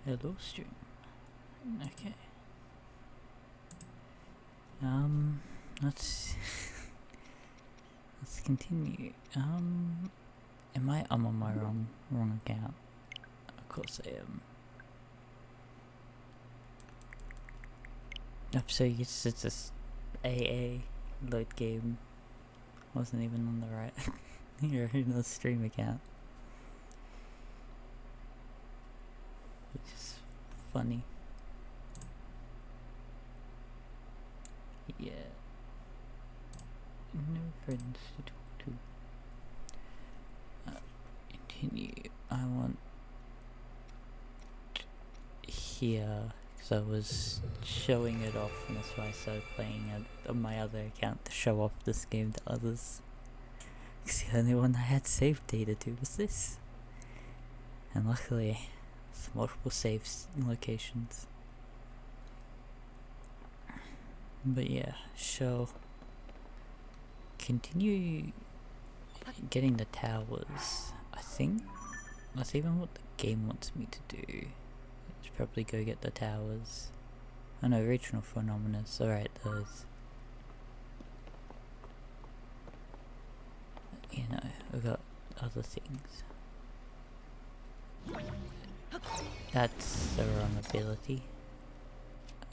Hello stream. Okay. Let's let's continue. I'm on my wrong account. Of course I am. So it's just AA load game. Wasn't even on the right your original stream account. Which is funny. Yeah. No friends to talk to. Continue. I want here because I was showing it off, and that's why I started playing it on my other account to show off this game to others. Because the only one I had save data to was this, and luckily, there's multiple saves locations. But yeah, so continue getting the towers. I think that's even what the game wants me to do. Should probably go get the towers. Oh no, regional phenomena. Alright, those. you know, we've got other things. That's the wrong ability.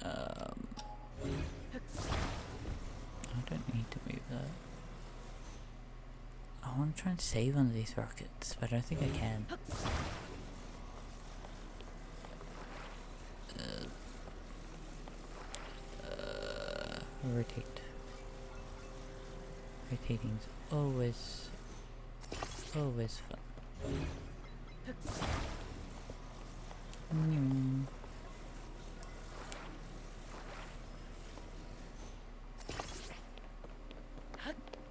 I don't need to move that. I want to try and save one of these rockets, but I don't think I can. Rotate. Rotating's always fun.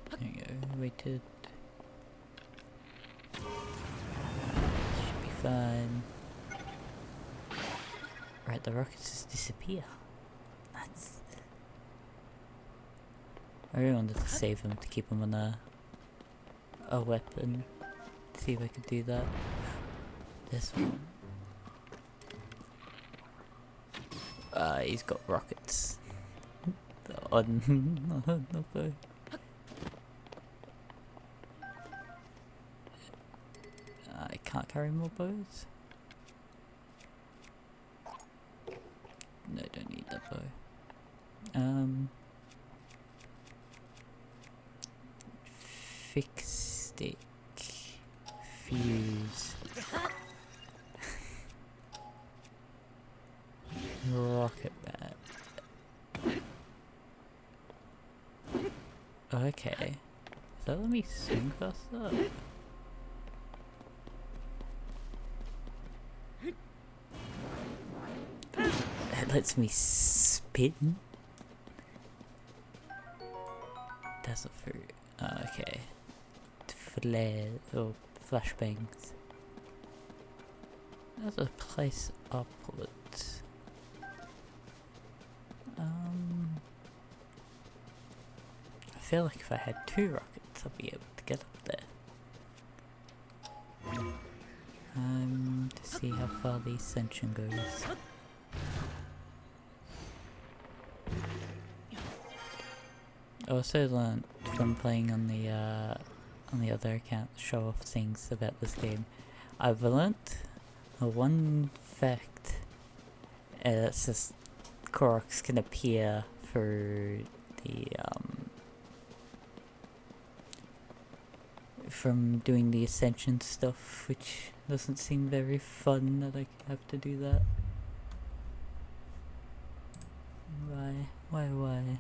There you go, waited. Should be fine. Right, the rockets just disappear. That's... I really wanted to save them to keep them on a weapon. See if I could do that. This one. He's got rockets on the bow. I can't carry more bows. No, don't need that bow. Fix stick, fuse, rocket bat. Okay, does that let me swing faster? That lets me spin. That's not for okay. Flare or flashbangs. There's a place upwards. I feel like if I had 2 rockets, I'd be able to get up there. To see how far the ascension goes. I also learned from playing on the other account, show off things about this game. I've learnt one fact. It's just Koroks can appear for the from doing the ascension stuff, which doesn't seem very fun that I have to do that. Why?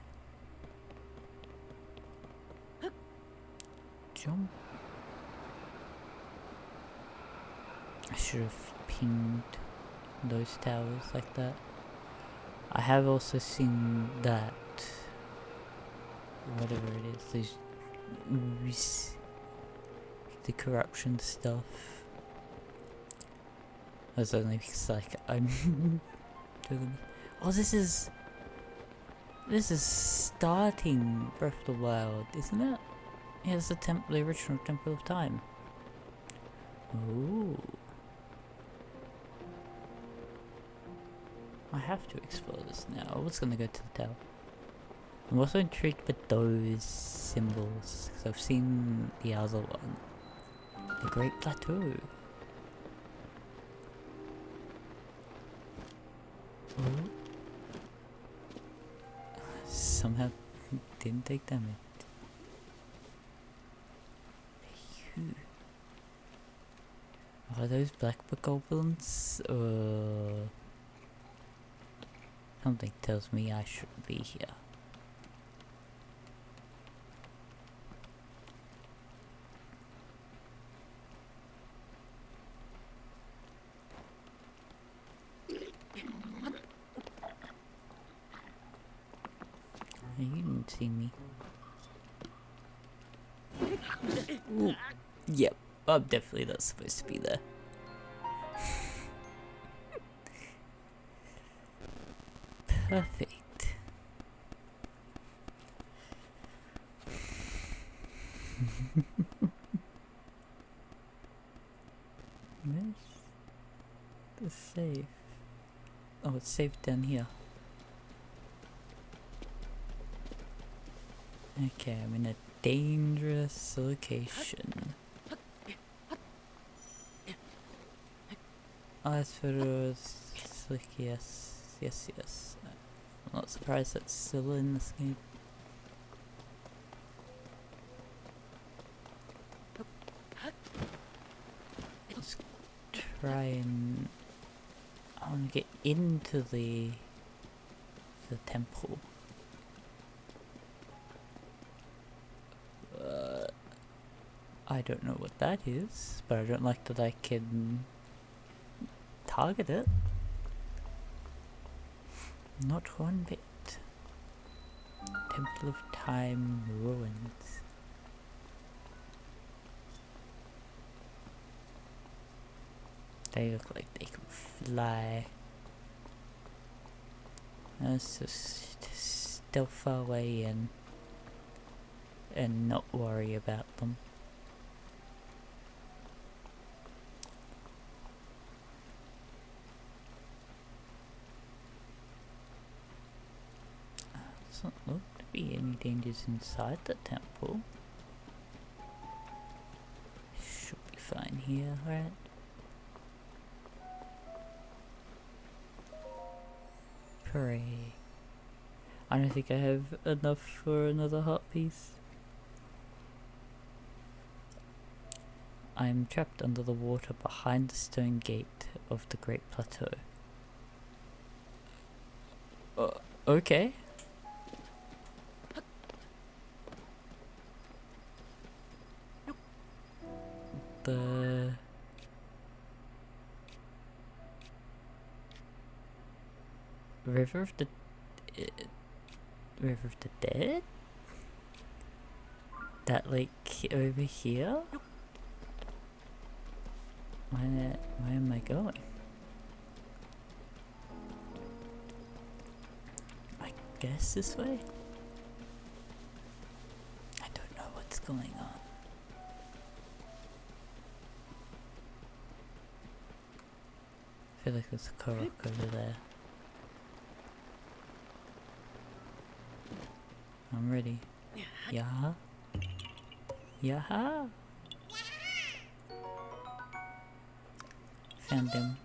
Jump. I should have pinged those towers like that. I have also seen that, whatever it is, these the corruption stuff. That's only because like I'm doing. Oh, this is starting Breath of the Wild, isn't it? Yeah, it's the original Temple of Time. Ooh. I have to explore this now. I was gonna go to the tower. I'm also intrigued by those symbols, because I've seen the other one. The Great Plateau. Ooh. Somehow didn't take damage. Are those blackbird goblins? Something tells me I shouldn't be here. You didn't see me. Ooh. Yep, I'm definitely not supposed to be there. Perfect. Where's the safe? Oh, it's safe down here. Okay, I'm in a dangerous location. As for it's like yes. I'm not surprised it's still in this game. Let's try and I want to get into the temple. I don't know what that is, but I don't like that I can target it. Not one bit. Temple of Time Ruins. They look like they can fly. Let's just stealth our way in and not worry about them. Doesn't look to be any dangers inside the temple. Should be fine here, right? Hooray. I don't think I have enough for another heart piece. I am trapped under the water behind the stone gate of the Great Plateau. Okay. The River of the Dead? That like over here? Where am I going? I guess this way? I don't know what's going on. I feel like there's a Korok over there. I'm ready. Yaha? Yaha? Found him.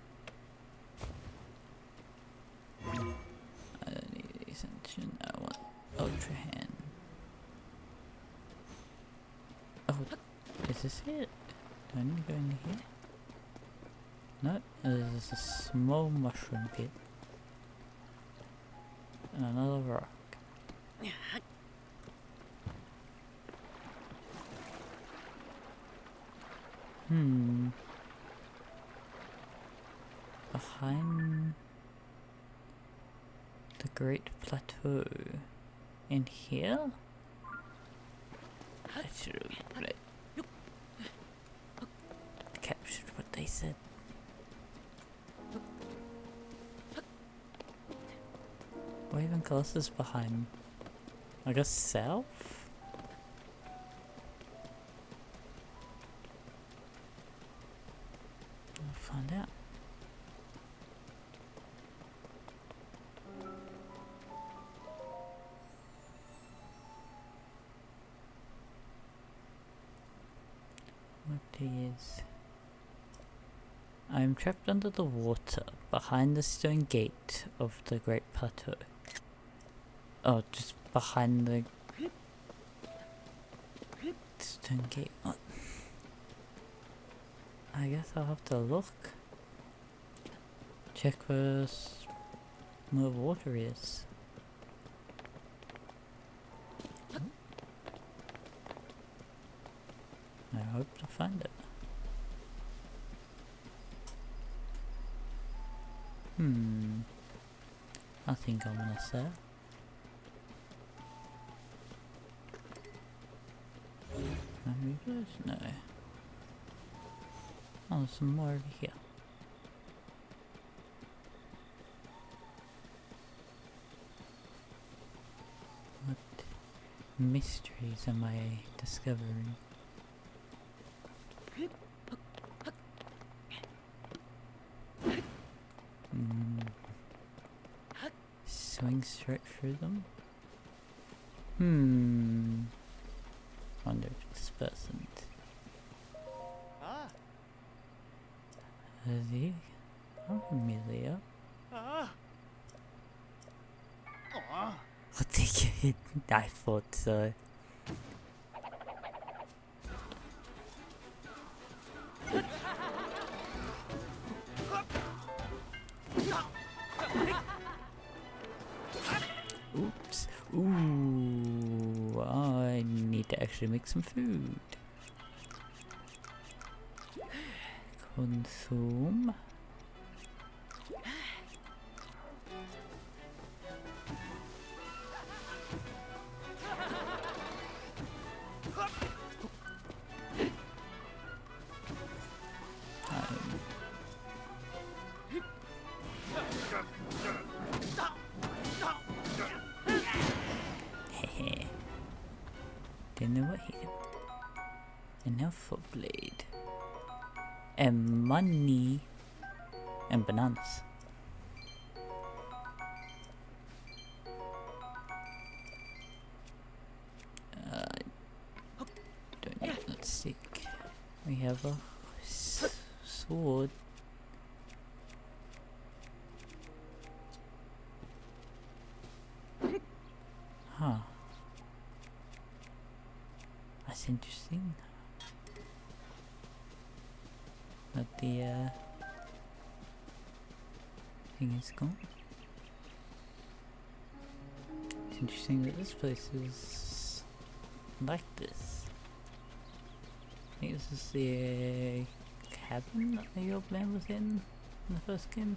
I don't need ascension. I want Ultra Hand. Oh, is this it? Do I need to go in here? No, there's a small mushroom pit. And another rock. Behind the Great Plateau. In here? I should have captured what they said. What even closest behind? I guess south? We'll find out. What is... I am trapped under the water, behind the stone gate of the Great Plateau. Oh, just behind the stone gate. What? I guess I'll have to look. Check where water is. I hope to find it. Nothing ominous there. No. Oh, there's some more over here. What mysteries am I discovering? Swing straight through them? wonder if this person is he familiar? I think it, I thought so. Oops. Ooh, I need to actually make some food. Consume. Hehe. Didn't know what hit him. And now foot blade. And money. And bananas. Don't need that stick. We have a sword. Huh. That's interesting. But the thing is gone. It's interesting that this place is like this. I think this is the cabin that the old man was in the first game.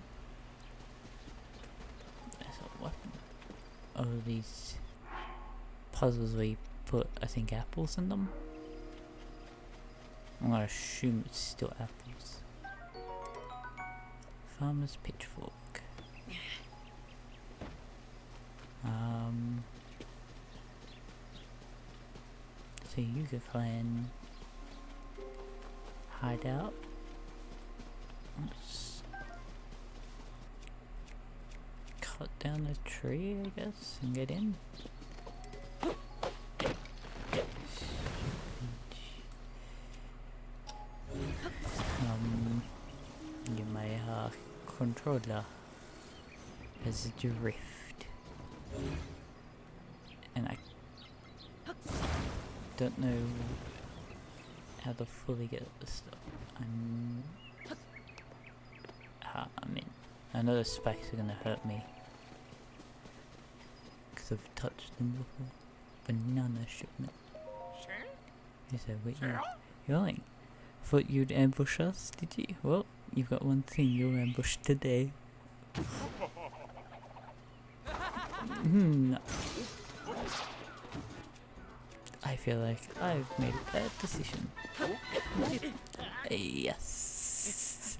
There's a weapon. Oh, these puzzles where you put, I think, apples in them. I'm gonna assume it's still apples. Farmer's pitchfork. So you could find hideout. Let's cut down a tree, I guess, and get in. Get my controller as a drift, and I don't know how to fully get this stuff. I know the spikes are gonna hurt me because I've touched them before. Banana shipment. He said, "Wait, you're lying. Thought you'd ambush us, did you? Well, you've got one thing you'll ambush today." I feel like I've made a bad decision. Yes.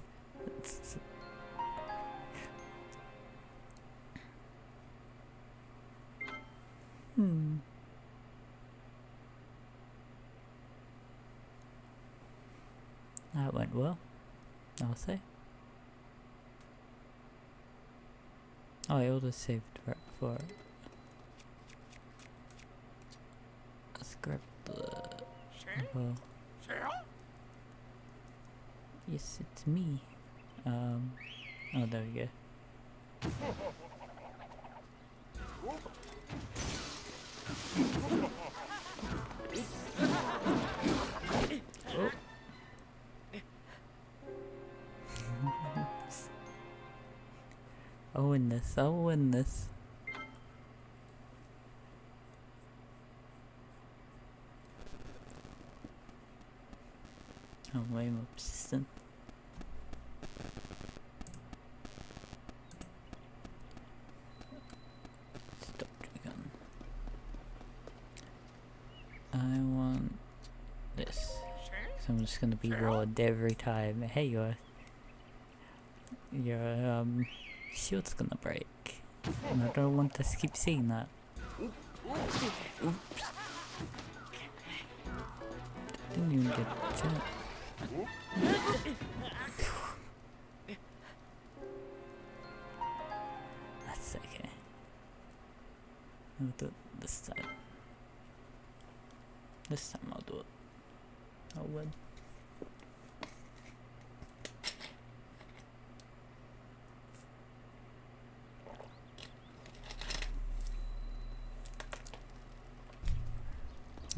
That went well, I'll say. Oh, I auto saved right before. Let's grab the. Well, yes, it's me. Oh, there we go. Oh. I'll win this, I'll win this. Oh, I'm persistent. Stop dragon. I want this. So I'm just gonna be rolled every time. Hey, your shield's gonna break. And I don't want to keep seeing that. Oops. Didn't even get a chance. That's okay. I'll do it this time. This time I'll do it. I would.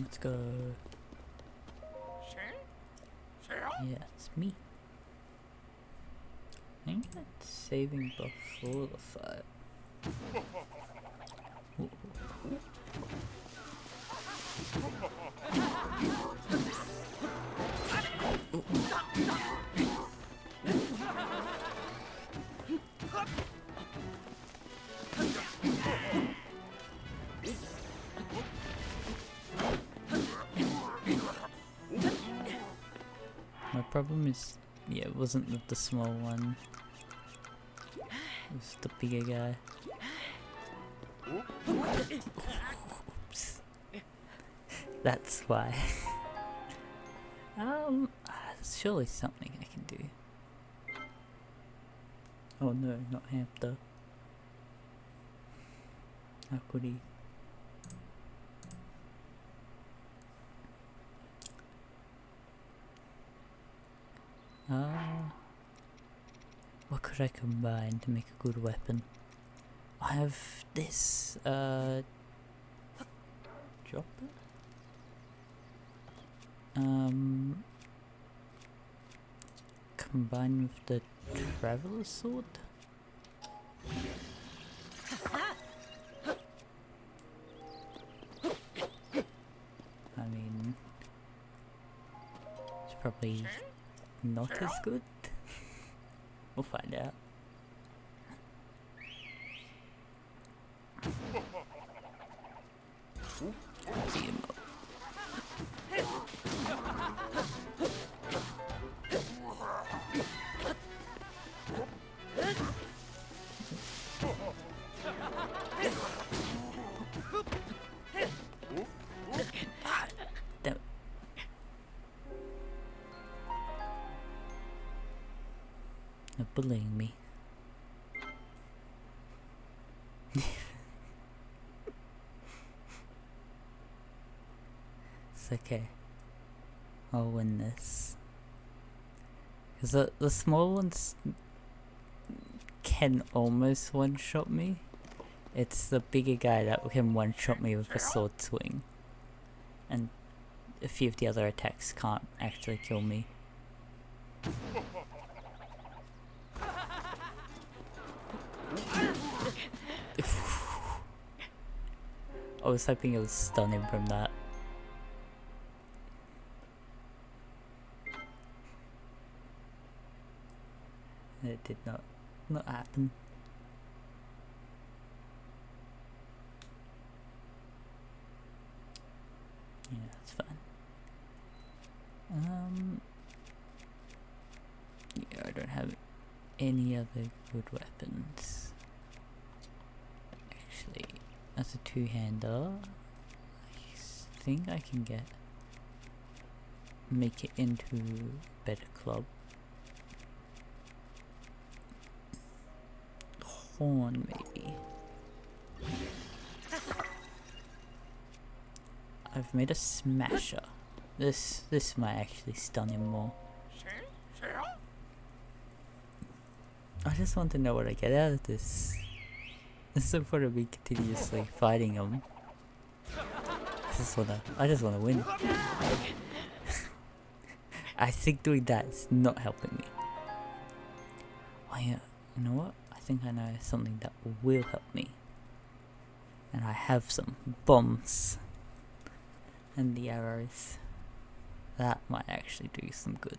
Let's go. Yeah, it's me. I think that's saving before the fight. Ooh. My problem is, yeah, it wasn't with the small one. It was the bigger guy. Oops. That's why. There's surely something I can do. Oh no, not hamster. How could he? What could I combine to make a good weapon? I have this, dropper? Combined with the traveler's sword? I mean, it's probably not as good. We'll find out. Beat him up. Damn it. They're bullying me. It's okay. I'll win this. Because the small ones can almost one-shot me. It's the bigger guy that can one-shot me with a sword swing. And a few of the other attacks can't actually kill me. I was hoping it would stun him from that. It did not happen. Yeah, that's fine. Yeah, I don't have any other good weapons. Actually, that's a two-hander. I think I can make it into a better club. Horn, maybe. I've made a smasher. This might actually stun him more. I just want to know what I get out of this. This is part of me continuously fighting him. I just wanna win. I think doing that is not helping me. Oh yeah, you know what? I think I know something that will help me. And I have some bombs. And the arrows. That might actually do some good.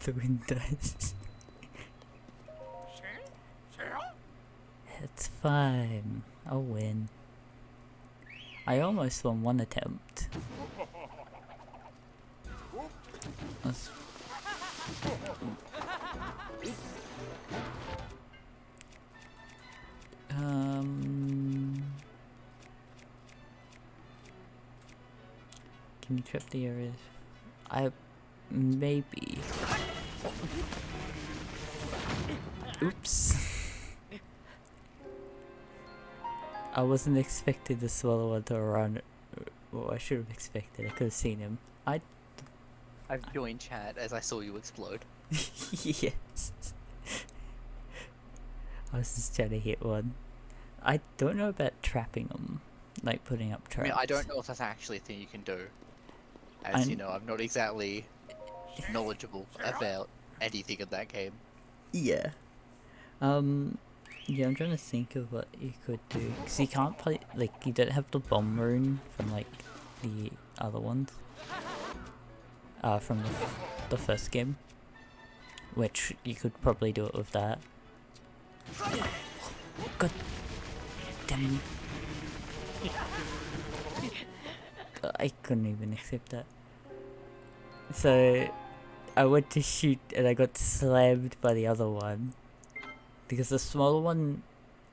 The wind dies. It's fine. I'll win. I almost won one attempt. Let's can you trip the areas? Maybe. Oops. I wasn't expecting the smaller one to run. Well, I should have expected. I could have seen him. I've joined chat as I saw you explode. Yes. I was just trying to hit one. I don't know about trapping them, like putting up I traps. mean, I don't know if that's actually a thing you can do. As you know, I'm not exactly knowledgeable about anything in that game. Yeah. Yeah, I'm trying to think of what you could do. Because you can't play, like, you don't have the bomb rune from, like, the other ones. From the first game. Which you could probably do it with that. God damn it. I couldn't even accept that. So, I went to shoot and I got slammed by the other one. Because the smaller one,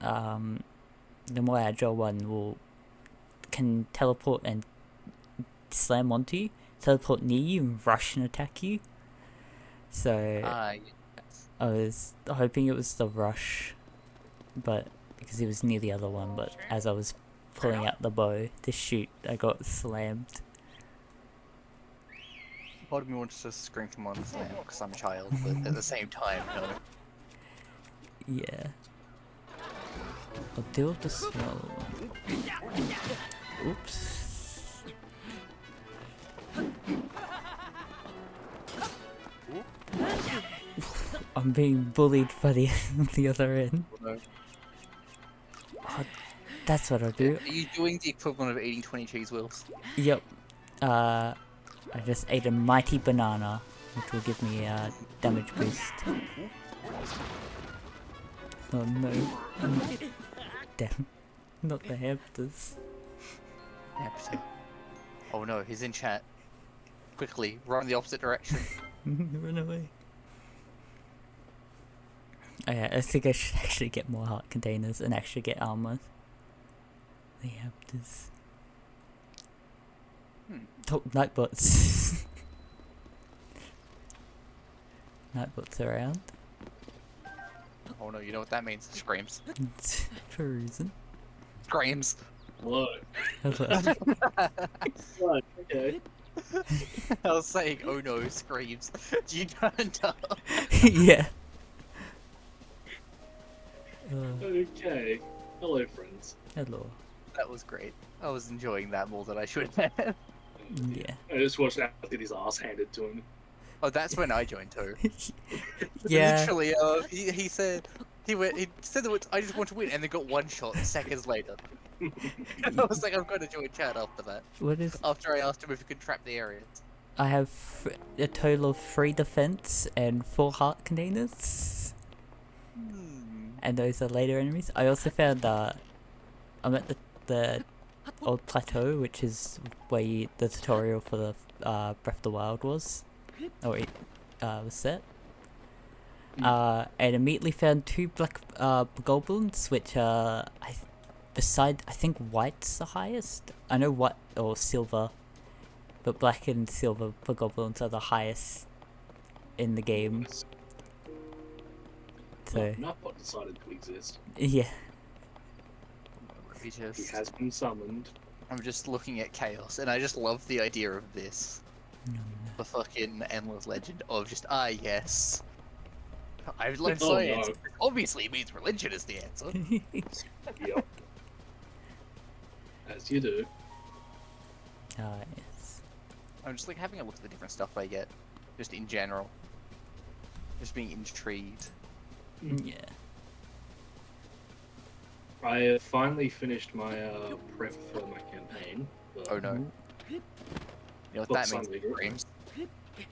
the more agile one can teleport and slam onto you, teleport near you and rush and attack you. So Yes. I was hoping it was the rush, but because it was near the other one, but as I was pulling out the bow to shoot, I got slammed. Part of me wants to scream from on slam because I'm a child, but at the same time, no. Yeah. I'll deal with the smaller one. Oops. I'm being bullied by the other end. No. Oh, that's what I do. Are you doing the equivalent of eating 20 cheese wheels? Yep. I just ate a mighty banana, which will give me a damage boost. Oh no. Damn. Not the hamsters. Hamster. Oh no, he's in chat. Quickly, run the opposite direction. Run away. Oh yeah, I think I should actually get more heart containers and actually get armor. The hamsters. Oh, Nightbots. Nightbots around. Oh no, you know what that means? Screams. For a reason. Screams. Hello. Hello. Right, okay. I was saying, oh no, screams. Do you know? Yeah. Okay. Hello, friends. Hello. That was great. I was enjoying that more than I should have. Yeah. I just watched Alex get his ass handed to him. Oh, that's when I joined too. Yeah. Literally, he said that I just want to win, and then got one shot seconds later. I was like, I'm going to join chat after that. What is? After I asked him if he could trap the areas. I have a total of 3 defense and 4 heart containers. And those are later enemies. I also found I'm at the old plateau, which is where the tutorial for the Breath of the Wild was. Oh wait, was set. And immediately found 2 black goblins, which are I think white's the highest. I know white or silver, but black and silver goblins are the highest in the game. So Nutbot decided to exist. yeah. He He has been summoned. I'm just looking at chaos, and I just love the idea of this. The fucking endless legend of just yes. I've learned science. No. Obviously, it means religion is the answer. Yep. As you do. Yes. I'm just like having a look at the different stuff I get, just in general. Just being intrigued. Yeah. I have finally finished my prep for my campaign. Oh no. You know what Look, that means? Sunday. Screams.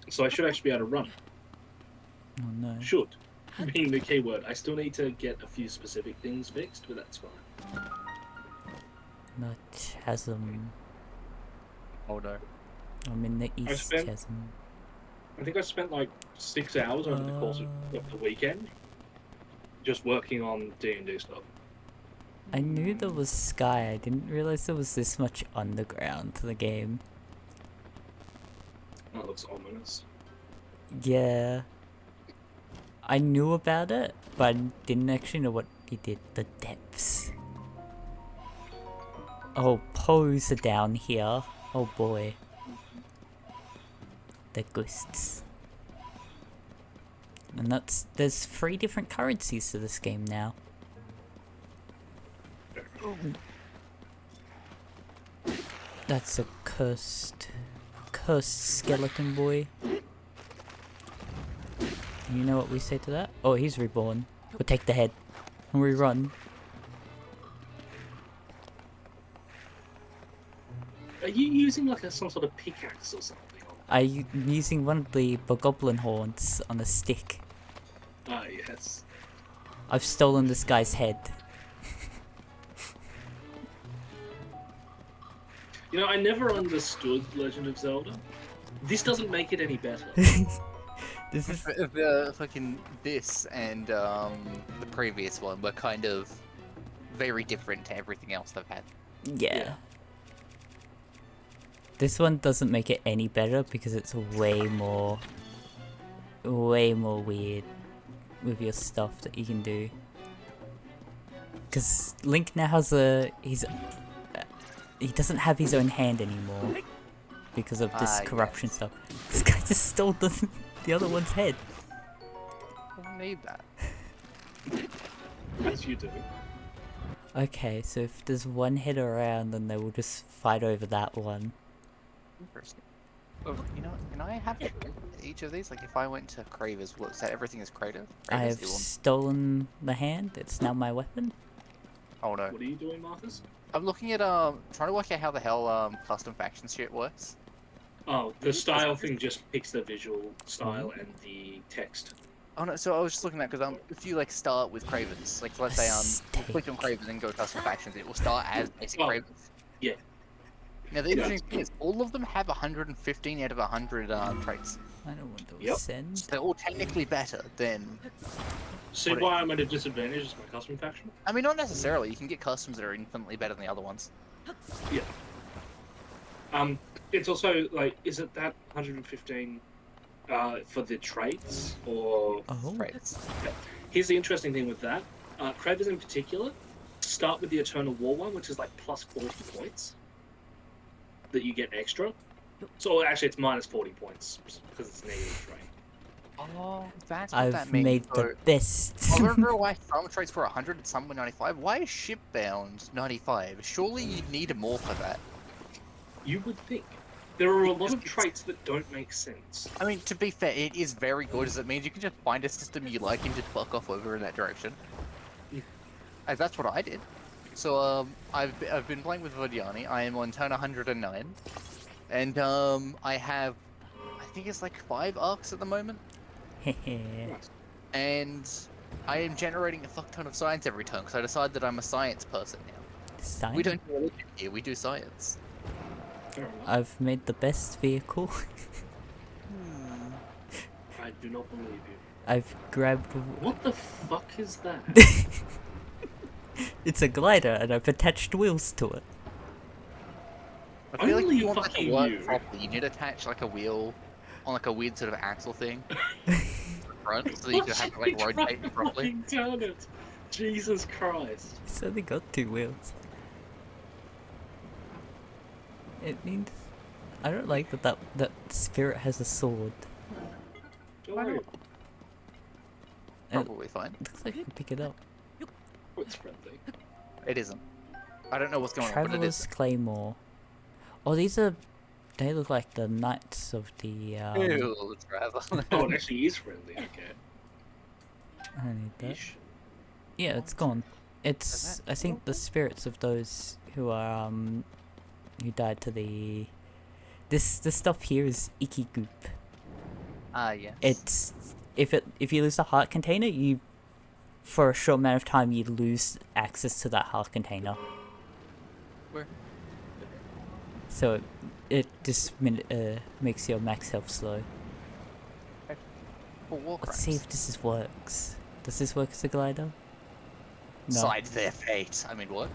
So I should actually be able to run. Oh no. Should. Being the key word. I still need to get a few specific things fixed, but that's fine. Not chasm. Oh no. I'm in the east spent- chasm. I think I spent like 6 hours over the course of the weekend just working on D&D stuff. I knew there was sky. I didn't realize there was this much underground to the game. That looks ominous. Yeah. I knew about it, but I didn't actually know what he did. The depths. Oh, Poes are down here. Oh boy. The ghosts. And there's 3 different currencies to this game now. That's a cursed skeleton boy. You know what we say to that? Oh, he's reborn. We'll take the head. And we run. Are you using like some sort of pickaxe or something? I'm using one of the bogoblin horns on a stick. Ah, yes. I've stolen this guy's head. You know, I never understood Legend of Zelda. This doesn't make it any better. This is The fucking this and the previous one were kind of very different to everything else they've had. yeah. This one doesn't make it any better because it's way more weird with your stuff that you can do. Because Link now has he doesn't have his own hand anymore because of this corruption stuff. This guy just stole the other one's head. I don't need that. As you do. Okay, so if there's one head around, then they will just fight over that one. Interesting. Oh, you know, can I have each of these? Like, if I went to Craver's, is that everything is creative? I have stolen the hand. It's now my weapon. Oh no. What are you doing, Marcus? I'm looking at trying to work out how the hell custom faction shit works. Oh, the style thing just picks the visual style and the text. Oh no, so I was just looking at because if you like start with Cravens, like let's say click on Cravens and go custom factions, it will start as basic Cravens. Yeah. Now the interesting thing is, all of them have 115 out of 100 traits. I don't want to send. So they're all technically better than. See why I'm at a disadvantage as my custom faction? I mean, not necessarily. You can get customs that are infinitely better than the other ones. Yeah. It's also like, is it that 115 for the traits or traits? Yeah. Here's the interesting thing with that. Cravers in particular start with the Eternal War one, which is like plus 40 points that you get extra. So actually, it's minus 40 points because it's a negative trait. Oh, that's what that I've means. made the best. I remember why some traits were 100 and some were 95. Why is shipbound 95? Surely you need more for that. You would think. There are a lot of traits that don't make sense. I mean, to be fair, it is very good, as it means you can just find a system you like and just fuck off over in that direction. Yeah. As that's what I did. So, I've been playing with Vodiani. I am on turn 109. And, I have, I think it's like 5 arcs at the moment. And I am generating a fuck ton of science every turn, because I decided that I'm a science person now. Science? We don't do religion here, we do science. I've made the best vehicle. I do not believe you. I've grabbed... What the fuck is that? It's a glider and I've attached wheels to it. I feel like Only if you want that to work you. properly, you need to attach like a wheel on like a weird sort of axle thing front, so that you can have it like rotate properly. Turn it. Jesus Christ. It's only got 2 wheels. It means... I don't like that spirit has a sword. Don't worry. Probably fine. Looks like I can pick it up. Oh, it's friendly. It isn't. I don't know what's going on, but it Traveler's is. Claymore. Oh, these are... They look like the knights of the... Ew, Traveler. Oh, it actually is friendly, okay. I don't need that. Ish. Yeah, it's gone. It's... I think the spirits of those who are, who died to the... This stuff here is icky goop. Ah, yes. It's... If you lose the heart container, you... For a short amount of time, you lose access to that heart container. Where? So it just makes your max health slow. For war Let's see crimes. if this works. Does this work as a glider? No. Side their fate. I mean, what?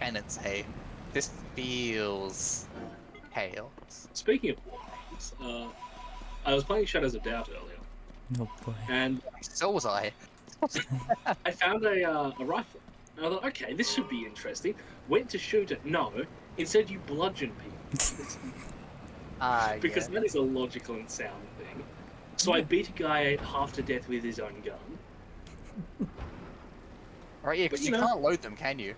And it's hey. This feels chaos. Speaking of war crimes, I was playing Shadows of Doubt earlier, Oh boy. and So was I. I found a rifle. And I thought, okay, this should be interesting. Went to shoot it. No, instead you bludgeon people. Because Yeah. that is a logical and sound thing. So I beat a guy half to death with his own gun. Right, yeah, But, because you you know- can't load them, can you?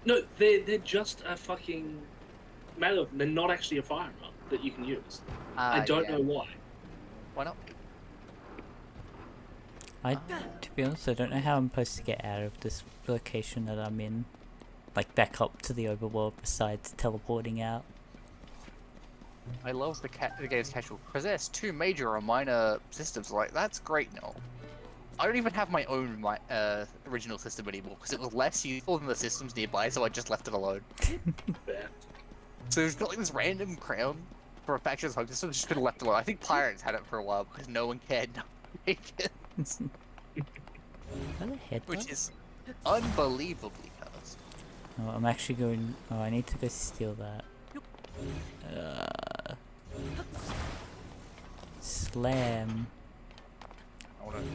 No, they're just a fucking matter of they're not actually a firearm that you can use. I don't Yeah. know why. Why not? To be honest, I don't know how I'm supposed to get out of this location that I'm in. Like, back up to the overworld besides teleporting out. I love the game's casual. Possess 2 major or minor systems. Like, that's great now. I don't even have my own original system anymore because it was less useful than the systems nearby, so I just left it alone. Fair. So there's got like this random crown for a faction's home system that's just been left alone. I think Pirates had it for a while because no one cared. Is that a head Which bug? is unbelievably cursed. Oh, I'm actually going... Oh, I need to go steal that. Slam.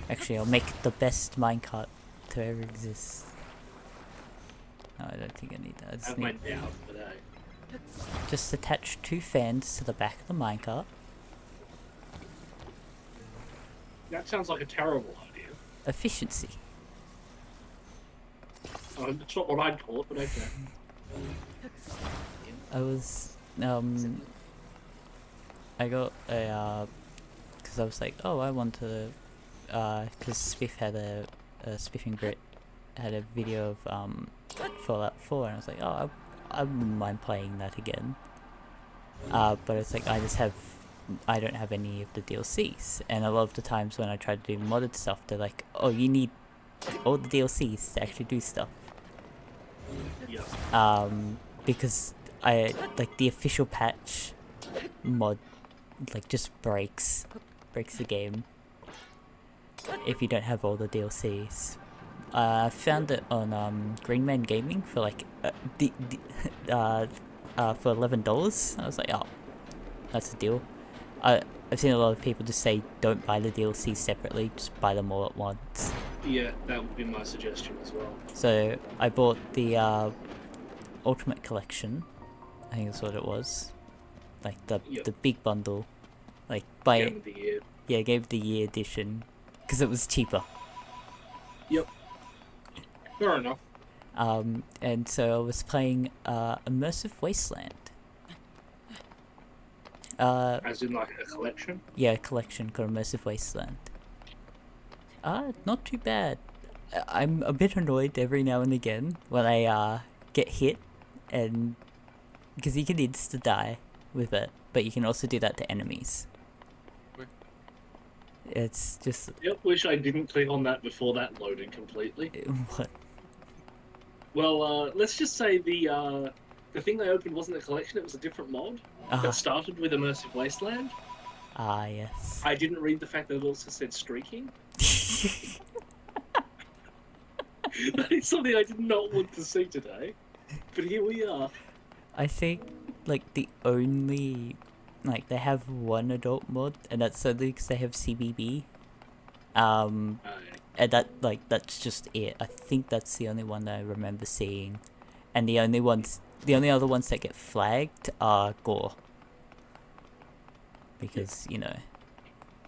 Actually, I'll make the best minecart to ever exist. No, I don't think I need that. I I just have my need... doubt today. Just attach 2 fans to the back of the minecart. That sounds like a terrible idea. Efficiency. It's not what I'd call it, but okay. I was... I got a... Because I was like, oh, I want to... Because Spiff had a Spiffing Brit had a video of Fallout 4, and I was like, oh, I wouldn't mind playing that again. But it's like, I don't have any of the DLCs, and a lot of the times when I try to do modded stuff, they're like, oh, you need all the DLCs to actually do stuff. Yeah. Because like the official patch mod like just breaks the game if you don't have all the DLCs. I found it on Green Man Gaming for like for $11. I was like, oh, that's a deal. I've seen a lot of people just say don't buy the DLCs separately, just buy them all at once. Yeah, that would be my suggestion as well. So I bought the Ultimate Collection, I think that's what it was, like the big bundle, like Game of the year. yeah, gave the year edition because it was cheaper. Yep. Fair enough. And so I was playing Immersive Wasteland. As in like a collection? Yeah, collection called Immersive Wasteland. Not too bad. I'm a bit annoyed every now and again when I get hit, and because you can insta die with it, but you can also do that to enemies. It's just Yep, wish I didn't click on that before that loaded completely. what? Well, let's just say the thing they opened wasn't a collection, it was a different mod that started with Immersive Wasteland. Yes. I didn't read the fact that it also said streaking. That is something I did not want to see today. But here we are. I think like the only like they have one adult mod, and that's only because they have CBB. And that's just it. I think that's the only one that I remember seeing, and the only other ones that get flagged are gore. Because you know,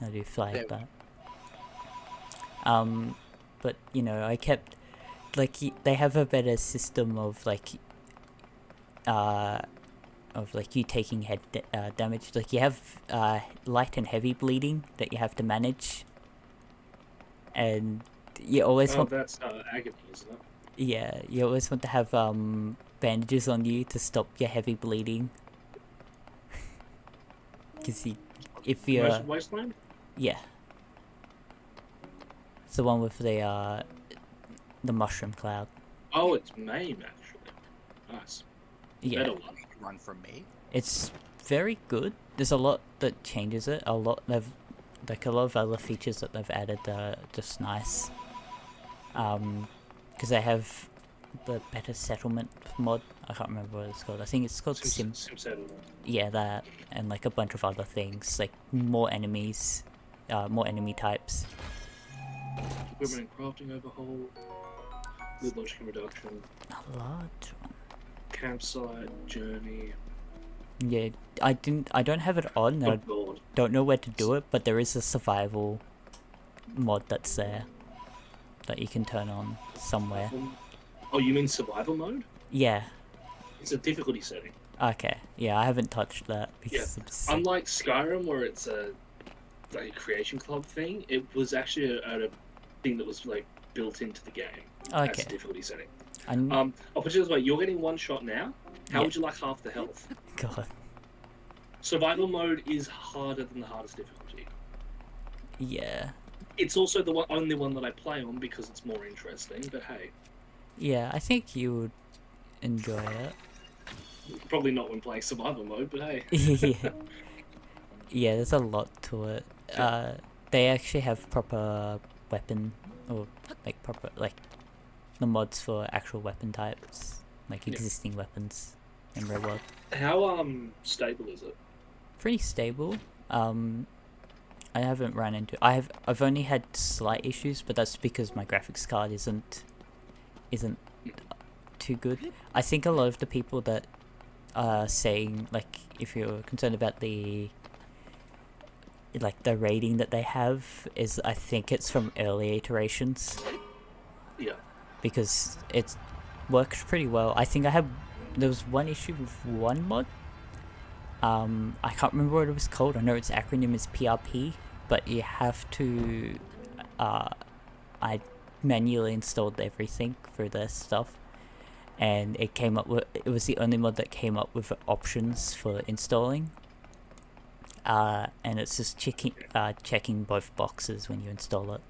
I do flag that. But you know, I kept like they have a better system of you taking head damage. Like you have light and heavy bleeding that you have to manage, and you always want. That's agony, isn't it? Yeah, you always want to have bandages on you to stop your heavy bleeding. Because if you're Immersive Wasteland? yeah, it's the one with the mushroom cloud. Oh, it's MAME actually. Nice. Yeah, Better one. Run from me. it's very good. There's a lot that changes it. A lot of other features that they've added that are just nice. Because they have the better settlement mod. I can't remember what it's called. I think it's called Sim Settlement. Yeah, that, and like a bunch of other things, like more enemies, more enemy types. Equipment and crafting overhaul. With logic and reduction, A large one. campsite, journey. Yeah, I don't have it on. Oh I god. don't know where to do it, but there is a survival mod that's there that you can turn on somewhere. Oh, you mean survival mode? Yeah. It's a difficulty setting. Okay. Yeah, I haven't touched that Yeah. because it's Unlike Skyrim, where it's a like a creation club thing, it was actually a thing that was like built into the game as okay. a difficulty setting. I'm I'll put it this way: you're getting one shot now. How Yeah. would you like half the health? God. Survival mode is harder than the hardest difficulty. Yeah. It's also the only one that I play on because it's more interesting. But hey, Yeah, I think you would enjoy it. probably not when playing survival mode. But hey, Yeah. Yeah, there's a lot to it. They actually have proper weapon or like proper like the mods for actual weapon types, like Yeah. existing weapons in real world. how stable is it? Pretty stable. I haven't run into. I've only had slight issues, but that's because my graphics card isn't too good. I think a lot of the people that are saying, like, if you're concerned about the rating that they have, is I think it's from early iterations Yeah. because it works pretty well. I think there was one issue with one mod. I can't remember what it was called. I know its acronym is PRP, but you have to. I manually installed everything for this stuff, and it came up with. It was the only mod that came up with options for installing. And it's just checking both boxes when you install it.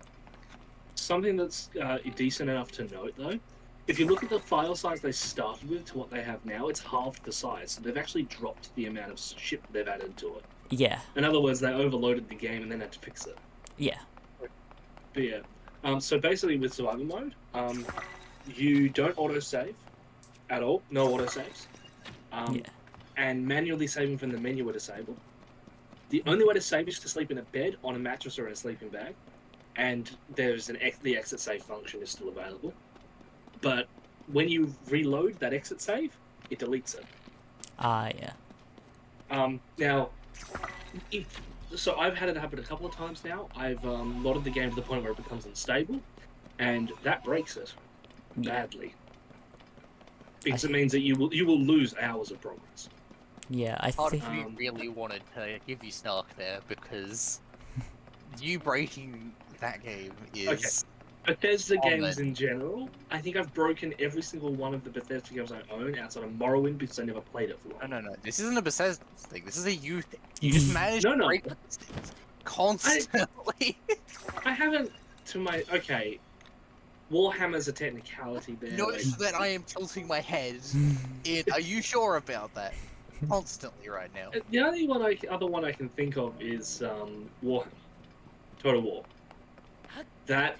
Something that's decent enough to note, though, if you look at the file size they started with to what they have now, it's half the size. So they've actually dropped the amount of shit they've added to it. Yeah, In other words, they overloaded the game and then had to fix it. yeah, But yeah, so basically with survival mode, you don't autosave at all. No autosaves. yeah. And manually saving from the menu are disabled. The only way to save is to sleep in a bed, on a mattress, or in a sleeping bag. And there's the exit save function is still available. But when you reload that exit save, it deletes it. Yeah. Now, so I've had it happen a couple of times now. I've modded the game to the point where it becomes unstable, and that breaks it badly. Because it means that you will lose hours of progress. Yeah, I Part think. of me really wanted to give you snark there because you breaking that game is. Bethesda Oh, games man. in general, I think I've broken every single one of the Bethesda games I own outside of Morrowind because I never played it for long. No. This isn't a Bethesda thing. This is a you thing. You just managed to break these things constantly. I haven't to my okay. Warhammer's a technicality there. Notice that I am tilting my head. Are you sure about that? Constantly right now. The only other one I can think of is Warhammer, Total War. That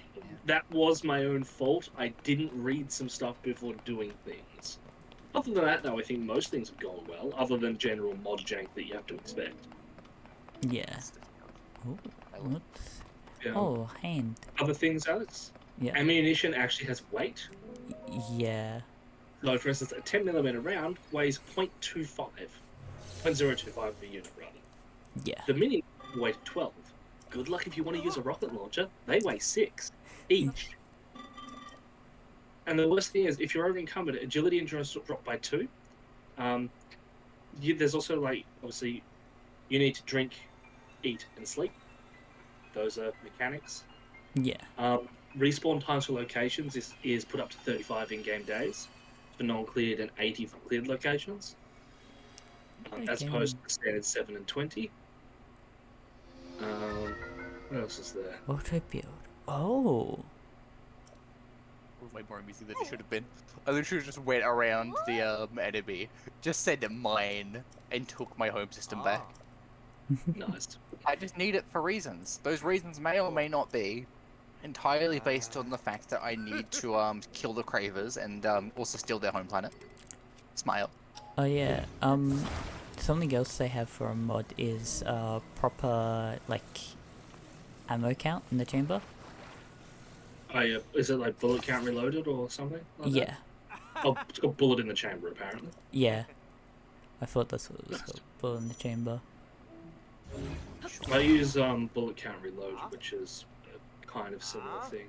was my own fault. I didn't read some stuff before doing things. Other than that, though, I think most things have gone well, other than general mod jank that you have to expect. Yeah. Oh, what? Yeah. Oh, hand. Other things, Alex? Yeah. Ammunition actually has weight. Yeah. So, for instance, a 10mm round weighs 0.25. 0.025 of a unit, rather. Yeah. The mini weighs 12. Good luck if you want to use a rocket launcher. They weigh 6 each. And the worst thing is, if you're over encumbered, agility and endurance drop by 2. There's also, like, obviously, you need to drink, eat, and sleep. Those are mechanics. Yeah. Respawn times for locations is put up to 35 in-game days for non-cleared and 80 for cleared locations, as opposed to the standard 7 and 20. What else is there? Auto build. Oh. Way more amusing than it should have been. I literally just went around the enemy, just said mine, and took my home system back. Nice. I just need it for reasons. Those reasons may or may not be entirely based on the fact that I need to kill the Cravers and also steal their home planet. Smile. Oh yeah. Something else they have for a mod is proper like ammo count in the chamber. Oh yeah, is it like bullet count reloaded or something like that? Yeah, Oh, it's got bullet in the chamber apparently. yeah. I thought that's what it was called. Bullet in the chamber. I use bullet count reload, which is a kind of similar thing.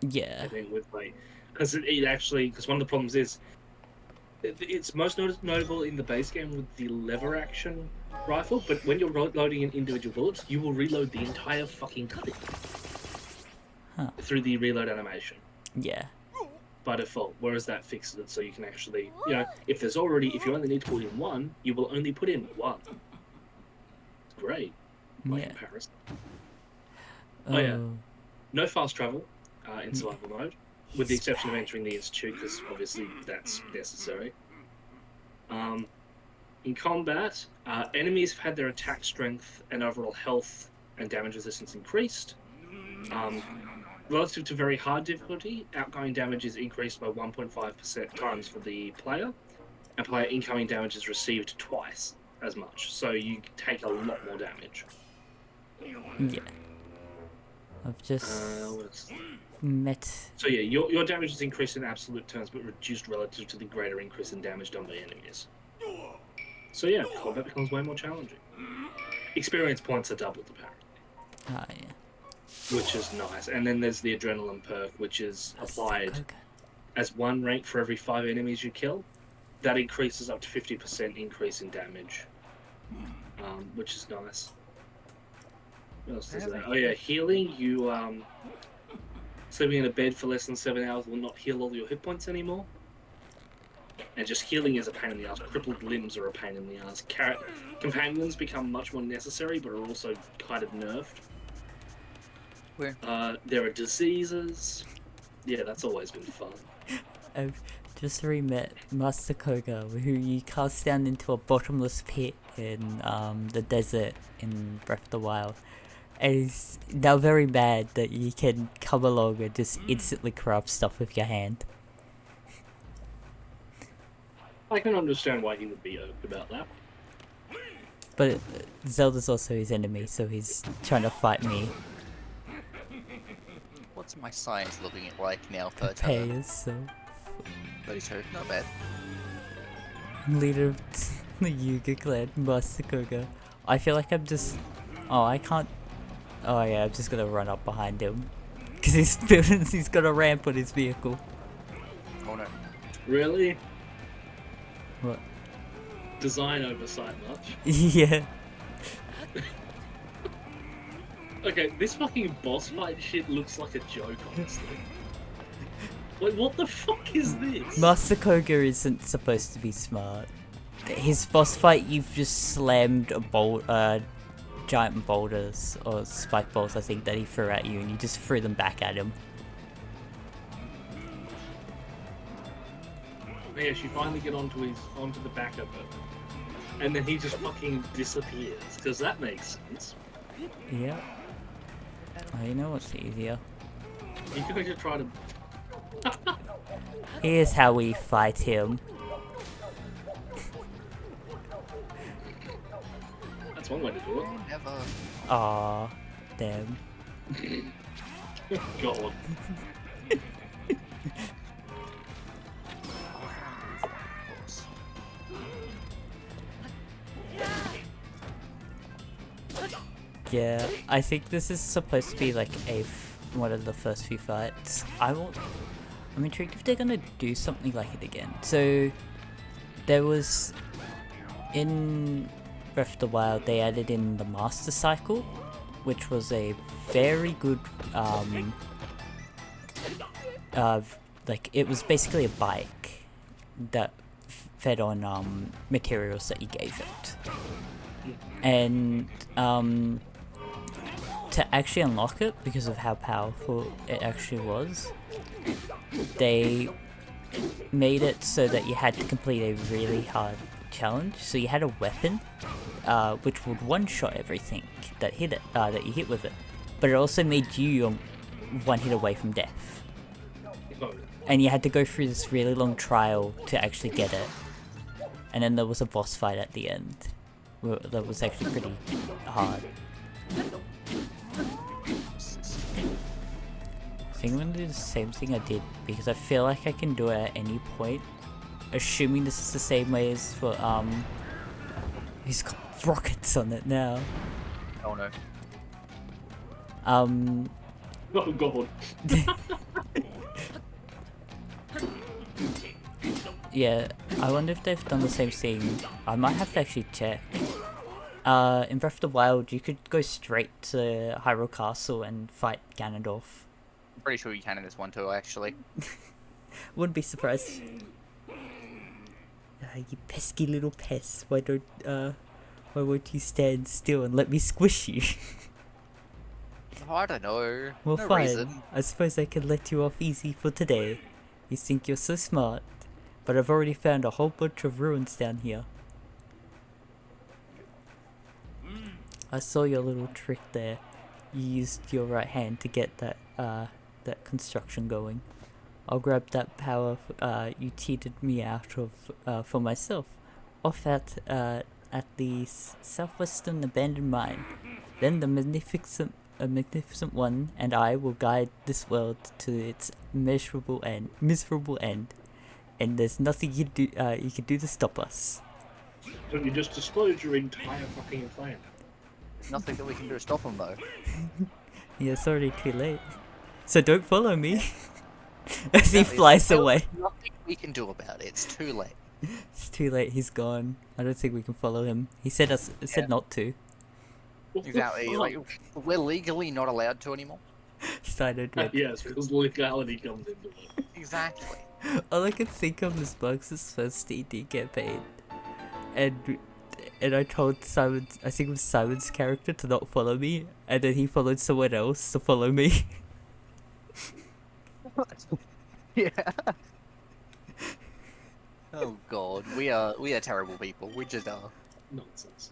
Yeah. I think with like, because it actually, because one of the problems is it's most notable in the base game with the lever action rifle, but when you're loading in individual bullets, you will reload the entire fucking clip through the reload animation Yeah. by default. Whereas that fixes it so you can actually, you know, if you only need to put in one, you will only put in one. It's great by comparison. Oh yeah, no fast travel in survival mode, with the exception of entering the institute, because obviously that's necessary. In combat, enemies have had their attack strength and overall health and damage resistance increased. Relative to very hard difficulty, outgoing damage is increased by 1.5% times for the player, and player incoming damage is received twice as much, so you take a lot more damage. Yeah. I've just met. So yeah, your damage is increased in absolute terms, but reduced relative to the greater increase in damage done by enemies. So yeah, combat becomes way more challenging. Experience points are doubled apparently. Yeah. Which is nice. And then there's the adrenaline perk, which is applied as 1 rank for every 5 enemies you kill. That increases up to 50% increase in damage, which is nice. What else does that? Oh yeah, healing. You sleeping in a bed for less than 7 hours will not heal all your hit points anymore. And just healing is a pain in the ass. Crippled limbs are a pain in the ass. Companions become much more necessary, but are also kind of nerfed. Where? There are diseases. Yeah, that's always been fun. I've just re-met Master Koga, who you cast down into a bottomless pit in the desert in Breath of the Wild. And he's now very mad that you can come along and just instantly corrupt stuff with your hand. I can understand why he would be irked about that. But Zelda's also his enemy, so he's trying to fight me. What's my science looking at like now per Prepare turn? yourself. 32, not bad. Leader of the Yuga clan, Master Koga. I feel like I'm just... Oh, I can't... Oh yeah, I'm just gonna run up behind him. Because he's got a ramp on his vehicle. Oh no. Really? What? Design oversight much? Yeah. Okay, this fucking boss fight shit looks like a joke, honestly. Like, what the fuck is this? Master Koga isn't supposed to be smart. His boss fight, you've just slammed a giant boulders, or spike balls I think, that he threw at you, and you just threw them back at him. Yes, you finally get onto the back of it. And then he just fucking disappears, because that makes sense. Yeah. Oh, you know what's easier? You could just try to... Here's how we fight him. That's one way to do it. Never. Aw, damn. God. Yeah, I think this is supposed to be like one of the first few fights. I'm intrigued if they're gonna do something like it again. So there was in Breath of the Wild, they added in the Master Cycle, which was a very good like it was basically a bike that fed on materials that you gave it. And to actually unlock it, because of how powerful it actually was, they made it so that you had to complete a really hard challenge. So you had a weapon which would one-shot everything that you hit with it, but it also made you one hit away from death. And you had to go through this really long trial to actually get it. And then there was a boss fight at the end that was actually pretty hard. think I'm gonna do the same thing I did because I feel like I can do it at any point. Assuming this is the same way as for he's got rockets on it now. Oh no. Oh god. Yeah, I wonder if they've done the same thing. I might have to actually check. In Breath of the Wild, you could go straight to Hyrule Castle and fight Ganondorf. I'm pretty sure you can in this one too, actually. Wouldn't be surprised. You pesky little pest. Why won't you stand still and let me squish you? Oh, I don't know. Well, no fine. reason. I suppose I can let you off easy for today. You think you're so smart, but I've already found a whole bunch of ruins down here. I saw your little trick there. You used your right hand to get that construction going. I'll grab that power you cheated me out of for myself, off at the southwestern abandoned mine. Then the magnificent one and I will guide this world to its miserable end, and there's nothing you can do to stop us. Don't you just disclose your entire fucking plan? Nothing that we can do to stop him though. Yeah, it's already too late. So don't follow me. As he Exactly. flies There's away. Nothing we can do about it. It's too late. It's too late. He's gone. I don't think we can follow him. He said Yeah. not to. What the Exactly. fuck? Like we're legally not allowed to anymore. Started with. Yes, because legality comes into it. Exactly. All I can think of is Bugs' first DD campaign, and I told Simon, I think it was Simon's character, to not follow me, and then he followed someone else to follow me. Yeah. Oh god, we are terrible people. We just are. Nonsense.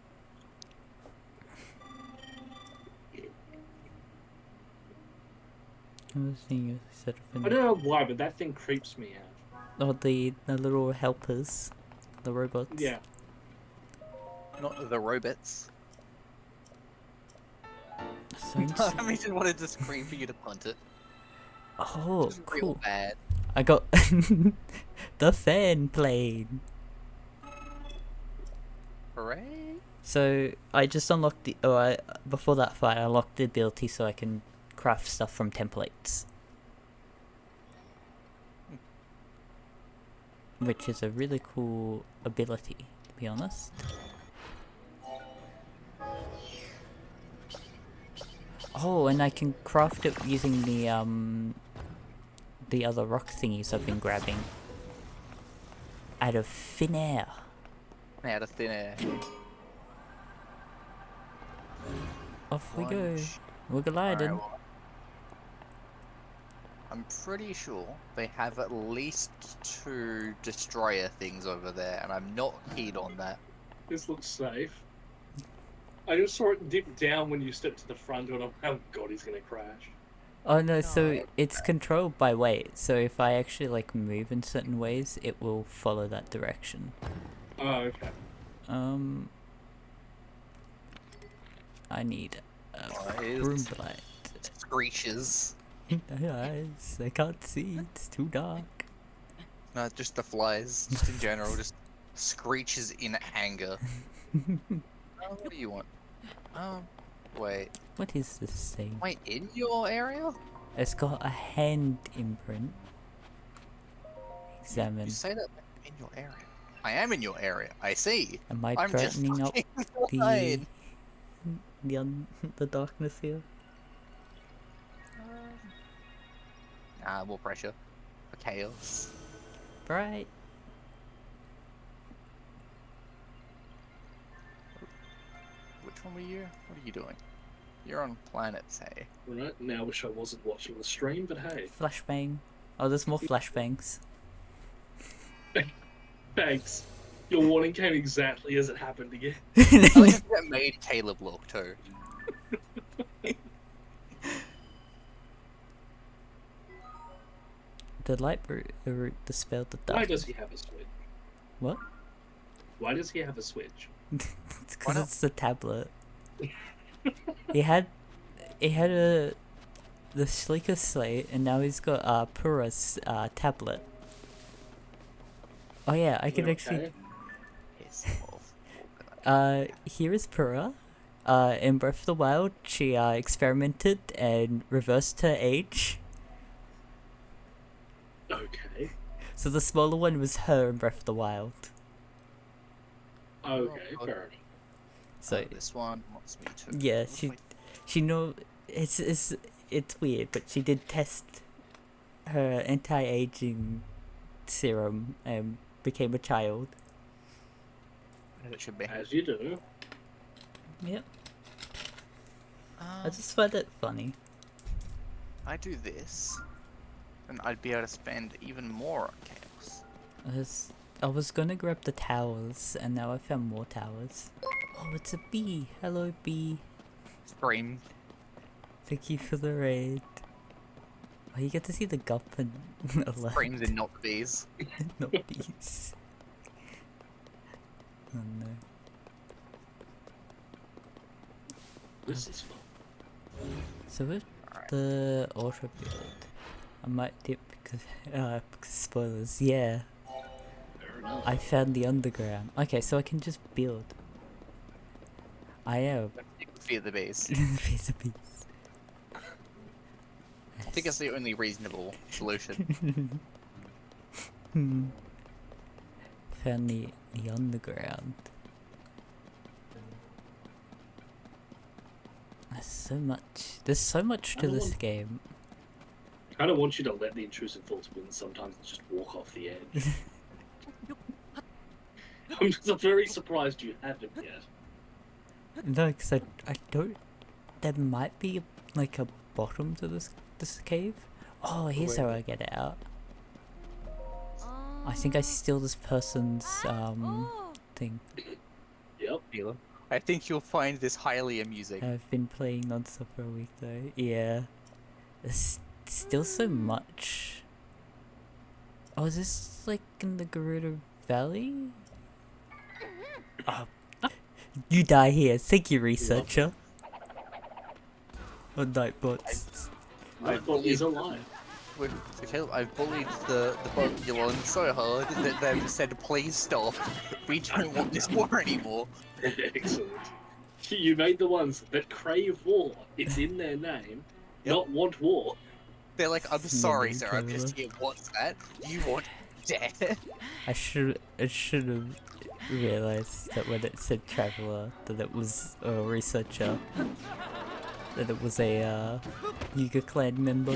I was thinking instead of I don't know why, but that thing creeps me out. oh, the little helpers, the robots. Yeah. Not the robots. Sounds- I just wanted to scream for you to punt it. oh, It's real cool. bad. I got the fan plane. Hooray! So I just unlocked the. Before that fight, I unlocked the ability so I can craft stuff from templates, which is a really cool ability, to be honest. Oh, and I can craft it using the other rock thingies I've been grabbing out of thin air. Out of thin air. Off we go. Lunch. We're gliding. Alright, well, I'm pretty sure they have at least 2 destroyer things over there, and I'm not keen on that. This looks safe. I just saw it dip down when you stepped to the front door, and I'm oh god, he's gonna crash. Oh no, so No. it's controlled by weight. So if I actually like move in certain ways, it will follow that direction. Oh, okay. I need a Guys. room light. Screeches. My eyes, I can't see. It's too dark. No, just the flies, just in general, just screeches in anger. What do you want? Wait. What is this thing? Wait, in your area? It's got a hand imprint. Examine. You say that in your area. I am in your area. I see. Am I I'm just brightening up fucking the blind. the darkness here? More pressure. For chaos. Bright. Which one were you? What are you doing? You're on planets, hey. Right, now I wish I wasn't watching the stream, but hey. Flashbang. Oh, there's more flashbangs. Thanks. Your warning came exactly as it happened again. I like how that made Caleb look too. The light root dispelled the Why dark. does he have a switch? What? Why does he have a switch? It's Why because not? it's the tablet. he had a the Sleeker Slate, and now he's got Pura's tablet. Oh yeah, I can actually. Okay. Piss off. Here is Pura. In Breath of the Wild, she experimented and reversed her age. Okay. So the smaller one was her in Breath of the Wild. Okay, Oh, fair enough. So this one wants me to. yeah, What do she know it's weird, but she did test her anti-aging serum and became a child. it should be. As you do. Yep. I Um, just find it funny. I do this, and I'd be able to spend even more on chaos. I was gonna grab the towers, and now I found more towers. Oh, it's a bee. Hello, bee. Scream. Thank you for the raid. Oh, you get to see the gup and alert. Screams and not the bees. Not bees. Oh no. This is fun. So with Alright. the auto build, I might dip because spoilers. Yeah, Fair enough. I found the underground. Okay, so I can just build. I am. Fear the bees. Piece of bees. I think it's the only reasonable solution. Found the underground. There's so much to this game. I kind of want you to let the intrusive thoughts win sometimes and just walk off the edge. I'm just very surprised you haven't yet. No, because I don't. There might be like a bottom to this cave. Oh, here's how I get it out. I think I steal this person's thing. Yep. I think you'll find this highly amusing. I've been playing non-stop for a week though. Yeah, there's still so much. Oh, is this like in the Gerudo Valley? Oh, you die here. Thank you, researcher. Oh, Nightbots. Nightbot is alive. I've bullied the Bobulon so hard that they've said, please stop. We don't want this war anymore. Excellent. You made the ones that crave war. It's in their name. Yep. Not want war. They're like, I'm sorry, Maybe sir, I'm just here. What's that? You want death? I should have realized that when it said traveler, that it was a researcher. That it was a Yuga clan member.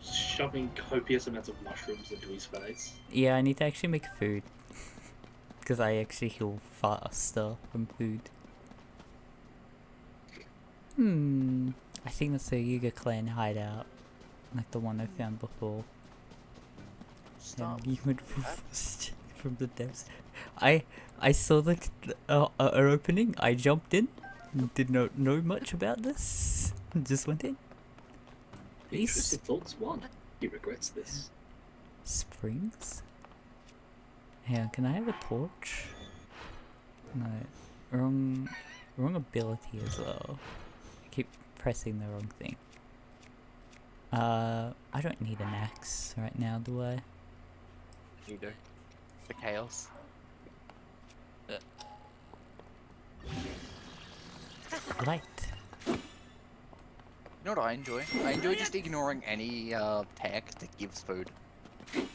Shoving copious amounts of mushrooms into his face. Yeah, I need to actually make food. Because I actually heal faster from food. I think that's a Yuga clan hideout. Like the one I found before. Stop. And you went from the depths. I saw the an opening, I jumped in. Did not know much about this. Just went in. The intrusive thoughts won. He regrets this. Springs? Yeah, can I have a torch? No. Wrong ability as well. I keep pressing the wrong thing. I don't need an axe right now, do I? You do. The chaos. Light. You know what I enjoy? I enjoy just ignoring any tech that gives food.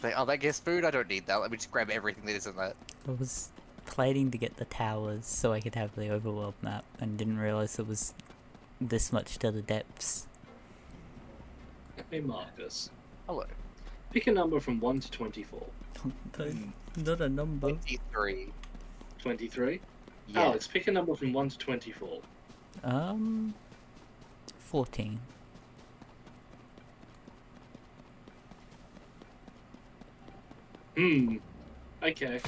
Like, oh, that gives food? I don't need that. Let me just grab everything that isn't that. I was planning to get the towers so I could have the overworld map and didn't realize it was this much to the depths. Hey Marcus, Hello. pick a number from 1 to 24. Not a number. 23. 23? Yeah. Alex, pick a number from 1 to 24. 14. Okay.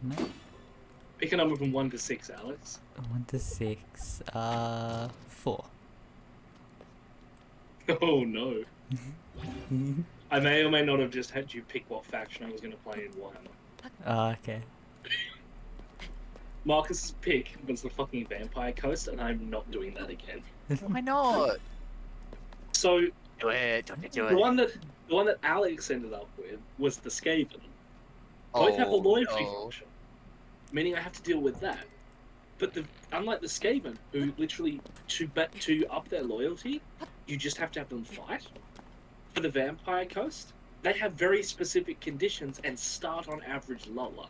No, Pick a number from 1 to 6, Alex. 1 to 6. 4. Oh no. I may or may not have just had you pick what faction I was going to play in Warhammer. Okay. Marcus's pick was the fucking Vampire Coast, and I'm not doing that again. Why not? So Do it. Do the it. one that Alex ended up with was the Skaven. Both have a loyalty function, meaning I have to deal with that. But unlike the Skaven, who literally to up their loyalty, you just have to have them fight. For the Vampire Coast, they have very specific conditions and start on average lower.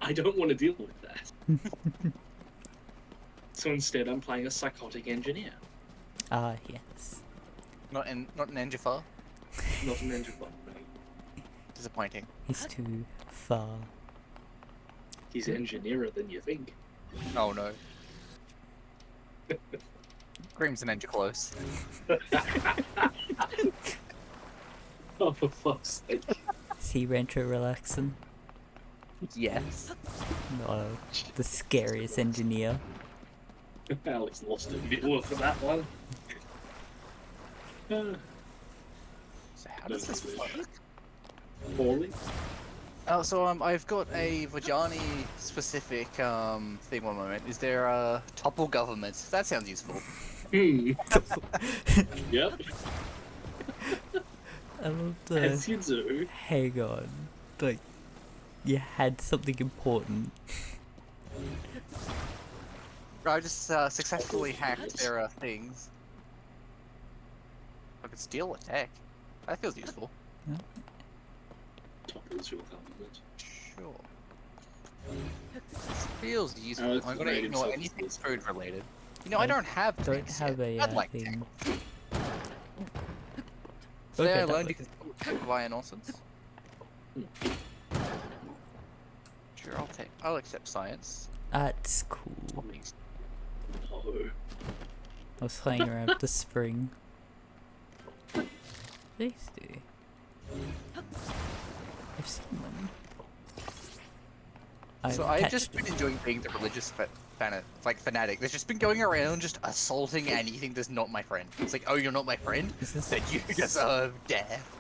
I don't want to deal with that. So instead, I'm playing a psychotic engineer. Ah, yes. Not an Enjafar. Not an engineer. Disappointing. He's too far. He's engineerer than you think. Oh no. Grim's an Enja close. Oh, for fuck's sake. Is he retro relaxing? Yes. No, the scariest engineer. Alex lost a viewer for that one. So how does this work? Poorly. Oh, so I've got a Vajani specific thing. One moment. Is there a topple government? That sounds useful. Yep. I love As the you do. hang on. Like, you had something important. I just successfully hacked their things. I could steal a tech. That feels useful. Topples your government. Sure. This feels useful. Alex I'm gonna made ignore himself anything useful. food related. You know, I I don't have Don't things have yet. a I'd like thing. tech. Today Okay, I that learned way. you can steal tech via nonsense. Sure, I'll accept science. That's cool. Topics. Oh. I was playing around with the spring. These do. I've seen them. So I've I've just catched been enjoying being the religious fanatic. There's just been going around just assaulting anything that's not my friend. It's like, oh, you're not my friend? Is this- Then you deserve death.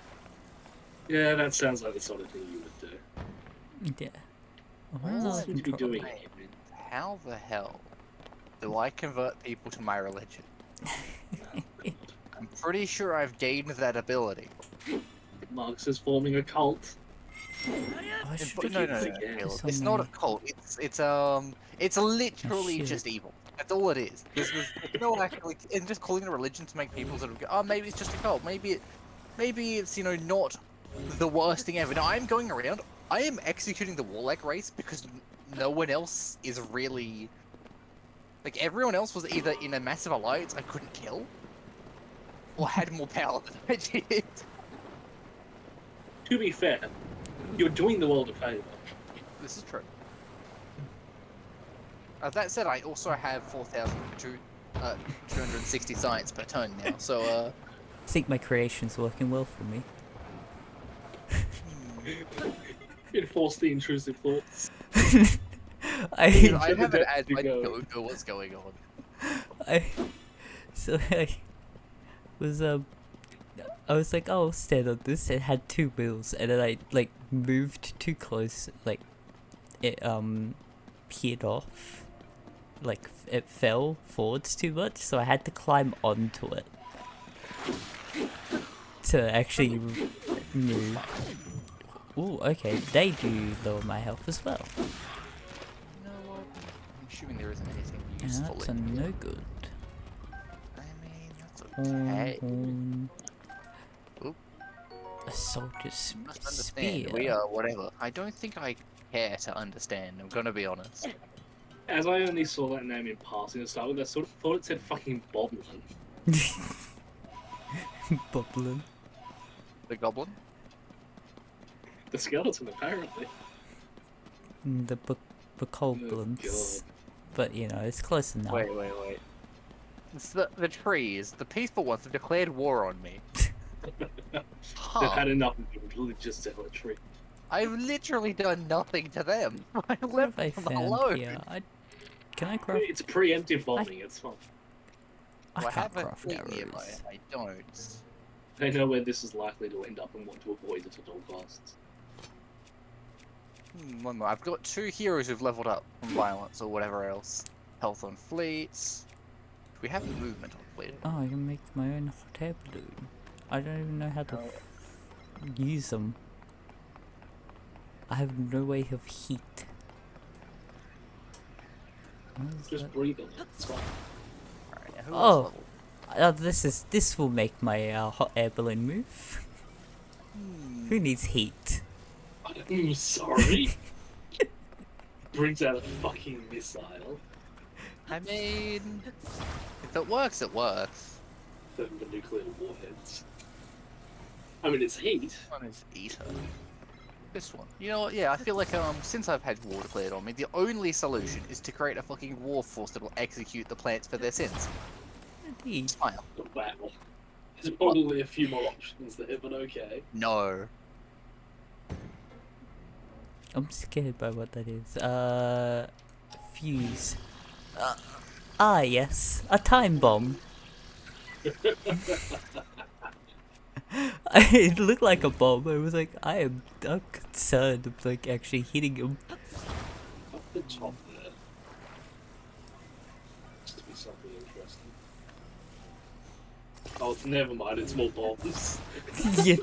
Yeah, that sounds like the sort of thing you would do. Yeah. What Oh, else would you be control. doing? Wait, how the hell do I convert people to my religion? I'm pretty sure I've gained that ability. Marx is forming a cult. I should But But no, you no, no, forget. Caleb. It's It's on not a my- cult. It's literally shit. just evil. That's all it is. There's no actually, and just calling it a religion to make people sort of go, oh, maybe it's just a cult. Maybe it's not the worst thing ever. No, I'm going around. I am executing the warlike race because no one else is really like everyone else was either in a massive alliance I couldn't kill, or had more power than I did. To be fair, you're doing the world a favour. This is true. That said, I also have 4,260 science per turn now, so I think my creation's working well for me. Enforce the intrusive thoughts. I I have an ad. You I go. don't know what's going on. so I was I was like, oh, I'll stand on this. It had two wheels, and then I like moved too close, like it peered off, like it fell forwards too much, so I had to climb onto it to actually move. Ooh, okay, they do lower my health as well. No, I'm assuming there isn't anything And useful that's a in no here. good. I mean, that's okay. Oop. A soldier's You must understand. spear. We are whatever. I don't think I care to understand. I'm gonna be honest. As I only saw that name in passing to start with, I sort of thought it said fucking Boblin. Bubbling. The goblin. The skeleton, apparently. The bokoblins. But you know, it's close enough. Wait. It's the trees, the peaceful ones, have declared war on me. They've Huh. had enough of religious zealotry. I've literally done nothing to them. I What left have I them found alone. here? Can I craft? It's preemptive bombing, it's fine. I Do I can't have a craft thing nearby? arrows. I don't. They know where this is likely to end up and want to avoid it at all costs. One more. I've got 2 heroes who've leveled up from violence or whatever else. Health on fleets. Do we have movement on fleet? Oh, I can make my own hot air balloon. I don't even know how to use them. I have no way of heat. What is Just that? breathe on it. It's fine. Alright, now who Oh. else This will make my hot air balloon move. leveled? Who needs heat? I'm sorry. Brings out a fucking missile. I mean, if it works, it works. The nuclear warheads. I mean, it's heat. This one is Eater. This one. You know what? Yeah, I feel like since I've had war declared on me, the only solution is to create a fucking war force that will execute the plants for their sins. Heat. Smile. Wow. There's probably a few more options there, but okay. No. I'm scared by what that is. Fuse. Yes, a time bomb. It looked like a bomb. I was like, I'm concerned of like actually hitting him. Up the top there. Must be something interesting. Oh, never mind. It's more bombs. Yeah,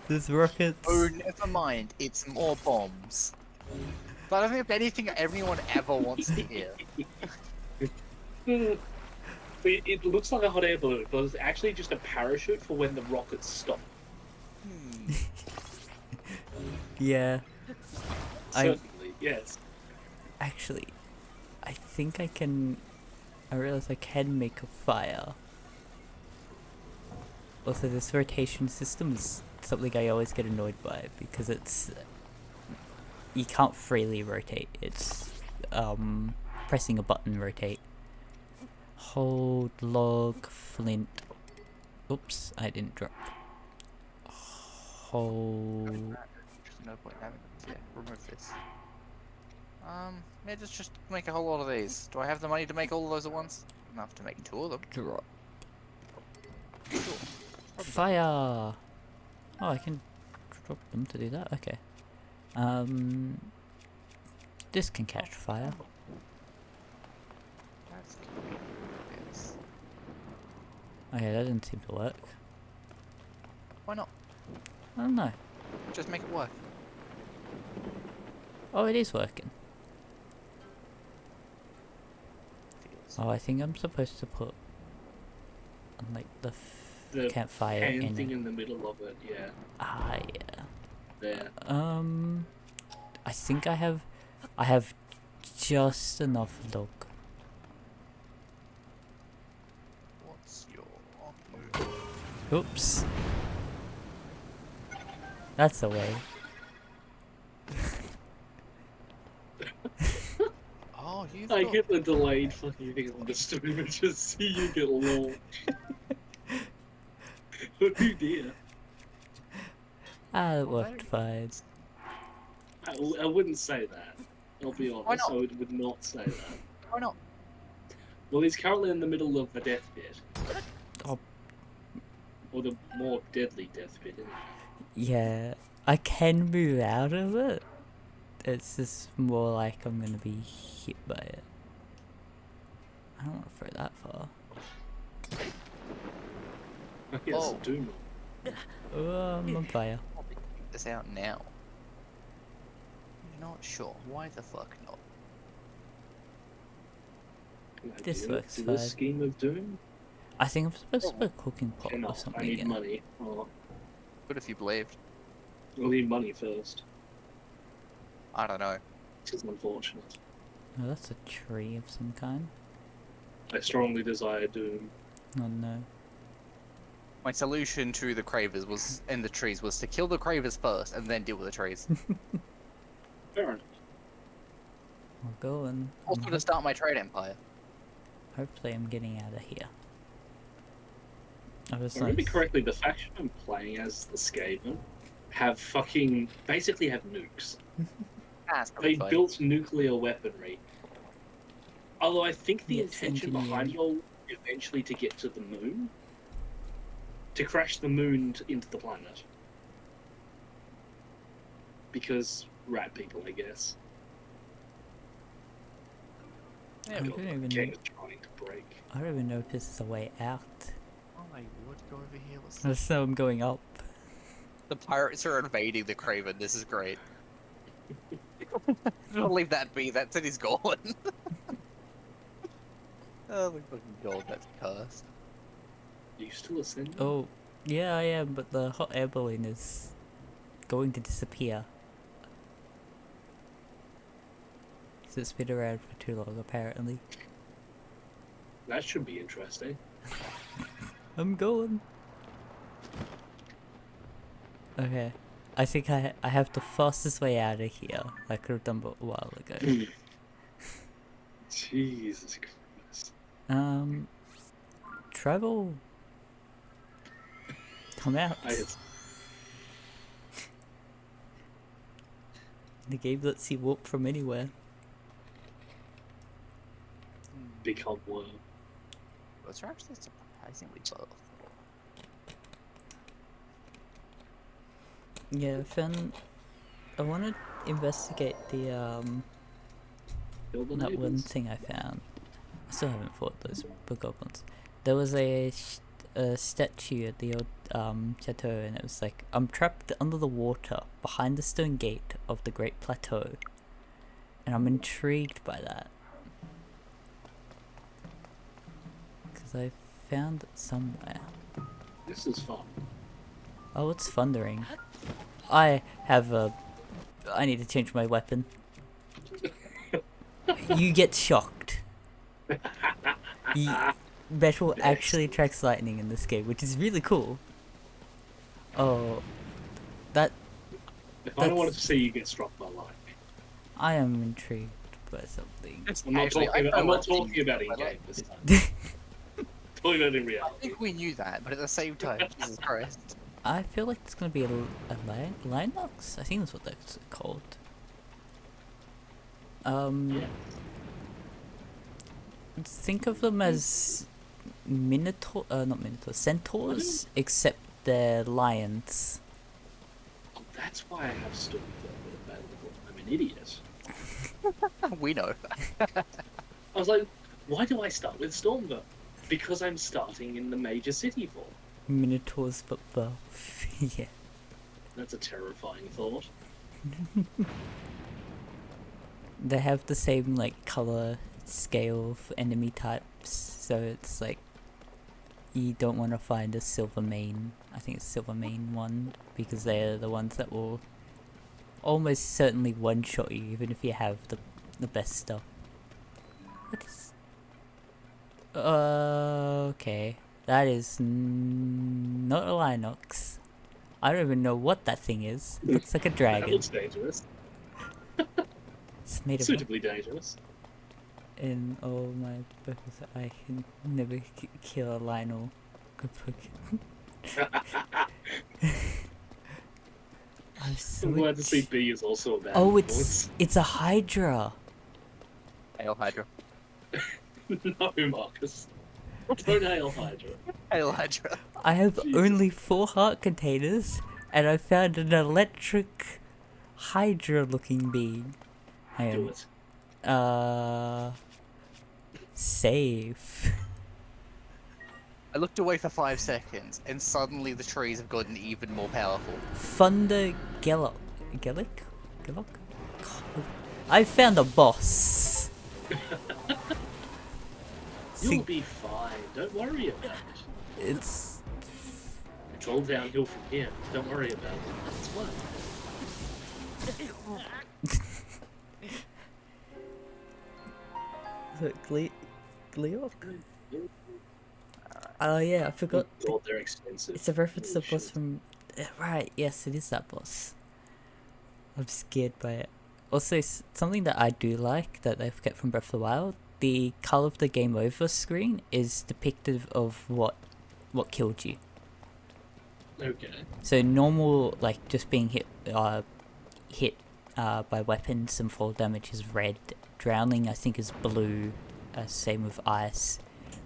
there's rockets. Oh, never mind. It's more bombs. But I don't think it's anything anyone ever wants to hear. It looks like a hot air balloon, but it's actually just a parachute for when the rockets stop. Yeah. Certainly, yes. Actually, I think I can. I realize I can make a fire. Also, this rotation system is something I always get annoyed by because it's. You can't freely rotate. It's pressing a button rotate. Hold log flint. Oops, I didn't drop. Hold. There's no point having this. Yeah, remove this. Yeah, just make a whole lot of these. Do I have the money to make all of those at once? Enough to make 2 of them. Drop. Sure. Fire! Oh, I can drop them to do that. Okay. This can catch fire. That's convenient. Yes. Okay, that didn't seem to work. Why not? I don't know. Just make it work. Oh, it is working. Oh, I think I'm supposed to put like the campfire Hand thing in. in the middle of it, yeah. Ah, yeah. There. I think I have just enough log. What's your move? Oops. That's the way. Oh, you've I got... get the delayed fucking thing on the stream and just see you get launched. Oh dear. Ah, it worked fine. I wouldn't say that. I'll be honest, not? I would not say that. Why not? Well, he's currently in the middle of the death bit. Oh. Or the more deadly death bit, isn't it? Yeah, I can move out of it. It's just more like I'm gonna be hit by it. I don't want to throw that far. Yes, Oh. Doom. Oh, I'm on fire. I'll pick this out now. Not sure. Why the fuck not? This works This fine. scheme of Doom? I think I'm supposed to put a cooking pot or Cannot. something I need in. money. Oh, Good if you believed. we'll need money first. I don't know. This is unfortunate. Oh, that's a tree of some kind. I strongly desire Doom. Oh no. My solution to the cravers was in the trees was to kill the cravers first and then deal with the trees. Fair enough. I'll go and Also to start my trade empire. hopefully I'm getting out of here. I was If I remember like, correctly, the faction I'm playing as the Skaven basically have nukes. That's They probably fine. built nuclear weaponry. Although I think the Yes, intention engineering. behind it all is eventually to get to the moon. To crash the moon into the planet. Because rat people, I guess. Yeah, I we don't got even Game know. is trying to break. I don't even know if this is a way out. Oh my would go over here. What's I this? just know I'm going up. The pirates are invading the Craven. This is great. I'll leave that be. That city's gone. Oh my fucking god, that's cursed. Are you still ascending? Oh, yeah, I am, but the hot air balloon is going to disappear. So it's been around for too long, apparently. That should be interesting. I'm going. Okay. I think I have the fastest way out of here. I could have done it a while ago. Jesus Christ. Travel. Come out. The game lets you walk from anywhere. Become worm. Those are actually surprisingly both. Yeah, I want to investigate the Kill the that one neighbors. thing I found. I still haven't fought those bokoblins. There was a statue at the old chateau, and it was like, I'm trapped under the water behind the stone gate of the Great Plateau, and I'm intrigued by that because I found it somewhere. This is fun. Oh, it's thundering. I need to change my weapon. You get shocked. Metal actually attracts lightning in this game, which is really cool. Oh, If I don't want to see you get struck by lightning. I am intrigued by something. I'm not talking about in-game this time. Talking about in I reality. think we knew that, but at the same time, Jesus Christ. I feel like it's gonna be a Linux? I think that's what that's called. Yeah. Think of them as centaurs, except they're lions. Oh, that's why I have Stormville available. I'm an idiot. We know. I was like, why do I start with Stormville? Because I'm starting in the major city form. Minotaurs, but buff. Yeah. That's a terrifying thought. They have the same like color scale of enemy types, so it's like you don't want to find a silver mane. I think it's silver mane one, because they're the ones that will almost certainly one shot you, even if you have the best stuff. What is? Okay, that is not a Linux. I don't even know what that thing is. It looks like a That dragon. looks dangerous. It's made of Suitably dangerous. in all my books. I can never kill a Lionel. I'm glad to see B is also a bad Oh, influence. it's a Hydra. Hail Hydra. No, Marcus. Don't hail Hydra. Hail Hydra. I have Jesus. only 4 heart containers, and I found an electric Hydra-looking being. Do it. Save. I looked away for 5 seconds, and suddenly the trees have gotten even more powerful. Thunder Gellock. I found a boss. You'll be fine. Don't worry about it. It's It's all downhill from here. Don't worry about it. That's what. Gleok? Oh yeah, I forgot. God, they're expensive. It's a reference to the Holy boss shit. from... Right, yes, it is that boss. I'm scared by it. Also, something that I do like that they've kept from Breath of the Wild, the colour of the game over screen is depictive of what killed you. Okay. So normal, like just being hit by weapons and fall damage is red. Drowning, I think, is blue. Same with ice.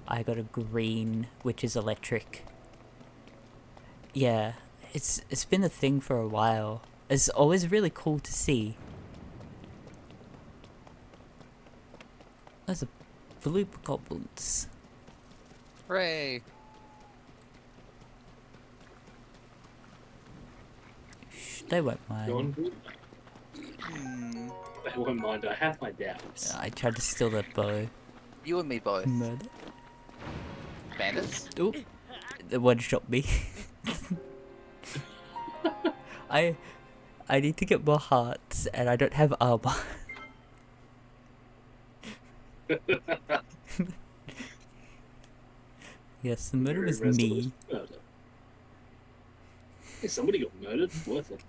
I got a green, which is electric. Yeah, it's been a thing for a while. It's always really cool to see Bloop goblins. Hooray! Shh, they won't mind. John, Hmm. I won't mind. I have my doubts. I tried to steal that bow. You and me both. Murder. Bandits? Oop. The one shot me. I need to get more hearts and I don't have armor. Yes, the murder Very was resolute me. murder. Hey, somebody got murdered. Worth it.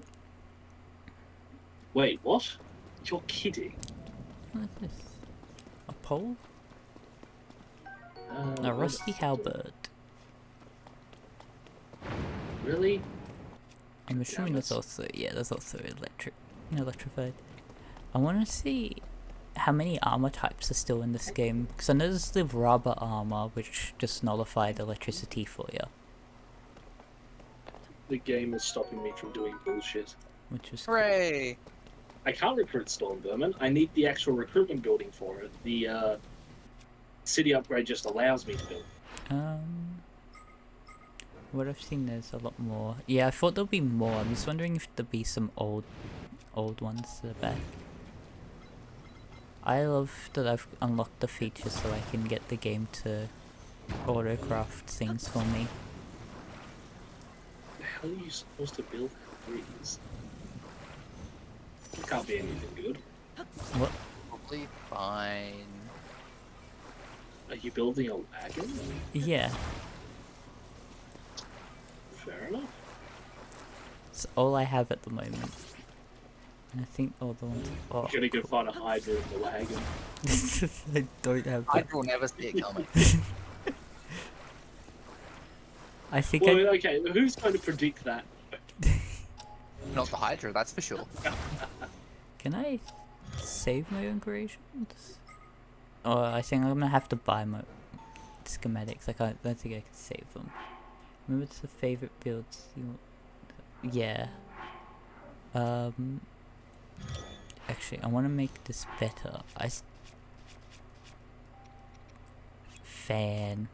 Wait, what? You're kidding. What is this? A pole? A what rusty is- halberd. Really? I'm assuming there's also, yeah, there's also electrified. I want to see how many armor types are still in this game, because I know there's the rubber armor, which just nullified electricity for you, The game is stopping me from doing bullshit. which was cool. Hooray! I can't recruit Stormvermin. I need the actual recruitment building for it. The city upgrade just allows me to build. What I've seen, there's a lot more. Yeah, I thought there'll be more. I'm just wondering if there'll be some old ones that are back. I love that I've unlocked the feature so I can get the game to autocraft things for me. How are you supposed to build trees? It can't be anything good. What? Probably fine. Are you building a wagon? Yeah, Fair enough. it's all I have at the moment. And I think all the ones. Oh, You're gonna go find a Hydra in the wagon. I don't have I that. will never see it coming. I think Well, okay, who's going to predict that? Not the Hydra, that's for sure. Can I save my own creations? Oh, I think I'm gonna have to buy my schematics. I don't think I can save them. Remember, it's the favorite builds. Yeah. Actually, I want to make this better. Fan.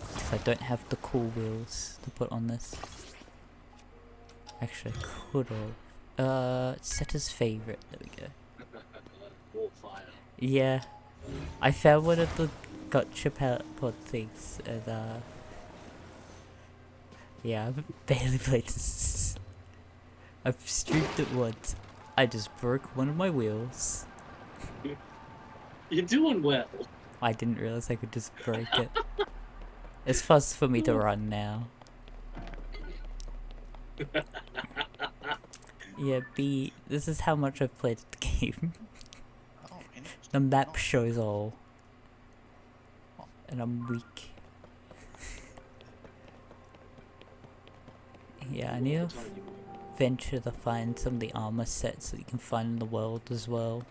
'Cause I don't have the cool wheels to put on this. Actually, I could have. Set as favorite. There we go. More fire. Yeah. I found one of the gotcha pod things and yeah, I've barely played this. I've streamed it once. I just broke one of my wheels. You're doing well. I didn't realize I could just break it. It's fast for me to run now. Yeah, this is how much I've played the game. Oh, interesting. The map shows all. And I'm weak. Yeah, I need to venture to find some of the armor sets that you can find in the world as well.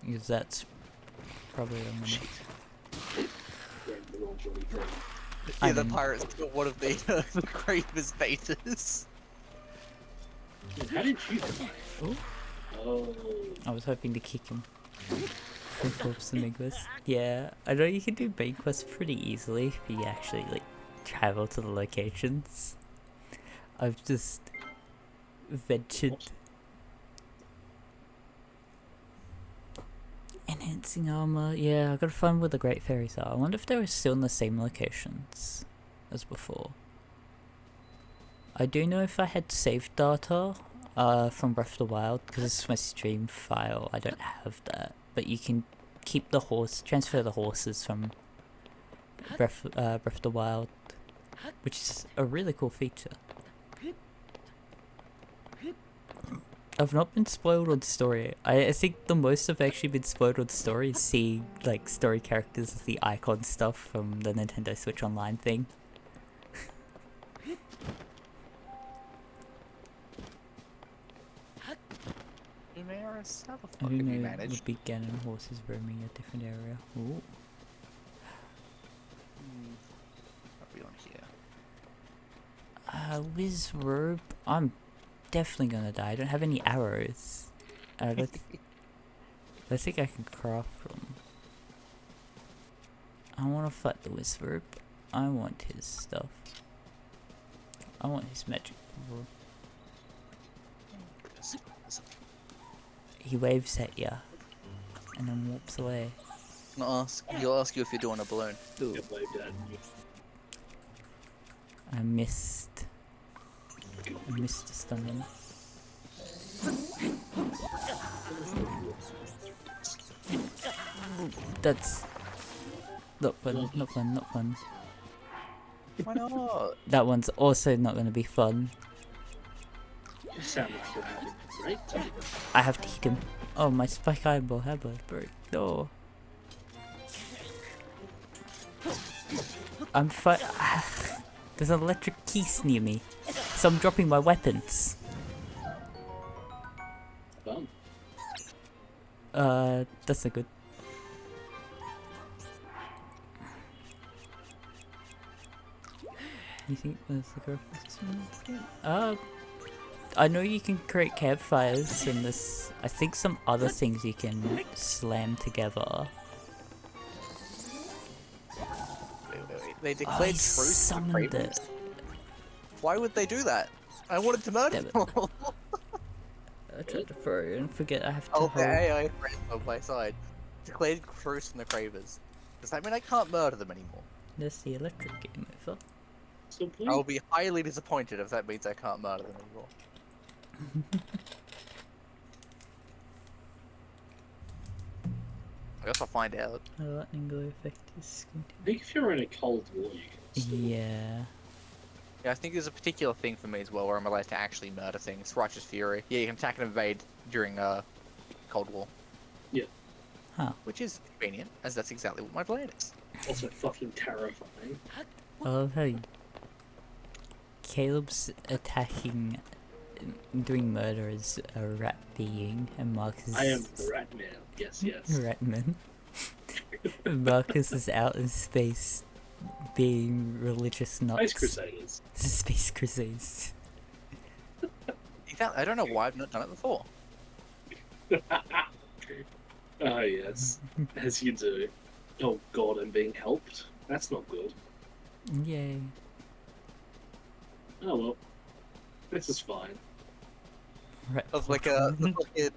Because that's probably what I'm gonna... Yeah, the didn't- pirates got one of the gravest baiters. How did you die? Oh, Oh. I was hoping to kick him. Corpse the main quest. Yeah, I know you can do main quests pretty easily if you actually like travel to the locations. I've just ventured. What? Enhancing armor, yeah, I gotta find where the Great Fairies are. I wonder if they were still in the same locations as before. I do know if I had saved data from Breath of the Wild, because this is my stream file, I don't have that. But you can keep transfer the horses from Breath of the Wild, which is a really cool feature. I've not been spoiled on story. I think the most I've actually been spoiled on story is seeing like story characters as the icon stuff from the Nintendo Switch Online thing. Numerous? How the I fuck do have you know managed? the big Ganon horses roaming a different area. Ooh. Are we on here? Wiz robe. I'm definitely gonna die. I don't have any arrows. I don't I think I can craft them. I want to fight the wizard. I want his stuff. I want his magic. He waves at ya and then walks away. He'll ask you if you're doing a balloon. Ooh, Get waved at. I missed. I missed the stunning. That's not fun, not fun, not fun. Why not? That one's also not gonna be fun. You sound like you're having a great time. I have to hit him. Oh, my spike eyeball habit broke. No. I'm There's an electric keys near me, so I'm dropping my weapons. Fun. That's not good. You think there's a girl? I know you can create campfires and this. I think some other things you can slam together. Wait. They declared I truce to summoned Cravens? it. Why would they do that? I wanted to murder Damn it. them all. I tried to throw it and forget I have to Oh, the hold. AI friend on my side. Declared truce from the Cravers. Does that mean I can't murder them anymore? There's the electric game over. So I'll be highly disappointed if that means I can't murder them anymore. I guess I'll find out. The lightning glow effect is going I think if you're in a cold war, you to... can still... Yeah. Yeah, I think there's a particular thing for me as well where I'm allowed to actually murder things. Righteous Fury. Yeah, you can attack and invade during Cold War. Yeah. Huh. Which is convenient, as that's exactly what my plan is. Also fucking terrifying. I love how Caleb's attacking, doing murder as a rat being, and Marcus I am the rat man. Yes, yes. Ratman. Marcus is out in space being religious nuts. Space Crusaders. Space Crusades. I don't know why I've not done it before. Oh yes, as you do. Oh god, I'm being helped. That's not good. Yay. Oh well, this is fine. Of like a fucking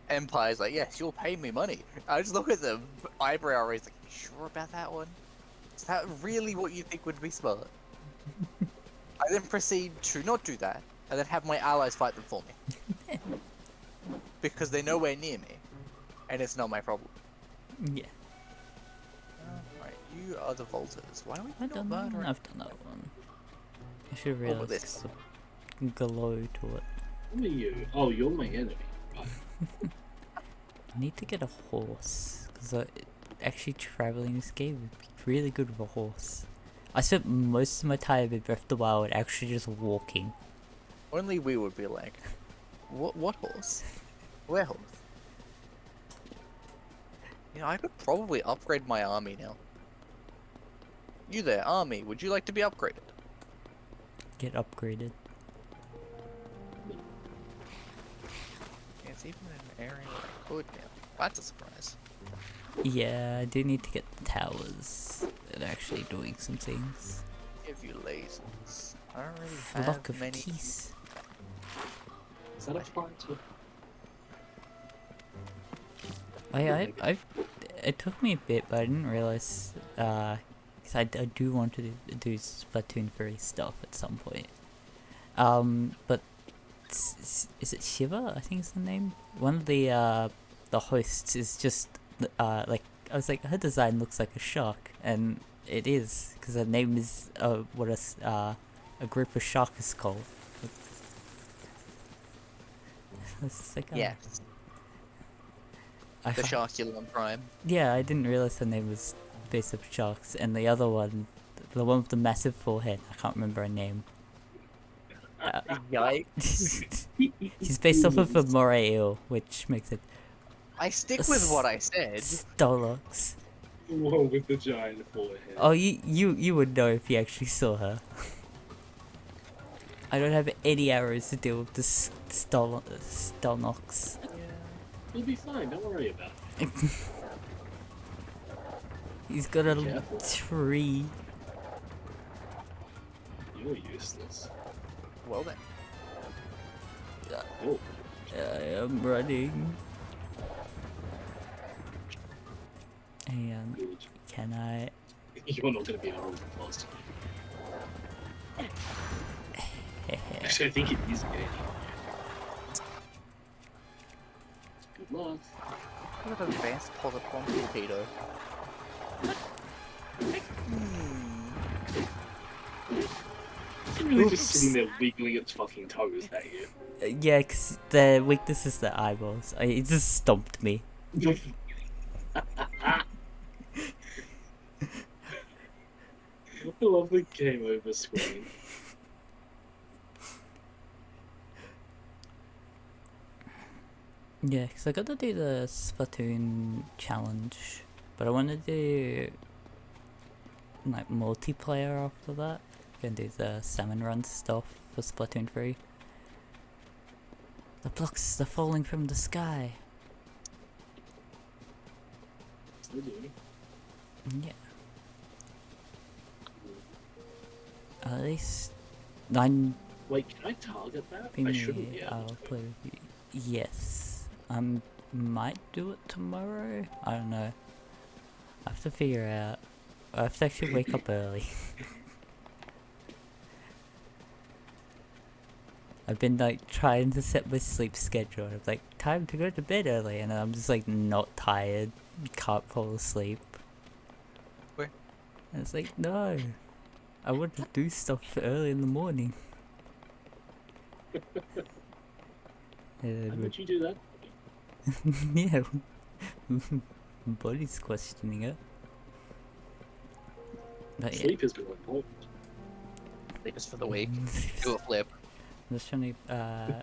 Empire's like, yes, you'll pay me money. I just look at them, eyebrow raised, like, you sure about that one? Is that really what you think would be smart? I then proceed to not do that, and then have my allies fight them for me. Because they're nowhere near me, and it's not my problem. Yeah. Right, you are the Volters. Why don't we I've not done murder that. it? I've done that one. I should What was realize this? there's a glow to it. Who are you? Oh, you're my enemy. Right. I need to get a horse, because actually traveling this game would be really good with a horse. I spent most of my time in Breath of the Wild actually just walking. Only we would be like, what horse? Where horse? You know, I could probably upgrade my army now. You there, army, would you like to be upgraded? Get upgraded. Yeah, it's even in an area where I could now. That's a surprise. Yeah, I do need to get the towers. They're actually doing some things. Give you lasers. I don't really Flock have of many. keys. Is that apply to? It took me a bit, but I didn't realize, because I do want to do Splatoon 3 stuff at some point. But is it Shiva? I think is the name. One of the hosts is just like, I was like, her design looks like a shark, and it is, because her name is what a group of sharks is called. It's just like, Yeah, I the Sharkulon Prime. Yeah, I didn't realize her name was based off sharks, and the other one, the one with the massive forehead, I can't remember her name. Yikes. She's based off of a moray eel, which makes it I stick with what I said. Stolox. Whoa, with the giant forehead. Oh, you would know if you actually saw her. I don't have any arrows to deal with this Stolnox. You'll be fine. Don't worry about it. He's got a Careful. tree. You're useless. Well then. Oh, I am running. And good. can I? You're not going to be able to move fast. Actually, I think it is getting. Good luck. Look at an advanced polyplumb torpedo. It's really just sitting there wiggling its fucking toes at you. Yeah, cause the weakness is the eyeballs. It just stomped me. I love the game over screen. Yeah, cause I got to do the Splatoon challenge, but I want to do like multiplayer after that. Gonna do the salmon run stuff for Splatoon 3. The blocks, they're falling from the sky. Still doing. Yeah. At least 9 Wait, can I target that? I me. shouldn't be able I'll to. play with you. Yes. Might do it tomorrow. I don't know. I have to figure out. I have to actually wake up early. I've been like trying to set my sleep schedule. I'm like, time to go to bed early, and I'm just like not tired, can't fall asleep. Wait. And it's like, no, I want to do stuff early in the morning. Why would you do that? Yeah, my body's questioning it. But yeah. Sleep is more important. Sleep is for the weak. Do a flip. I'm just trying to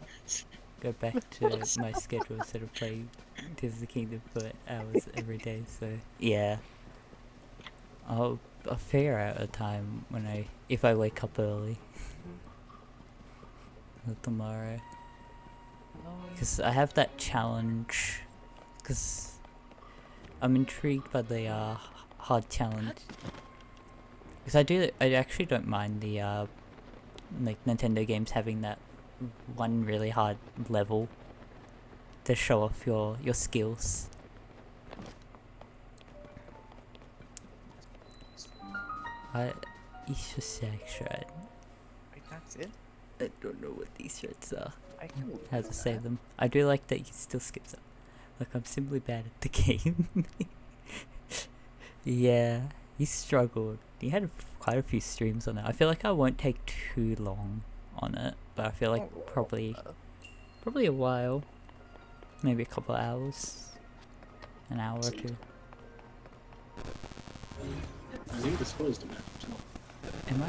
go back to my schedule instead of playing Tears of the Kingdom for hours every day. So yeah, I'll figure out a time when if I wake up early tomorrow, because I have that challenge. Because I'm intrigued by the hard challenge. Because I actually don't mind the like Nintendo games having that one really hard level to show off your skills. Easter egg shred. Wait, that's it? I don't know what these shreds are. I can How to say them. I do like that you still skip them. Like, I'm simply bad at the game. Yeah, he struggled. He had quite a few streams on it. I feel like I won't take too long on it, but I feel like probably a while. Maybe a couple of hours. An hour or two. I think disposed of it. Am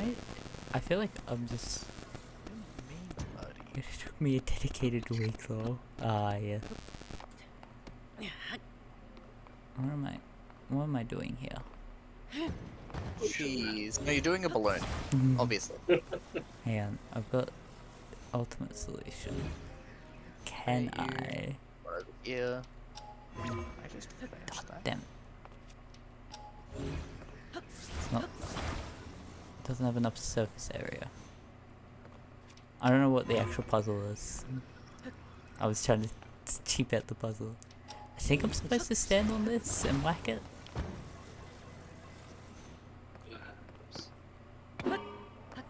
I feel like I'm just... It took me a dedicated week though. Yeah. What am I doing here? Jeez. No, you're doing a balloon, obviously. Hang on, I've got ultimate solution. Can I? Over here. I just finished that. Damn. It's not. Doesn't have enough surface area. I don't know what the actual puzzle is. I was trying to cheap out the puzzle. I think I'm supposed to stand on this and whack it.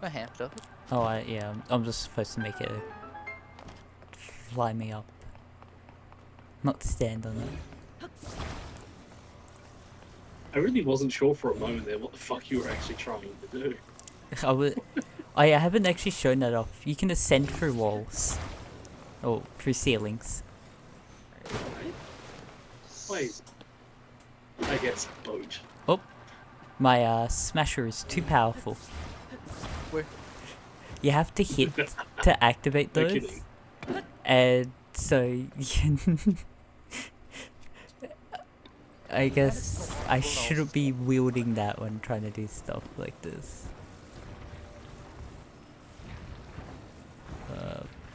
A hamster. Oh, yeah, I'm just supposed to make it fly me up. Not stand on it. I really wasn't sure for a moment there what the fuck you were actually trying to do. I haven't actually shown that off. You can ascend through walls. Or through ceilings. Wait. I guess boat. Oh, my smasher is too powerful. Where? You have to hit to activate No those. kidding. And so you can... I guess I shouldn't be wielding that when trying to do stuff like this.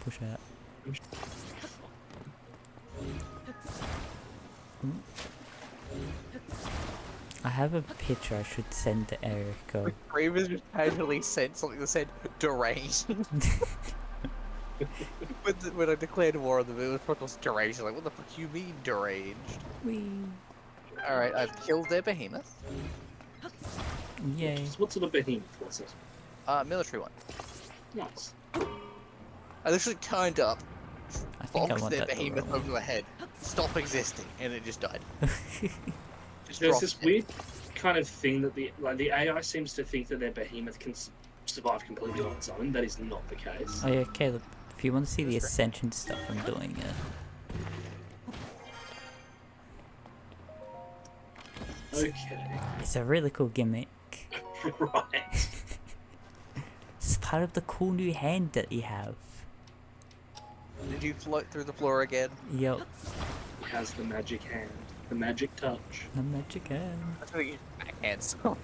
Push out. I have a picture I should send to Erica. Raven just casually sent something that said deranged. when I declared war on them, it was pronounced deranged. Like, what the fuck you mean deranged? Whee! Alright, I've killed their behemoth. Yay. So what sort of behemoth was it? Military one. Nice. I literally turned up, I think I bonked want their that behemoth one. over the head, stop existing, and it just died. Just There's dropped this dead. weird kind of thing that the AI seems to think that their behemoth can survive completely on its own. That is not the case. Oh yeah, Caleb, if you want to see the Ascension stuff I'm doing, Okay. it's a really cool gimmick. Right. It's part of the cool new hand that you have. Did you float through the floor again? Yup, He has the magic hand, the magic touch. the magic hand. I think you backhand someone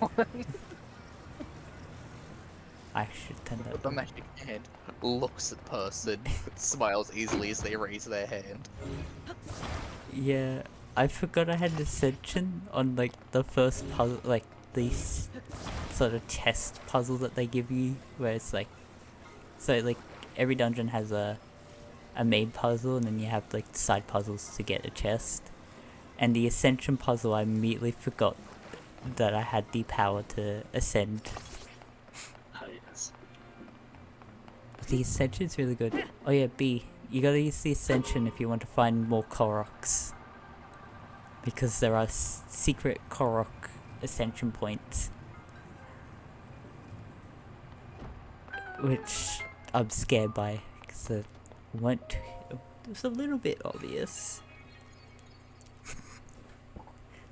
I should turn with that the on. magic hand. Looks at person, smiles easily as they raise their hand. Yeah, I forgot I had Ascension on like the first puzzle, like these sort of test puzzle that they give you, where it's like, so like every dungeon has a main puzzle and then you have like side puzzles to get a chest. And the Ascension puzzle, I immediately forgot that I had the power to ascend. Oh, yes. The Ascension's really good. Oh yeah, B, you gotta use the Ascension if you want to find more Koroks. Because there are secret Korok Ascension points. Which I'm scared by, because it was a little bit obvious.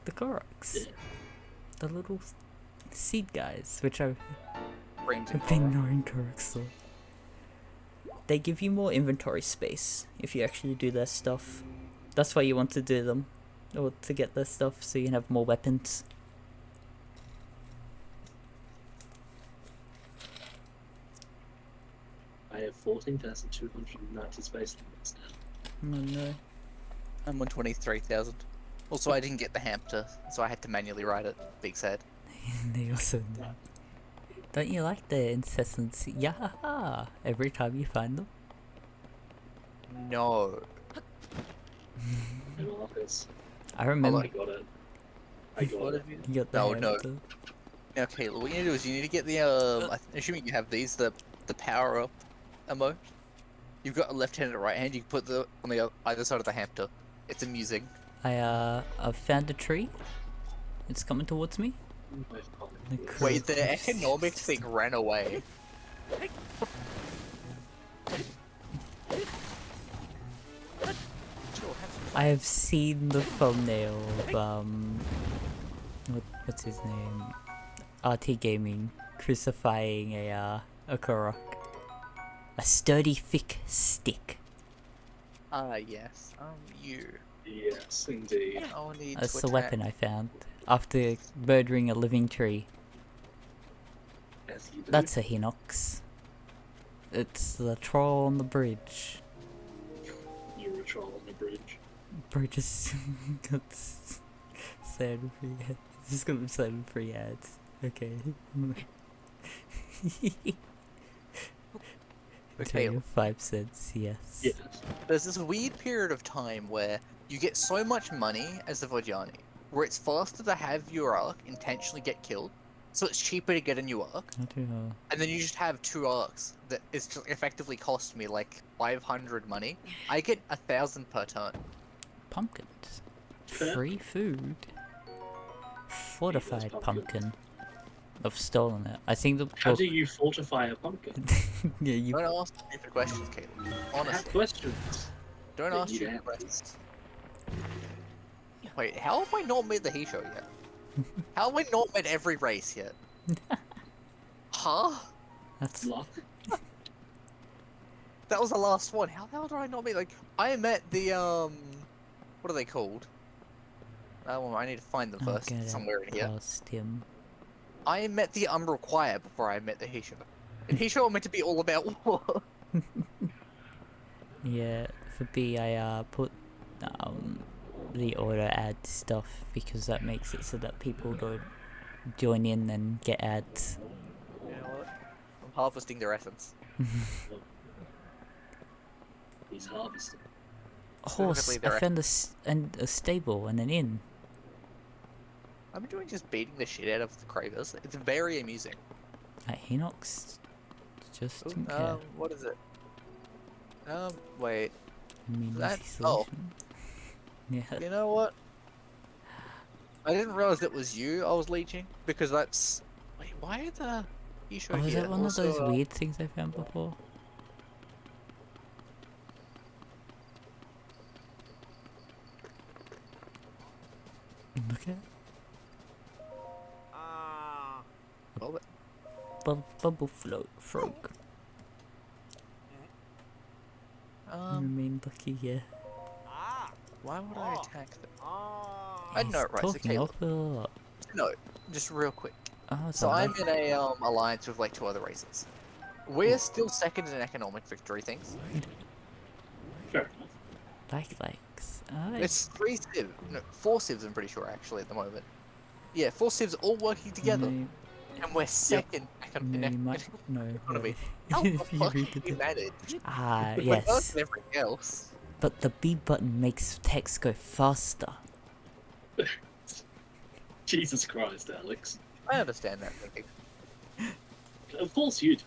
The Koroks. Yeah. The little seed guys, which I've Brains and been horror. ignoring Koroks so. They give you more inventory space if you actually do their stuff. That's why you want to do them. Or to get their stuff so you can have more weapons. I have 14,290 space limits now. Oh no. I'm on 23,000. Also, I didn't get the hamster, so I had to manually write it. Big sad. They also know. Don't you like the incessant yahaha every time you find them? No. I love this. I remember I got it. I got it. you got the No, no. hamster. Okay, what you need to do is you need to get the I'm assuming you have these, the power up ammo. You've got a left hand and a right hand. You can put the on the either side of the hamster. It's amusing. I've found a tree. It's coming towards me. The Wait, crow- the economics thing ran away. I have seen the thumbnail of what's his name? RT Gaming crucifying a Korok. A sturdy thick stick. Ah, yes. You. Yes, indeed. I'll need That's to the attack. weapon I found after murdering a living tree. As you do. That's a Hinox. It's the troll on the bridge. You're a troll on the bridge. Bridge is got sad free ads. It's just gonna be sad free ads. Okay. Okay, 5 cents, yes. Yes. there's this weird period of time where you get so much money as the Vojani, where it's faster to have your arc intentionally get killed, so it's cheaper to get a new arc, I don't know. and then you just have 2 arcs that is just effectively cost me like 500 money. I get 1,000 per turn. Pumpkins. Fair. Free food. Fortified pumpkin. pumpkin. I've stolen it. I think the How book. do you fortify a pumpkin? Yeah, you. Don't ask stupid questions, Caleb. I have Honestly, questions. don't that ask you stupid don't. questions. Wait, how have I not made the he show yet? How have I not made every race yet? Huh? That's Luck. That was the last one. How the hell did I not meet? Like, I met the what are they called? Well, I need to find them I'll first get somewhere in here. past him. I met the Umbral Choir before I met the Hisho. And Hisho are meant to be all about war. Yeah, for B, I put the auto ad stuff because that makes it so that people don't join in and get ads. You know what? I'm harvesting their essence. He's harvesting. A horse. Specifically I their found a stable and an inn. I'm enjoying just beating the shit out of the cravers. It's very amusing. Hinox just Ooh, didn't care. what is it? Wait. I mean, that- easy oh. solution. Yeah. You know what? I didn't realize it was you I was leeching because that's. Wait, why are the? You show Oh, is here. that one Also, of those weird things I found before? Look at Oh, bubble float frog. Remain lucky, yeah. why would I attack them? I He's know it right. So talking Caleb, awful lot. no, just real quick. Oh, it's So a I'm life. in a alliance with like 2 other races. We're still second in economic victory things. Fair enough. Likes. It's 3 civs, no, 4 civs. I'm pretty sure actually at the moment. Yeah, 4 civs all working together, No, and we're second in no, you might no. economy. Wait. How the If you fuck read do it you up. manage? Ah, We're yes. worse than everything else. But the B button makes text go faster. Jesus Christ, Alex. I understand that thinking. Of course you do.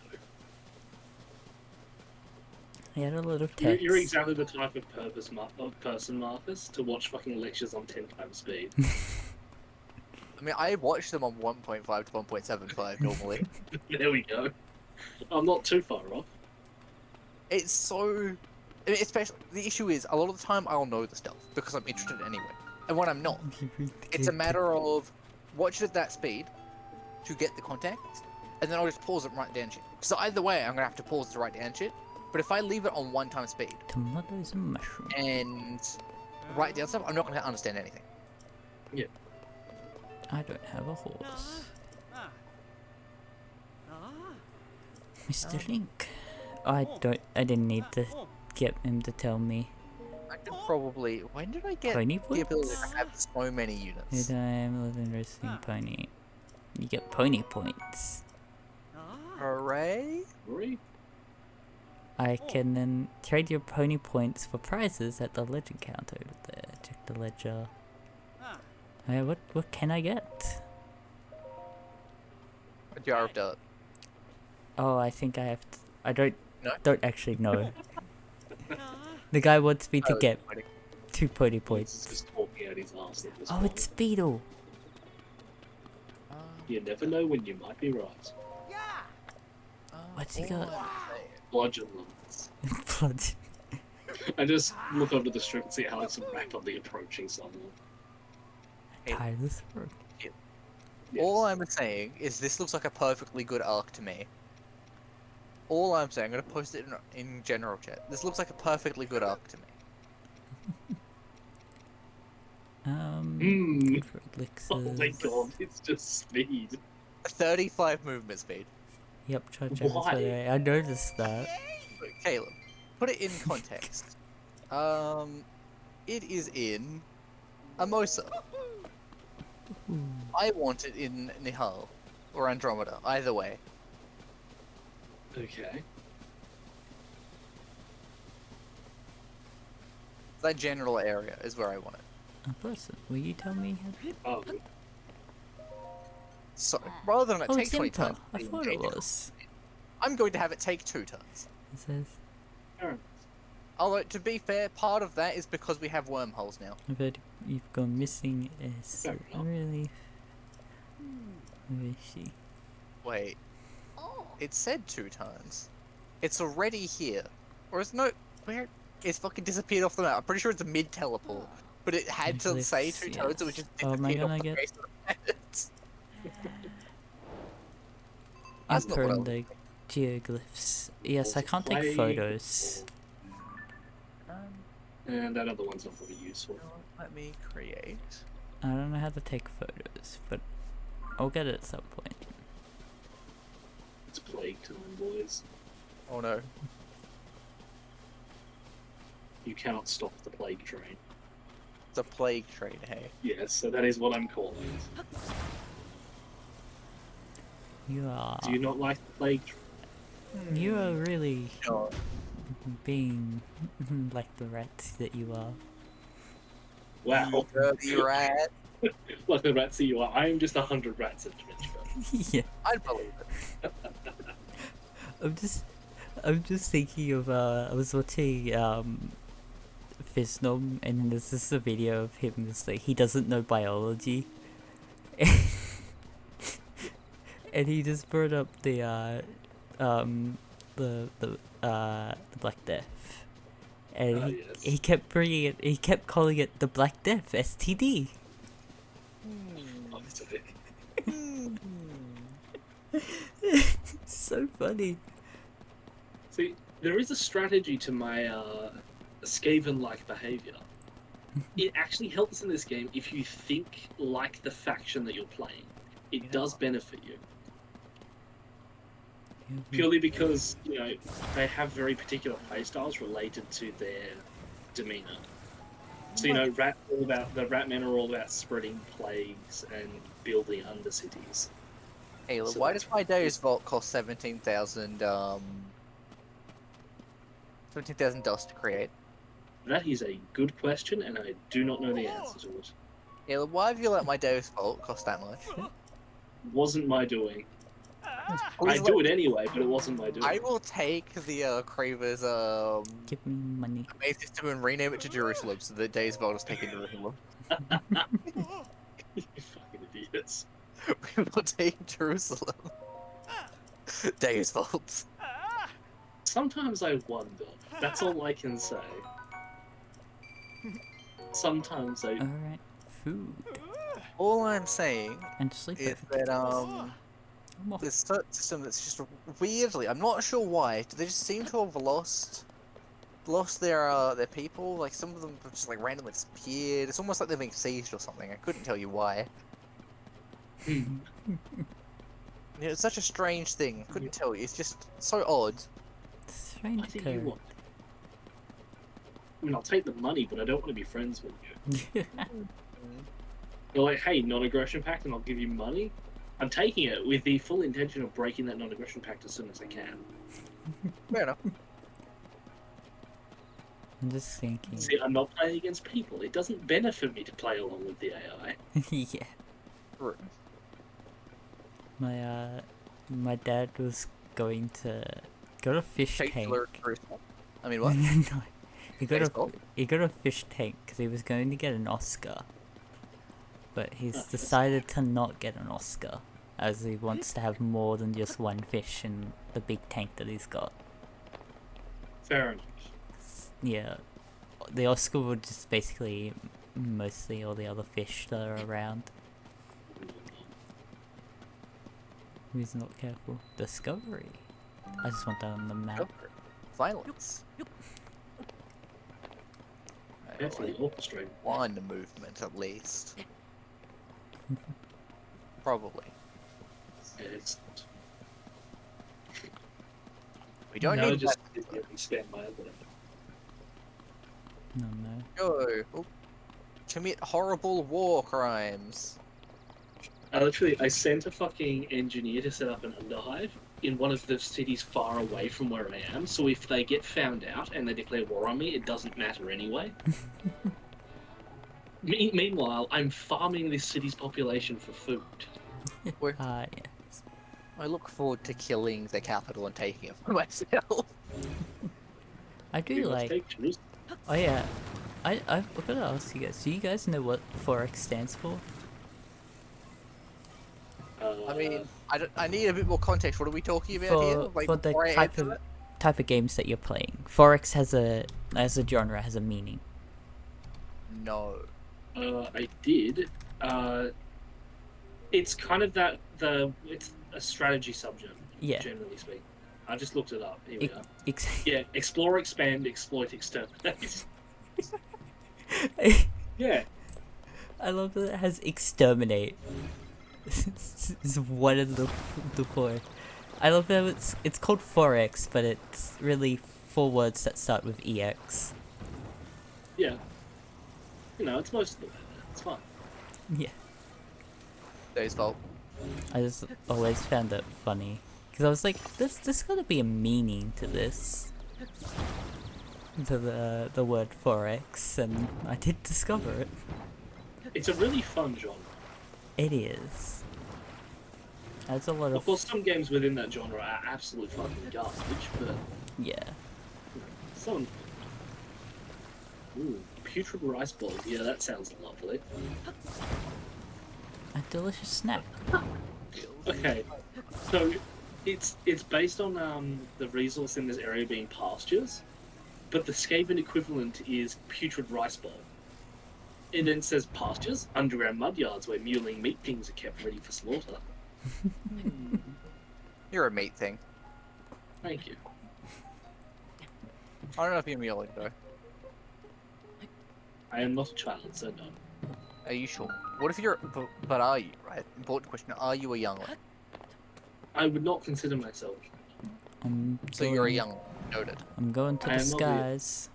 He had a lot of You're, text. you're exactly the type of person, Marcus, to watch fucking lectures on 10 times speed. I mean, I watch them on 1.5 to 1.75 normally. There we go. I'm not too far off. It's so. I mean, especially the issue is a lot of the time I'll know the stuff because I'm interested anyway, and when I'm not, it's a matter of watch it at that speed to get the context, and then I'll just pause it and write down shit. So either way, I'm gonna have to pause to write down shit. But if I leave it on 1 time speed Tomatoes and mushrooms. and write down stuff, I'm not gonna understand anything. I don't have a horse. Mr. Link. I didn't need to get him to tell me. I could probably. When did I get Pony the ability points? to have so many units? Time living wrestling pony. You get pony points. Hooray! Really? I can then trade your pony points for prizes at the legend counter over there. Check the ledger. What can I get? A jar of dirt. Oh, I think I have to. I No? don't actually know. The guy wants me to Oh, get funny. 2 pony He's points. just talking out his arse at this Oh, point. it's Beetle. You never know when you might be right. What's he all got? I'm saying- Bludgeon lumps. Blood. I just look over the strip and see Alex rapidly approaching someone. Tireless work. Yes. All I'm saying is this looks like a perfectly good arc to me. All I'm saying, I'm gonna post it in general chat. This looks like a perfectly good arc to me. Hmm. For Oh my elixirs. god, it's just speed. 35 movement speed. Yep, charge Why? I noticed that. But Caleb, put it in context. It is in Amosa. I want it in Nihal or Andromeda, either way. Okay. That general area is where I want it. A person. Will you tell me how to... Oh, So rather than it Oh, take it's 20 Impa. turns, I thought it was. I'm going to have it take 2 turns. It says... fair enough. Although, to be fair, part of that is because we have wormholes now. I've heard you've gone missing as Fair enough. really... Where is she? Wait. It said 2 turns. It's already here. Or is no... Where... It's fucking disappeared off the map. I'm pretty sure it's a mid-teleport. But it had to say 2 turns, so it just Oh, am I disappeared off gonna the get- face of the planet. That's not Emperor what I and the geoglyphs. Yes, I can't take Play- photos. And that other one's not really useful. Let me create... I don't know how to take photos, but I'll get it at some point. It's plague time, boys. Oh no. You cannot stop the plague train. It's a plague train, hey. Yes, so that is what I'm calling it. You are. Do you not like the plague train? You are really No. being like the rats that you are. Wow. Dirty rat. Like the rats that you are. I am just 100 rats in Dementia. Yeah. I'd believe it. I'm just thinking of I was watching Fisnom, and there's this a video of him just like he doesn't know biology. And he just brought up the Black Death. And Yes. he kept bringing it, he kept calling it the Black Death STD. Obviously. So funny. See, there is a strategy to my Skaven-like behavior. It actually helps in this game if you think like the faction that you're playing. It does benefit you. Purely because, you know, they have very particular playstyles related to their demeanor. So, you know, the Ratmen are all about spreading plagues and building undercities. Hey, So why that's- does my Deus Vault cost 17,000 $17,000 to create? That is a good question, and I do not know the answer to it. Yeah, why have you let my Deus Vault cost that much? Wasn't my doing. Please I do it anyway, but it wasn't my doing. I will take the Craver's Give me money. main system and rename it to Jerusalem so that Deus Vault is taken Jerusalem. You fucking idiots. We will take Jerusalem. Deus Vault. Sometimes I wonder. That's all I can say. Sometimes I. Alright. Food. All I'm saying And sleep is over that this system that's just weirdly, I'm not sure why, they just seem to have lost their people. Like some of them have just like randomly disappeared. It's almost like they're being sieged or something. I couldn't tell you why. Yeah, it's such a strange thing. Couldn't tell you. It's just so odd. Strange I think you code. want. I mean, I'll take the money, but I don't want to be friends with you. You're like, hey, non-aggression pact, and I'll give you money. I'm taking it with the full intention of breaking that non-aggression pact as soon as I can. Fair enough. I'm just thinking. See, I'm not playing against people. It doesn't benefit me to play along with the AI. Yeah. True. My dad was going to go to fish tank. Particular Jerusalem. I mean, what? No, he got Baseball? he got a fish tank because he was going to get an Oscar, but he's Yes. decided to not get an Oscar as he wants to have more than just one fish in the big tank that he's got. Fair enough. Yeah, the Oscar would just basically mostly all the other fish that are around. He's not careful. Discovery. I just want that on the map. Violence. Carefully orchestrated. One movement at least. Probably. Excellent. We don't Now need just that. expand my other. No, no. Go. Oh. Commit horrible war crimes. I sent a fucking engineer to set up an underhive in one of the cities far away from where I am, so if they get found out and they declare war on me, it doesn't matter anyway. Meanwhile, I'm farming this city's population for food. Yes. I look forward to killing the capital and taking it for myself. I do Let's like. take Jerusalem. Oh yeah, I've got to ask you guys. Do you guys know what Forex stands for? I mean, I need a bit more context. What are we talking about here? Like, For the before I type answer of games that you're playing. Forex has a genre has a meaning. it? No. I did. It's kind of it's a strategy subject, Yeah. generally speaking. I just looked it up. Here we are. Ex- Yeah, explore, expand, exploit, exterminate. Yeah. I love that it has exterminate. It's one of the four. I love that it's called Forex, but it's really 4 words that start with EX. Yeah. You know, it's most of the way there. It's fine. Yeah. Dave's fault. I just always found it funny. Because I was like, there's gotta be a meaning to this. To the word Forex, and I did discover it. It's a really fun genre. It is. There's a lot Of of... course, some games within that genre are absolute fucking garbage, but Yeah. some... Ooh, putrid rice ball. Yeah, that sounds lovely. A delicious snack. Okay, so it's based on the resource in this area being pastures, but the Skaven equivalent is putrid rice bowl. And then it says pastures, underground mud yards where mewling meat things are kept ready for slaughter. You're a mate thing. Thank you. I don't know if you're meowing though. I am not a child, so no. Are you sure? What if you're? But are you? Right. Important question. Are you a youngling? I would not consider myself. So you're a young. Noted. I'm going to I the am not skies.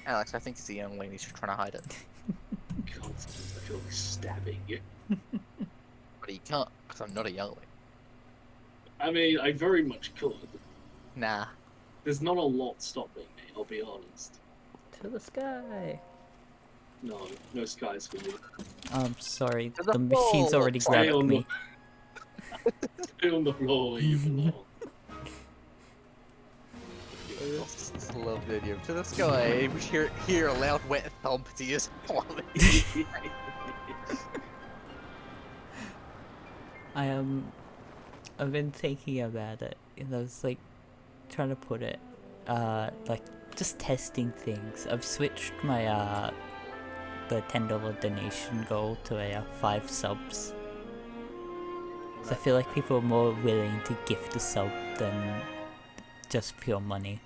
Alex, I think it's a youngling. He's trying to hide it. God, I feel like stabbing you. But he can't, because I'm not a youngling. I mean, I very much could. Nah. There's not a lot stopping me, I'll be honest. To the sky. No, no skies for me. I'm sorry, To the the machine's floor. already Stay grabbed on me. Stay on the floor where you belong. I love the idea. To the sky. We hear a loud wet thump to his plummet. I've been thinking about it, and I was like trying to put it, like just testing things. I've switched my the $10 donation goal to a 5 subs. So I feel like people are more willing to gift a sub than just pure money.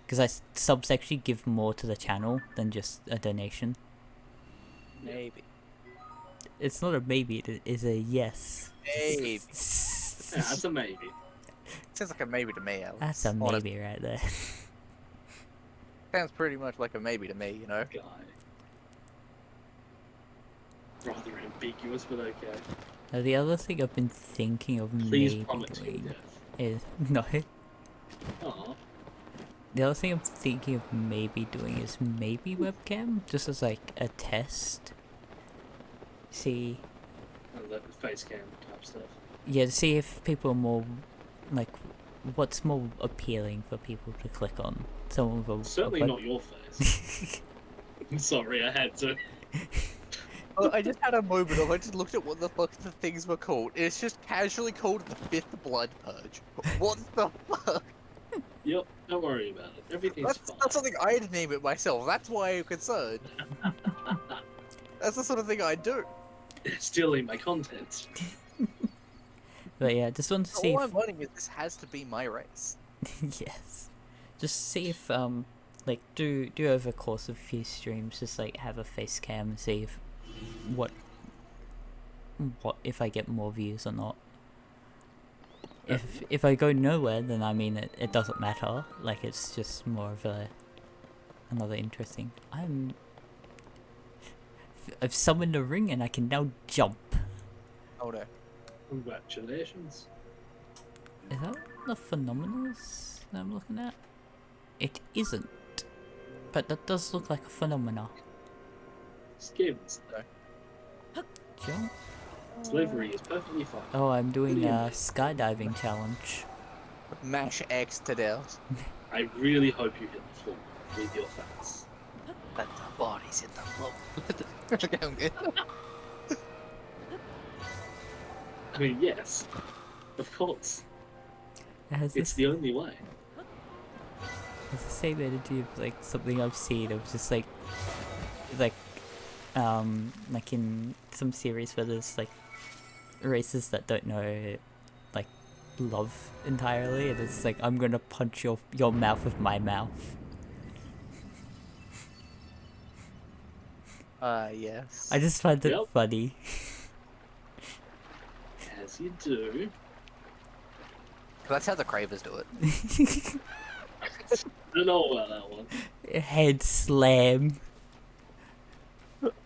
Because subs actually give more to the channel than just a donation. Maybe. It's not a maybe, it is a yes. Maybe. Yeah, that's a maybe. Sounds like a maybe to me, Alex. That's a Honest- maybe right there. Sounds pretty much like a maybe to me, you know? Guy. Rather ambiguous, but okay. Now, the other thing I've been thinking of Please maybe plummet to your doing death. is... No. Aw. The other thing I'm thinking of maybe doing is maybe webcam, just as like a test. See, That face cam type stuff. yeah, to see if people are more, like, what's more appealing for people to click on. Someone with a Certainly web- not your face. I'm sorry, I had to. I just had a moment of I just looked at what the fuck the things were called. It's just casually called the 5th Blood Purge. What the fuck? Yep, don't worry about it. Everything's That's fine. not something I'd name it myself. That's why I'm concerned. That's the sort of thing I do. Stealing my content. But yeah, just want to see All if... I'm wanting is this has to be my race. Yes. Just see if, like, do over a course of a few streams, just, like, have a face cam and see if... What if I get more views or not. If I go nowhere, then I mean it doesn't matter. Like, it's just more of another interesting. I've summoned a ring and I can now jump. Oh no. Congratulations. Is that the phenomenals that I'm looking at? It isn't. But that does look like a phenomena. Skins. Jump. Slavery is perfectly fine. Oh, I'm doing What do you a mean? skydiving challenge. Mash X to death. I really hope you hit the floor with your face. Let the bodies hit the floor. Okay, I'm good. I mean, yes. Of course. It has It's this, the only way. it's the same energy of like something I've seen. It was just like in some series where there's like races that don't know like love entirely, and it's like I'm gonna punch your mouth with my mouth. Yes. I just find it Yep. funny. As you do. That's how the Cravers do it. I don't know about that one. Head slam.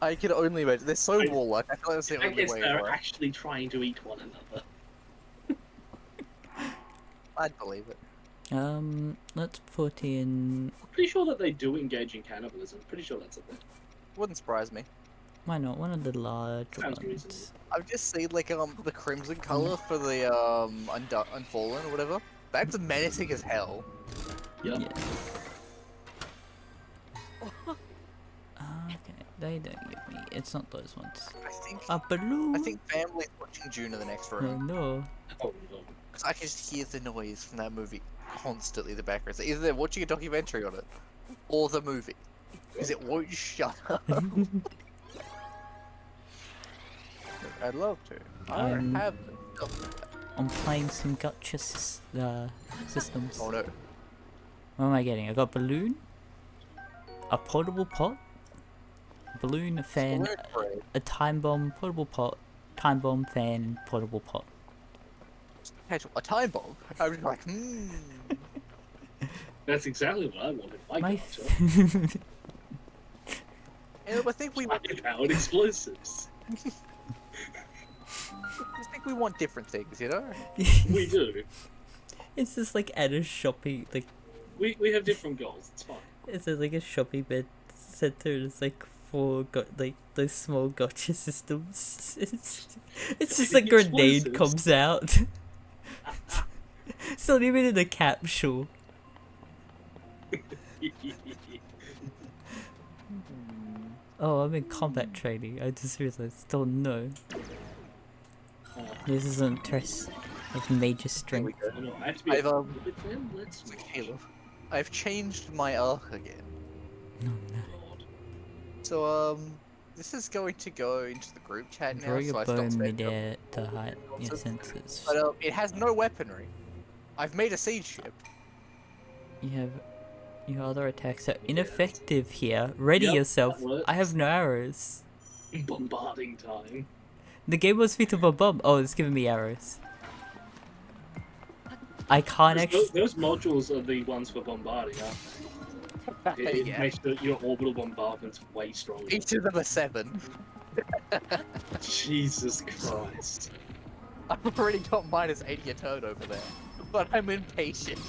I can only imagine. They're so I- warlike. I feel like that's the I only guess way. they're Right? actually trying to eat one another. I'd believe it. Let's put in. I'm pretty sure that they do engage in cannibalism. Pretty sure that's a thing. Wouldn't surprise me. Why not one of the large Sounds ones? reasonable. I've just seen like the crimson color for the Unfallen or whatever. That's menacing as hell. Yep. Yeah. Okay, they don't get me. It's not those ones. I think A balloon. I think family's watching June in the next Oh room. no. Oh no. Because I can just hear the noise from that movie constantly in the background. So either they're watching a documentary on it, or the movie. Because it won't shut up. I'd love to. I don't have the I'm playing some gotcha systems. Oh no. What am I getting? I got balloon, a portable pot, balloon, a fan, Balloon parade. a time bomb, portable pot, time bomb, fan, portable pot. A time bomb. I was like, That's exactly what I wanted. My My gotcha. Yeah, I think we want. Powered explosives. I think we want different things, you know. We do. It's just like at a shopping, like We have different goals. It's fine. it's like a shopping bed center. It's like four like those small gotcha systems. It's just a grenade Explosives. comes out. It's not even in a capsule. Oh, I'm in combat training. I just realized. Oh no. This is an test of major There we strength. go. I know, I have to be I've, a little bit then. Let's Caleb, I've changed my arc again. No, no. God. So this is going to go into the group chat now. Draw your so I stopped bow saying midair to hide your nonsense. senses. But it has no weaponry. I've made a siege ship. You have your other attacks are ineffective here. Ready Yep, yourself. that works. I have no arrows. Bombarding time. The game wants me to bomb. Oh, it's giving me arrows. I can't actually. Those modules are the ones for bombarding, aren't they? It Yeah. makes your orbital bombardment's way stronger. Each of them are 7. Jesus Christ. I've already got minus 80 a turn over there. But I'm impatient.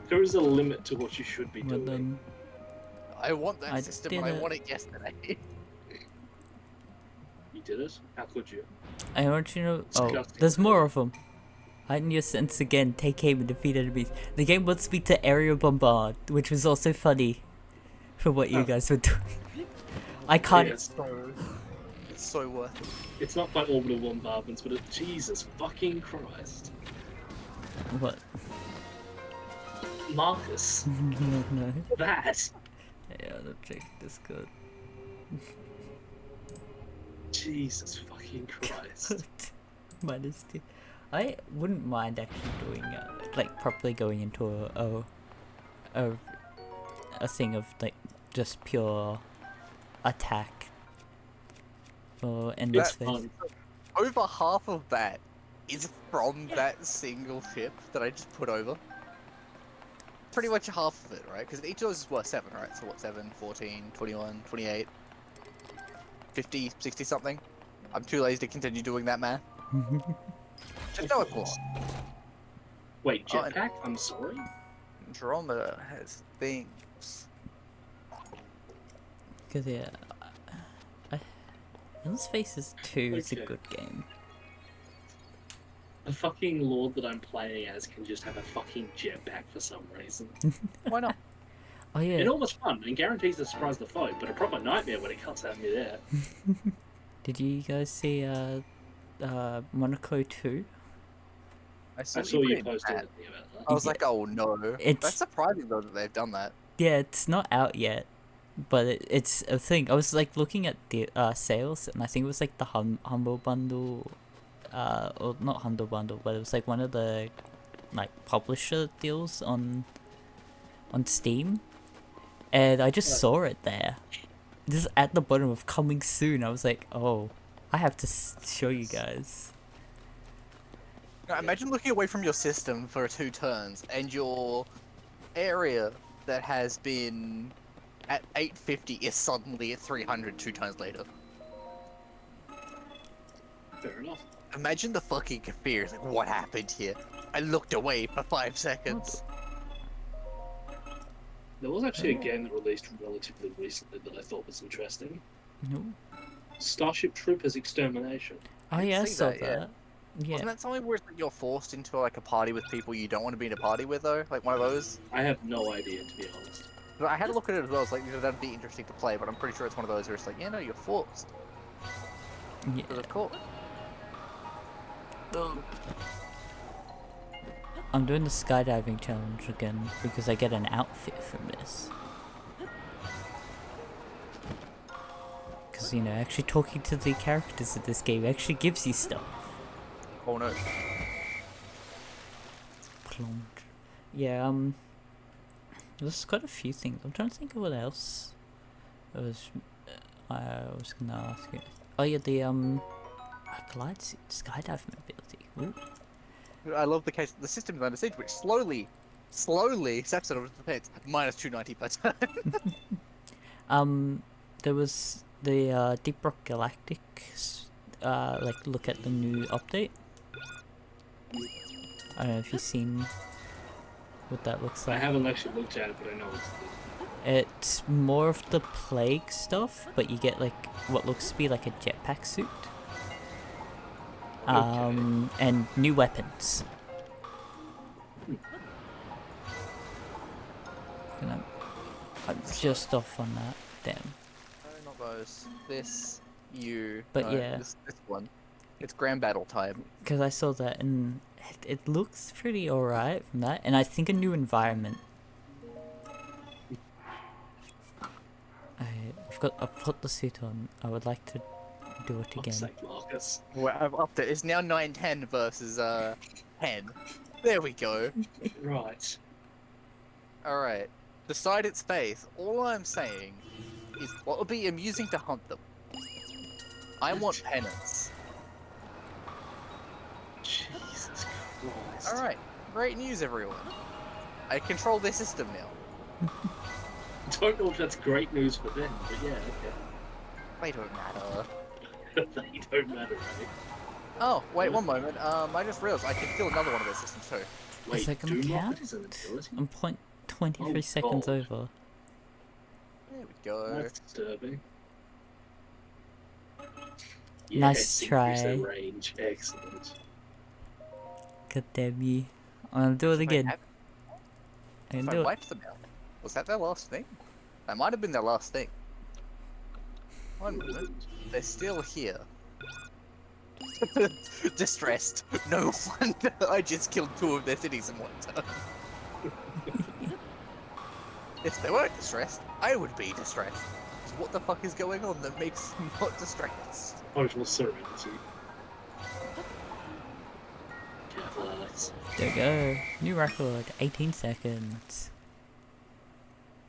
There is a limit to what you should be Well doing. then, I want that I system did and I it. want it yesterday. You did it? How could you? I want you to know. Oh, Disgusting. there's more of them. Heighten your sense again. Take aim and defeat enemies. The game wants me to aerial bombard, which was also funny for what you Oh. guys were doing. I can't. Yeah, it's, It's so worth it. it's not quite orbital bombardments, but Jesus fucking Christ. What? Marcus, No. that. Yeah, I'll check Discord. Jesus fucking Christ. -2. I wouldn't mind actually doing like properly going into a thing of like just pure attack for endless It's phase. fun. Over half of that is from that single ship that I just put over. Pretty much half of it, right? Because each of those is worth 7, right? So what, 7, 14, 21, 28, 50, 60 something? I'm too lazy to continue doing that math. Just know it more. Wait, Oh, and- jetpack? I'm sorry? Andromeda has things. Because yeah, Endless Faces 2 is a Okay. good game. The fucking lord that I'm playing as can just have a fucking jetpack for some reason. Why not? Oh yeah, It almost fun and guarantees to surprise the foe, but a proper nightmare when it cuts out midair. did you guys see Monaco 2? I saw you put in posting that. anything about that. I was like, oh no. It's- That's surprising though that they've done that. Yeah, it's not out yet, but it's a thing. I was like looking at the sales, and I think it was like the Humble Bundle, or not Humble Bundle, but it was like one of the like publisher deals on Steam, and I just Right. saw it there, just at the bottom of coming soon. I was like, oh, I have to show you guys. Now, imagine looking away from your system for 2 turns and your area that has been at 850 is suddenly at 300 2 times later. Fair enough. Imagine the fucking fears. Like, what happened here? I looked away for 5 seconds. There was actually a game that released relatively recently that I thought was interesting. No. Starship Troopers Extermination. Oh I yeah, I see saw that, yeah. that. Yeah. Wasn't that something where you're forced into like a party with people you don't want to be in a party with though? Like one of those? I have no idea, to be honest. But I had a look at it as well. It's like, that'd be interesting to play, but I'm pretty sure it's one of those where it's like, yeah, no, you're forced. Yeah. Because of course. I'm doing the skydiving challenge again because I get an outfit from this. Because, you know, actually talking to the characters of this game actually gives you stuff. Oh no. Plonge. Yeah, there's quite a few things. I'm trying to think of what else I was gonna ask you. Oh yeah, the glide suit, skydiving ability. Ooh. I love the system under siege, which slowly steps out of the pits. Minus 290 per turn. There was the Deep Rock Galactic, like look at the new update. I don't know if you've seen what that looks I like. haven't actually looked at it, but I know it's good. It's more of the plague stuff, but you get like what looks to be like a jetpack suit. And new weapons. And I'm just off on that. Damn. No, not those. This, you. But no, yeah. This one. It's grand battle time. Because I saw that and it looks pretty alright from that. And I think a new environment. I've put the suit on. I would like to do it again. Sake, Marcus. Well, I've upped it. It's now 9-10 versus 10. There we go. Right. Alright. Beside its face, all I'm saying is what would be amusing to hunt them. I want penance. Jesus Christ. Alright. Great news, everyone. I control their system now. Don't know if that's great news for them, but yeah, They don't matter. okay. They don't matter, right? Oh, wait, one moment. I just realized I can kill another one of their systems too. Wait, Is that Doom gonna Rocket count? is an ability? I'm 23 Oh, seconds God. over. There we go. That's disturbing. Yeah, Nice it's increased their try. range. Excellent. God damn you. I'll do it again. I can If I do it. wiped them out, was that their last thing? That might have been their last thing. One moment. They're still here. Distressed. No wonder I just killed 2 of their cities in one turn. If they weren't distressed, I would be distressed. So what the fuck is going on that makes them not distressed? Total serenity. Careful, Alex. There we go. New record. 18 seconds.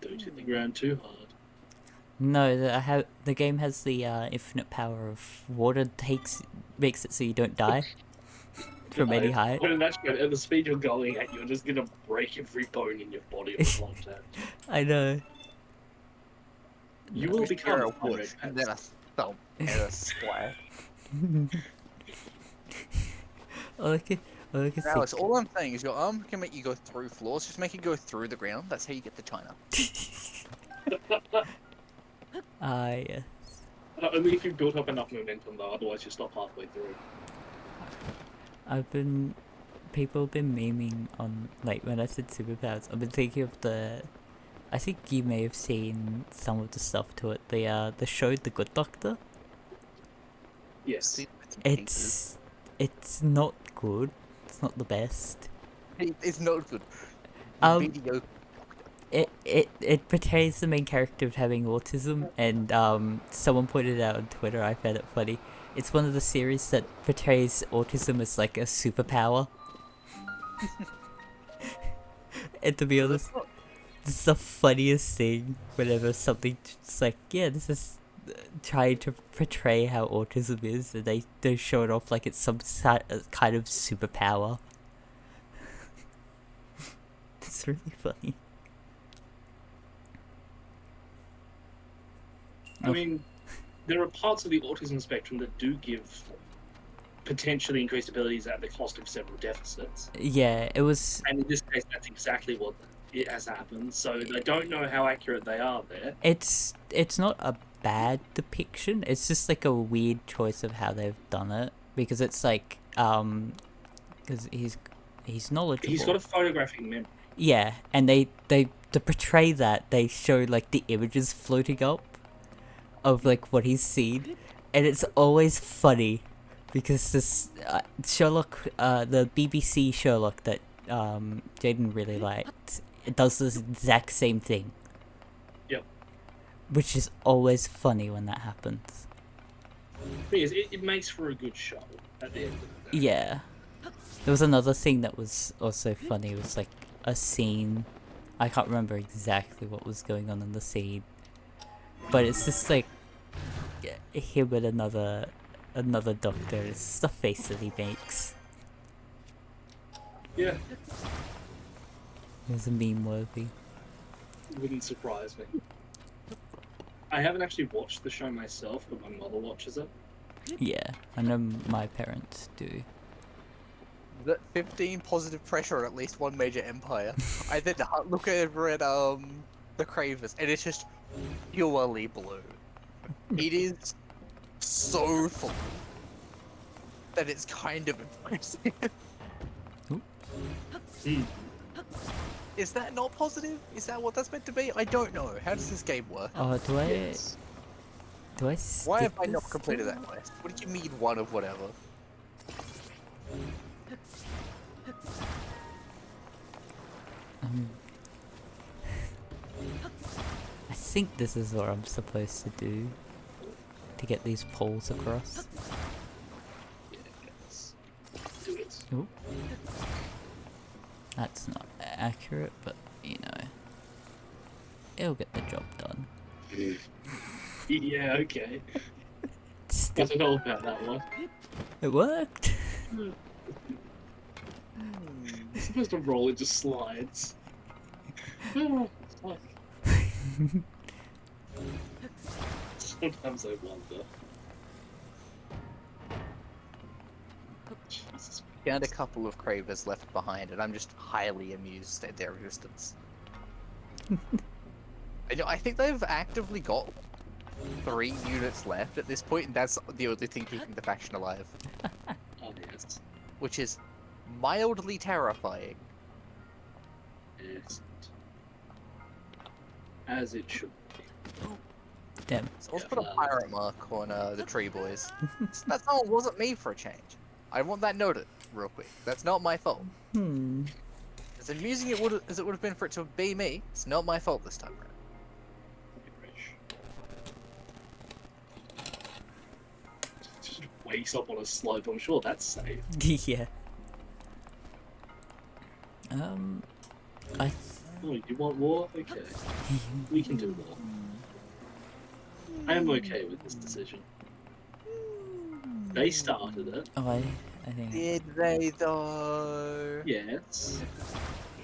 Don't hit the ground too hard. No, the game has the infinite power of water makes it so you don't die from any height. When actually, at the speed you're going at, you're just gonna break every bone in your body on contact. I know. You will become a a push, and then a thump, and a splash. Alex, all I'm saying is your arm can make you go through floors, just make it go through the ground. That's how you get to China. Yes. Only if you've built up enough momentum, though. Otherwise, you stop halfway through. People have been memeing on, like, when I said superpowers, I've been thinking of I think you may have seen some of the stuff to it, the show The Good Doctor. Yes. It's not good, it's not the best. It's not good. Um, It portrays the main character of having autism, and someone pointed out on Twitter, I found it funny, it's one of the series that portrays autism as like a superpower. And to be honest, it's the funniest thing whenever something just like, yeah, this is trying to portray how autism is, and they show it off like it's some kind of superpower. It's really funny. I mean, there are parts of the autism spectrum that do give potentially increased abilities at the cost of several deficits. Yeah, it was. And in this case, that's exactly what it has happened. So I don't know how accurate they are there. It's not a bad depiction. It's just like a weird choice of how they've done it because it's like because he's knowledgeable. He's got a photographic memory. Yeah, and they to portray that they show like the images floating up of like what he's seen, and it's always funny because this Sherlock, the BBC Sherlock that Jaden really liked, it does this exact same thing. Yep. Which is always funny when that happens. Because it makes for a good show at the end of the day. Yeah. There was another thing that was also funny. It was like a scene. I can't remember exactly what was going on in the scene, but it's just like him and another doctor. It's just the face that he makes. Yeah, It was a meme worthy. wouldn't surprise me. I haven't actually watched the show myself, but my mother watches it. Yeah, I know my parents do. That 15 positive pressure on at least one major empire. I then look over at the Cravers, and it's just purely blue. It is so full that it's kind of impressive. Hmm. Is that not positive? Is that what that's meant to be? I don't know. How does this game work? Oh, do I? Yes. Do I? Why have skip I not this completed one? that quest? What do you mean one of whatever? I think this is what I'm supposed to do to get these poles across. Yes. Do it. Ooh. That's not accurate, but you know, it'll get the job done. Yeah, okay. I Still, don't know about that one. it worked. You're supposed to roll, it just slides. Oh, fuck. Sometimes I wonder. Jesus. Found a couple of Cravers left behind, and I'm just highly amused at their existence. I think they've actively got 3 units left at this point, and that's the only thing keeping the faction alive. Oh, yes. Which is mildly terrifying. Yes. As it should be. Damn. So let's put a pirate mark on the tree boys. That song wasn't me for a change. I want that noted real quick. That's not my fault. As amusing as it would have been for it to be me, it's not my fault this time around. Just wakes up on a slope. I'm sure that's safe. Yeah. I. Oh, you want war? Okay. We can do war. I am okay with this decision. They started it. Oh, I think. Did they though? Yes.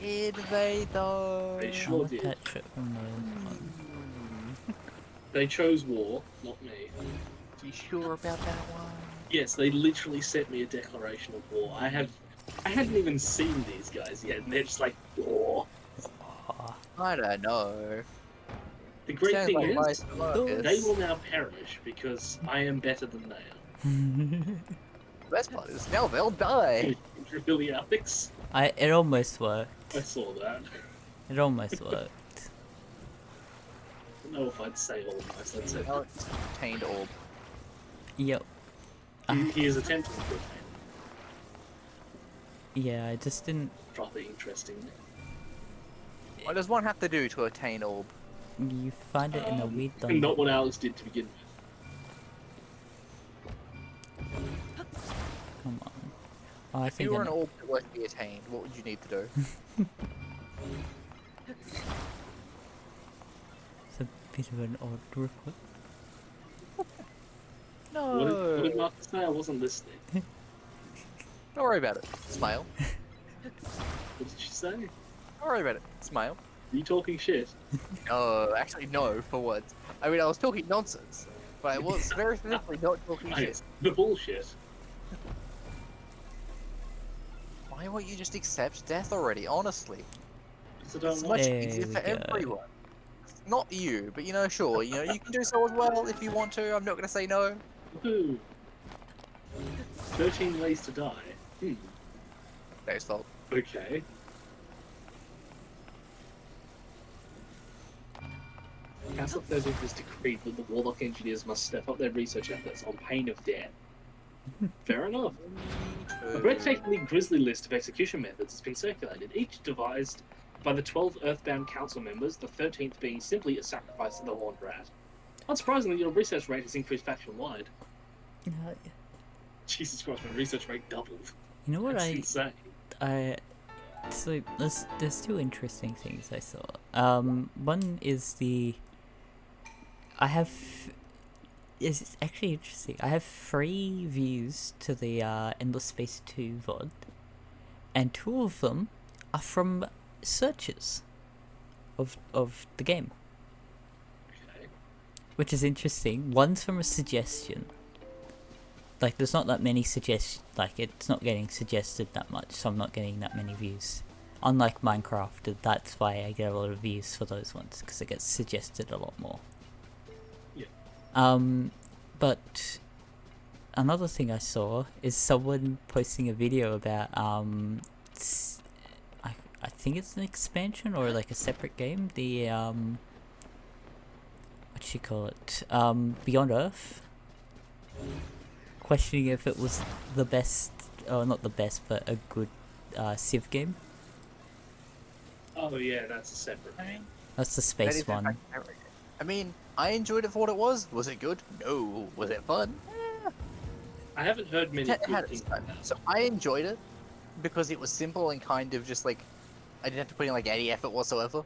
Did they though? They I'll sure did. attach it from the one. They chose war, not me. You sure about that one? Yes, they literally sent me a declaration of war. I hadn't even seen these guys yet, and they're just like, war. Oh, I don't know. The great Sounds thing like is, Vice Marcus. they will now perish because I am better than they are. The best part is now they'll die. Really, Alex? it almost worked. I saw that. It almost worked. I don't know if I'd say almost. I'd say Now it's obtained orb. Yep. he is attempting to attain. Yeah, I just didn't. Rather interestingly. What does one have to do to attain orb? You find it in a weird Not dungeon. what Alex did to begin with. Come on. Oh, I If think you were I an know. orb that were to be attained, what would you need to do? It's a bit of an odd request. No. What did Marcus say? I wasn't listening. Don't worry about it. Smile. What did she say? Don't worry about it. Smile. You talking shit? No, actually, no, for once. I mean, I was talking nonsense, but I was very specifically not talking shit. Nice. The bullshit. Why won't you just accept death already, honestly? Because I don't It's know. much There easier we for go. everyone. Not you, but sure, you can do so as well if you want to. I'm not gonna say no. Woohoo. 13 ways to die. Dave's fault. Okay. Council of 13 has decreed that the Warlock engineers must step up their research efforts on pain of death. Fair enough. A breathtakingly grisly list of execution methods has been circulated, each devised by the 12 Earthbound Council members, the 13th being simply a sacrifice to the Horned Rat. Unsurprisingly, your research rate has increased faction-wide. Jesus Christ, my research rate doubled. You know what That's insane. So there's two interesting things I saw. One is I have it's actually interesting. I have 3 views to the Endless Space 2 VOD, and 2 of them are from searches of the game, Okay. which is interesting. One's from a suggestion. Like, there's not that many like, it's not getting suggested that much, so I'm not getting that many views. Unlike Minecraft, that's why I get a lot of views for those ones, because it gets suggested a lot more. Yeah. But another thing I saw is someone posting a video about, I think it's an expansion or like a separate game, the, what you call it, Beyond Earth, questioning if it was the best, or not the best, but a good Civ game. Oh yeah, that's a separate game. That's the That space is, in one. fact, every game. I mean, I enjoyed it for what it was. Was it good? No. Was it fun? I haven't heard many It good had its things time. about that. So I enjoyed it because it was simple and kind of just like I didn't have to put in like any effort whatsoever.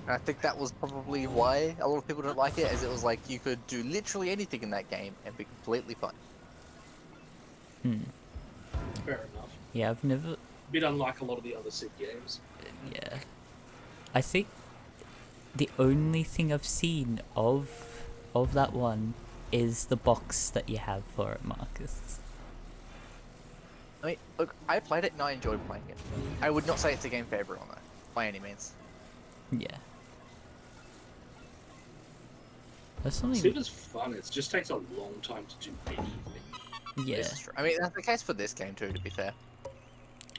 And I think that was probably why a lot of people don't like it, as it was like you could do literally anything in that game and be completely fun. Fair enough. Yeah, I've never. A bit unlike a lot of the other Civ games. Yeah, I think the only thing I've seen of that one is the box that you have for it, Marcus. I mean, look, I played it and I enjoyed playing it. I would not say it's a game for everyone though, by any means. Yeah. That's something. Civ is fun. It just takes a long time to do anything. Yeah, This is true. I mean, that's the case for this game too, to be fair.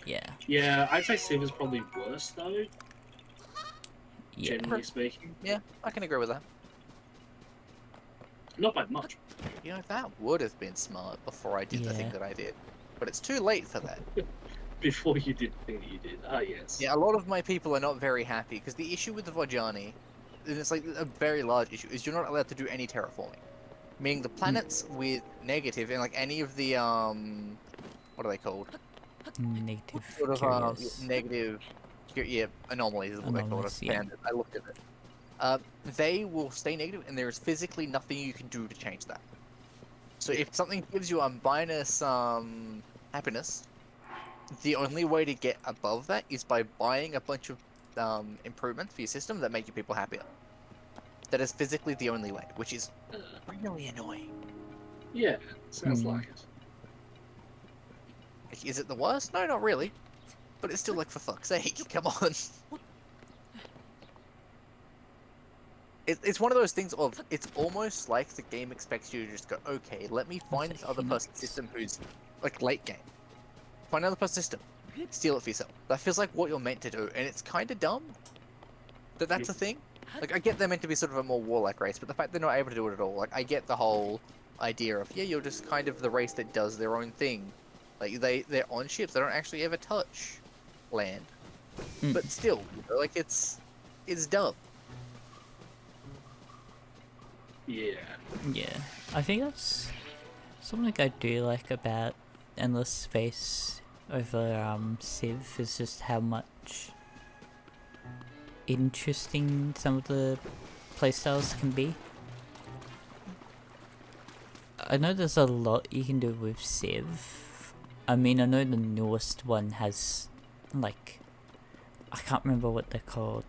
yeah, Yeah, I'd say Civ is probably worse though, yeah. generally speaking. Yeah, I can agree with that. Not by much. That would have been smart before I did the thing Yeah. that I did. But it's too late for that. Before you did the thing that you did. Ah, yes. Yeah, a lot of my people are not very happy, because the issue with the Vojani, and it's like a very large issue, is you're not allowed to do any terraforming. Meaning the planets with negative, and like any of the, what are they called? Negative Sort of, curious. negative, yeah, anomalies is what they call it. Anomalies, yeah. I looked at it. They will stay negative, and there is physically nothing you can do to change that. So if something gives you a minus happiness, the only way to get above that is by buying a bunch of improvements for your system that make your people happier. That is physically the only way, which is really annoying. Yeah, sounds Hmm. like it. Like, is it the worst? No, not really. But it's still like, for fuck's sake, come on. It's one of those things of, it's almost like the game expects you to just go, okay, let me find this other person's system who's, like, late game. Find another person's system. Steal it for yourself. That feels like what you're meant to do, and it's kind of dumb that that's a thing. Like, I get they're meant to be sort of a more warlike race, but the fact they're not able to do it at all, like, I get the whole idea of, yeah, you're just kind of the race that does their own thing. Like, they're on ships, they don't actually ever touch land. Mm. But still, like, it's dumb. Yeah. Yeah, I think that's something I do like about Endless Space over Civ, is just how much interesting some of the playstyles can be. I know there's a lot you can do with Civ. I mean, I know the newest one has, like, I can't remember what they're called,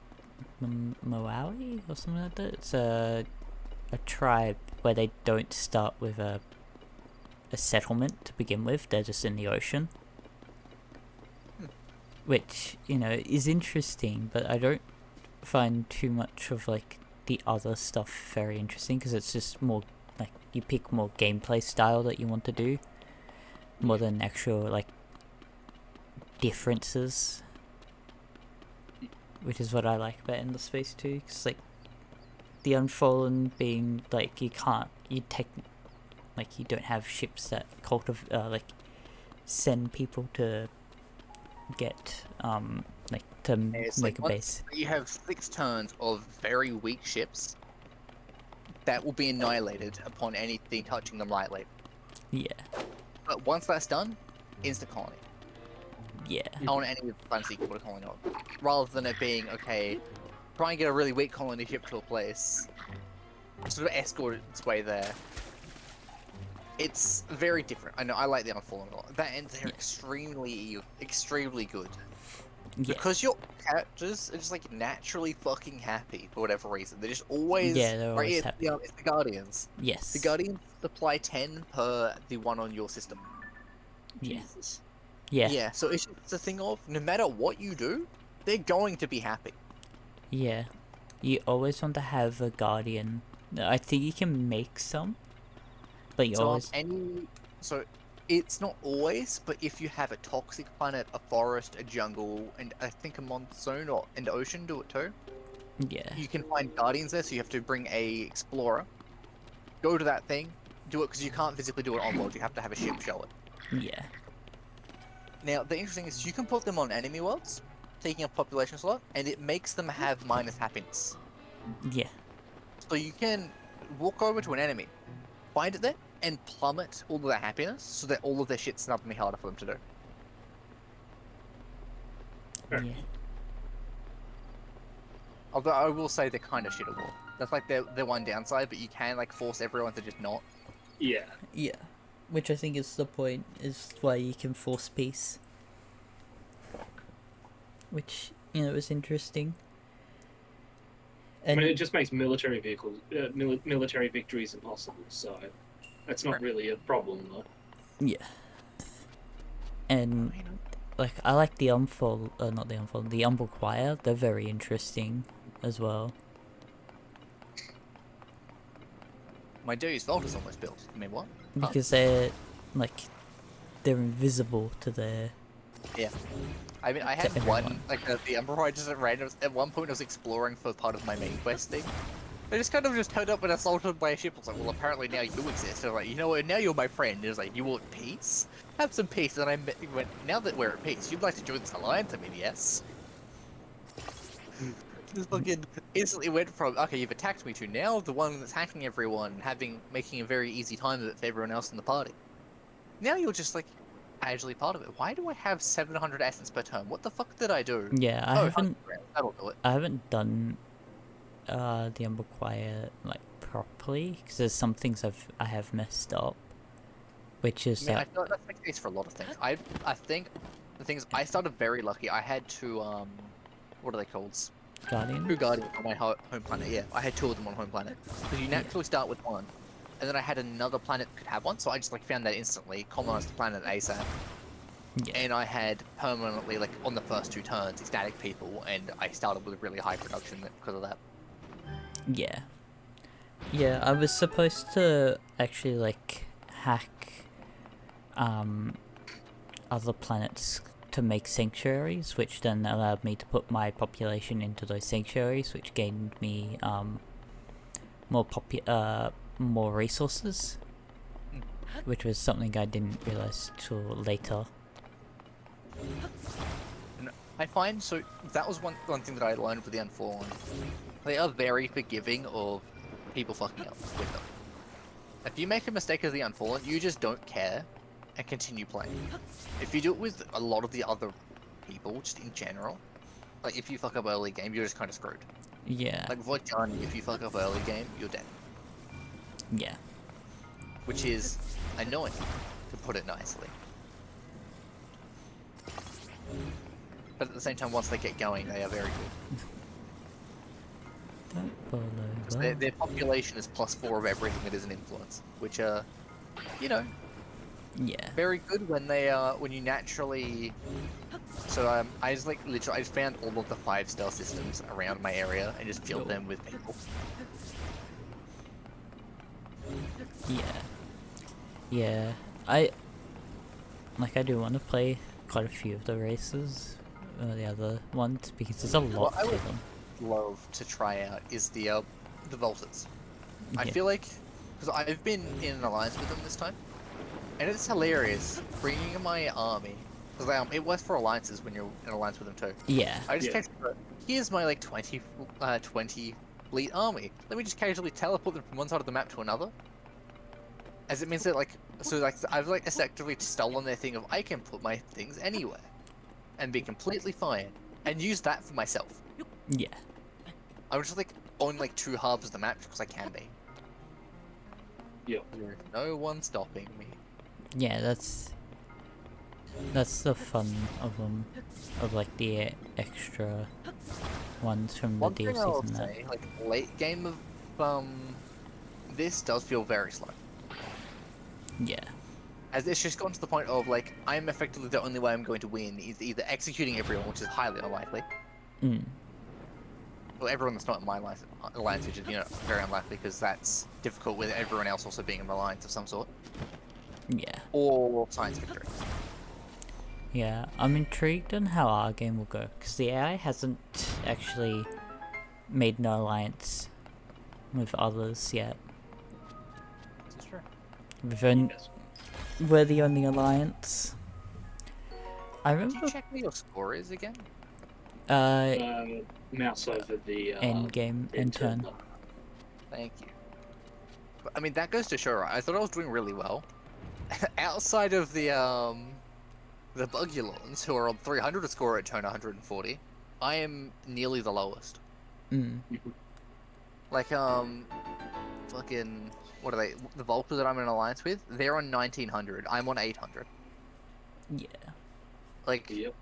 Moawi or something like that. It's a tribe where they don't start with a settlement to begin with. They're just in the ocean, which is interesting, but I don't find too much of like the other stuff very interesting because it's just more like you pick more gameplay style that you want to do more than actual like differences, which is what I like about Endless Space 2, because like the Unfallen being like you don't have ships that like send people to get to make a base. You have 6 turns of very weak ships that will be annihilated upon anything touching them lightly. Yeah. But once that's done, instant colony. Yeah. On any of the planets you can put a colony on. Rather than it being, okay, try and get a really weak colony ship to a place, sort of escort its way there. It's very different. I know, I like the Unfallen a lot. That ends there extremely good. Yeah. Because your characters are just like naturally fucking happy for whatever reason. They're just always they're always happy. It's the Guardians. Yes. The Guardians supply 10 per the one on your system. Yeah. Jesus. Yeah, so it's just a thing of no matter what you do, they're going to be happy. Yeah. You always want to have a Guardian. I think you can make some, but you always... So it's not always, but if you have a toxic planet, a forest, a jungle, and I think a monsoon or an ocean do it too. Yeah. You can find Guardians there, so you have to bring a explorer. Go to that thing, do it, because you can't physically do it on world, you have to have a ship show it. Yeah. Now, the interesting is you can put them on enemy worlds, taking a population slot, and it makes them have minus happiness. Yeah. So you can walk over to an enemy, find it there, and plummet all of their happiness, so that all of their shit's suddenly harder for them to do. Yeah. Although I will say they're kind of shittable. That's like their one downside, but you can like force everyone to just not. Yeah. Yeah. Which I think is the point, is why you can force peace. Which, is interesting. And I mean, it just makes military victories impossible, so that's not really a problem, though. yeah. And like I like the the Umble Choir. They're very interesting as well. My Deus Volta's almost built. I mean, what? Because they're invisible to their... Yeah. I mean, I had one, like, the Emperor, I just at random, at one point I was exploring for part of my main quest thing. I just kind of just turned up and assaulted by a ship. I was like, well, apparently now you exist. I was like, you know what, now you're my friend. It was like, you want peace? Have some peace. And I went, now that we're at peace, you'd like to join this alliance? I mean, yes. Just fucking instantly went from, okay, you've attacked me, to now the one that's hacking everyone, making a very easy time of it for everyone else in the party. Now you're just like, casually part of it. Why do I have 700 essence per turn? What the fuck did I do? Yeah, That'll do it. I haven't done the Umber Choir like properly, because there's some things I have messed up, which is I feel like that's the case for a lot of things. I think the things I started very lucky. I had two what are they called? Guardian. 2 Guardians on my home planet. Yeah, I had 2 of them on home planet. Because you naturally start with one, and then I had another planet that could have one, so I just like found that instantly, colonized the planet ASAP. Yeah. And I had permanently, like, on the first 2 turns, ecstatic people, and I started with really high production because of that. Yeah. Yeah, I was supposed to actually, like, hack, other planets to make sanctuaries, which then allowed me to put my population into those sanctuaries, which gained me, more resources, which was something I didn't realize till later. And I find, so that was one thing that I learned with the Unfallen. They are very forgiving of people fucking up with them. If you make a mistake as the Unfallen, you just don't care and continue playing. If you do it with a lot of the other people, just in general, like if you fuck up early game, you're just kind of screwed. Yeah. Like with Johnny, if you fuck up early game, you're dead. Yeah. Which is annoying, to put it nicely. But at the same time, once they get going, they are very good. Don't fall 'Cause over. their population is +4 of everything that is an influence, which you know, Yeah. very good when when you naturally. So I just like literally I just found all of the 5-star systems around my area and just filled Oh. them with people. Yeah. Yeah. I do want to play quite a few of the races, the other ones, because there's a lot What I to would them. love to try out is the Voltas. I Yeah. feel like because I've been in an alliance with them this time, and it's hilarious bringing my army because it works for alliances when you're in an alliance with them too. Yeah. I just Yeah. here's my like 20 fleet army. Let me just casually teleport them from one side of the map to another. As it means that I've like effectively stolen their thing of I can put my things anywhere and be completely fine and use that for myself. Yeah. I'm just like on like 2 halves of the map because I can be. Yep. There's no one stopping me. Yeah, that's the fun of them, of like the extra ones from the One thing I DLCs will and that. say, like late game of this does feel very slow. Yeah. As it's just gotten to the point of like I'm effectively the only way I'm going to win is either executing everyone, which is highly unlikely. Mm. Well, everyone that's not in my alliance, which is very unlikely because that's difficult with everyone else also being in an alliance of some sort, Yeah. or science victory. Yeah. I'm intrigued on how our game will go, because the AI hasn't actually made an alliance with others yet. This is true. Yes. We're the only alliance. I Can remember you check what your score is again? Mouse over the end game, end turn. Thank you. But, I mean, that goes to show, right? I thought I was doing really well. Outside of the Bugulons, who are on 300 to score at turn 140, I am nearly the lowest. Mm. Like, fucking, what are they? The Volkers that I'm in an alliance with, they're on 1900. I'm on 800. Yeah. Like, Yep.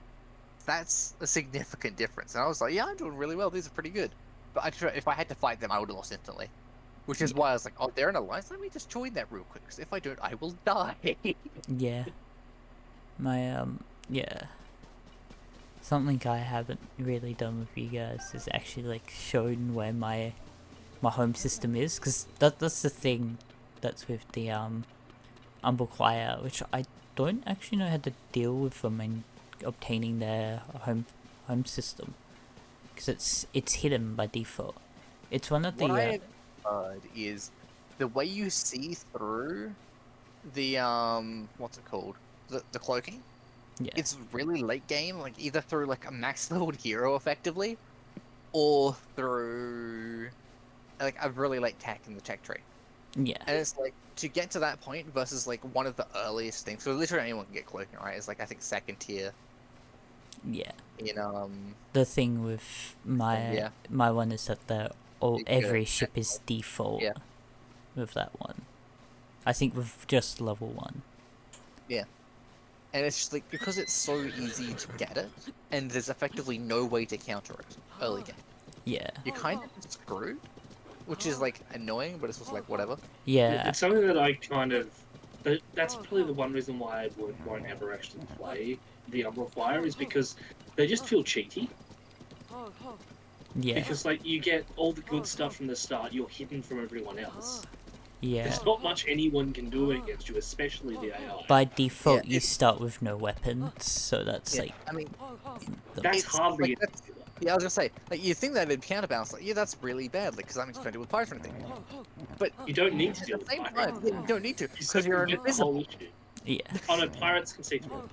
that's a significant difference. And I was like, yeah, I'm doing really well. These are pretty good. But if I had to fight them, I would have lost instantly. Which is why I was like, oh, they're in alliance. Let me just join that real quick. Because if I don't, I will die. Yeah. My, yeah. Something I haven't really done with you guys is actually, like, shown where my home system is, because that's the thing that's with the, Humble Choir, which I don't actually know how to deal with them in obtaining their home system, because it's hidden by default. It's one of What I the, have heard is the way you see through the, what's it called? The cloaking? yeah. It's really late game, like either through like a max leveled hero effectively, or through like a really late tech in the tech tree. Yeah. And it's like to get to that point versus like one of the earliest things. So literally anyone can get cloaking, right? It's like I think 2nd tier Yeah. in The thing with yeah. my one is that every ship is default Yeah. with that one. I think with just level 1. Yeah. And it's just like because it's so easy to get it, and there's effectively no way to counter it early game. Yeah. You're kind of screwed, which is like annoying, but it's also like whatever. Yeah. It's something that I kind of. That's probably the one reason why I won't ever actually play the Umbral Fire is because they just feel cheaty. Yeah. Because like you get all the good stuff from the start, you're hidden from everyone else. Yeah. There's not much anyone can do against you, especially the AI. By default, Yeah, you start with no weapons, so that's Yeah, like I mean, That's it's hardly like that's, yeah. I was gonna say, like, you think that it'd counterbalance, like, yeah, that's really bad, like, because I'm just gonna deal with pirates or anything. But You don't need to at deal the with same pirates. time, yeah, you don't need to, You because you're circumvent the whole invisible. issue. yeah. Oh no, pirates can see through.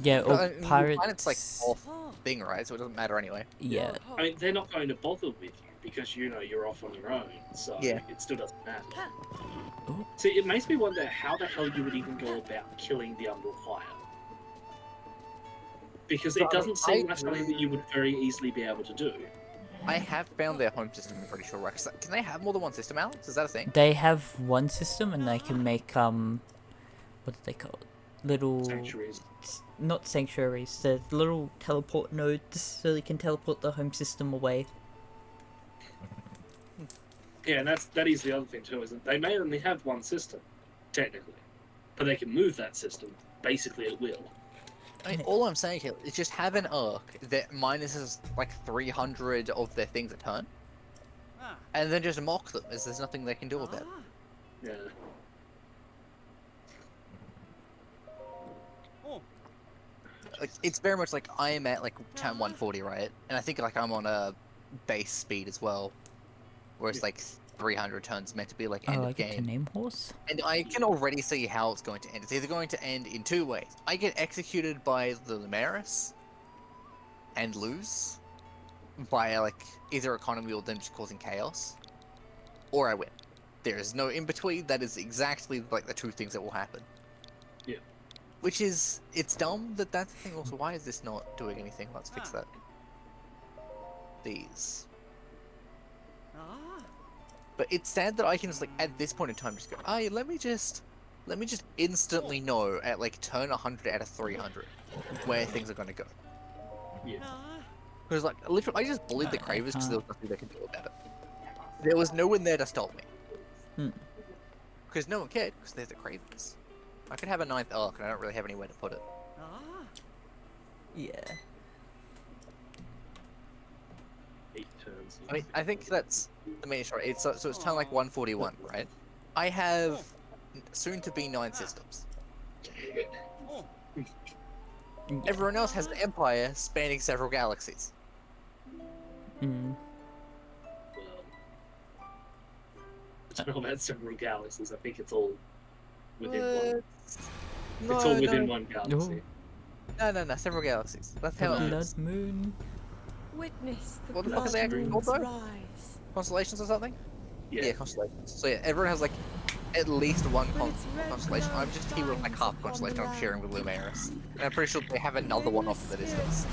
Yeah, or But, the planet's like pirates. off thing, right? So it doesn't matter anyway. Yeah. I mean, they're not going to bother with you because you're off on your own, so Yeah. it still doesn't matter. Ooh. See, it makes me wonder how the hell you would even go about killing the Umbral Fire. Because So, it doesn't I mean, seem like something that you would very easily be able to do. I have found their home system. I'm pretty sure, right? 'Cause, can they have more than one system, Alex? Is that a thing? They have one system, and they can make what do they call it? Little Sanctuaries. not sanctuaries. They're little teleport nodes, so they can teleport the home system away. Yeah, and that is the other thing too, is that they may only have one system, technically, but they can move that system basically at will. I mean, all I'm saying here is just have an arc that minuses like 300 of their things a turn, and then just mock them, as there's nothing they can do about it. Yeah. Like, it's very much like I am at like turn 140, right? And I think like I'm on a base speed as well, where it's like 300 turns meant to be like end Oh, I of get to game. name horse? And I can already see how it's going to end. It's either going to end in two ways. I get executed by the Lumeris and lose by like either economy or them just causing chaos, or I win. There is no in between. That is exactly like the two things that will happen. Yeah. Which is, it's dumb that that's the thing. Also, why is this not doing anything? Let's fix that. These. But it's sad that I can just like at this point in time just go, oh yeah, let me just instantly know at like turn 100 out of 300 where things are gonna go. Yeah. Because like literally, I just bullied the I Cravers because there can't. was nothing they could do about it. There was no one there to stop me. Hmm. Because no one cared, because they're the Cravers. I could have a 9th arc, and I don't really have anywhere to put it. Yeah. 8 turns. I mean, I think that's the main story. It's so it's turn like 141, right? I have soon to be 9 systems. Everyone else has an empire spanning several galaxies. Mm. Well, I don't know about several galaxies. I think it's all within one. No, It's all within no, one galaxy. no, several galaxies. That's how The it blood works. moon. Witness the What the fuck is blood they actually moons called, though? rise. Constellations or something? Yeah. Constellations. So yeah, everyone has like at least one When its red constellation. I'm blood just here with like shines half upon constellation the I'm sharing with land. Lumeris. And I'm pretty sure they have another one off in the distance.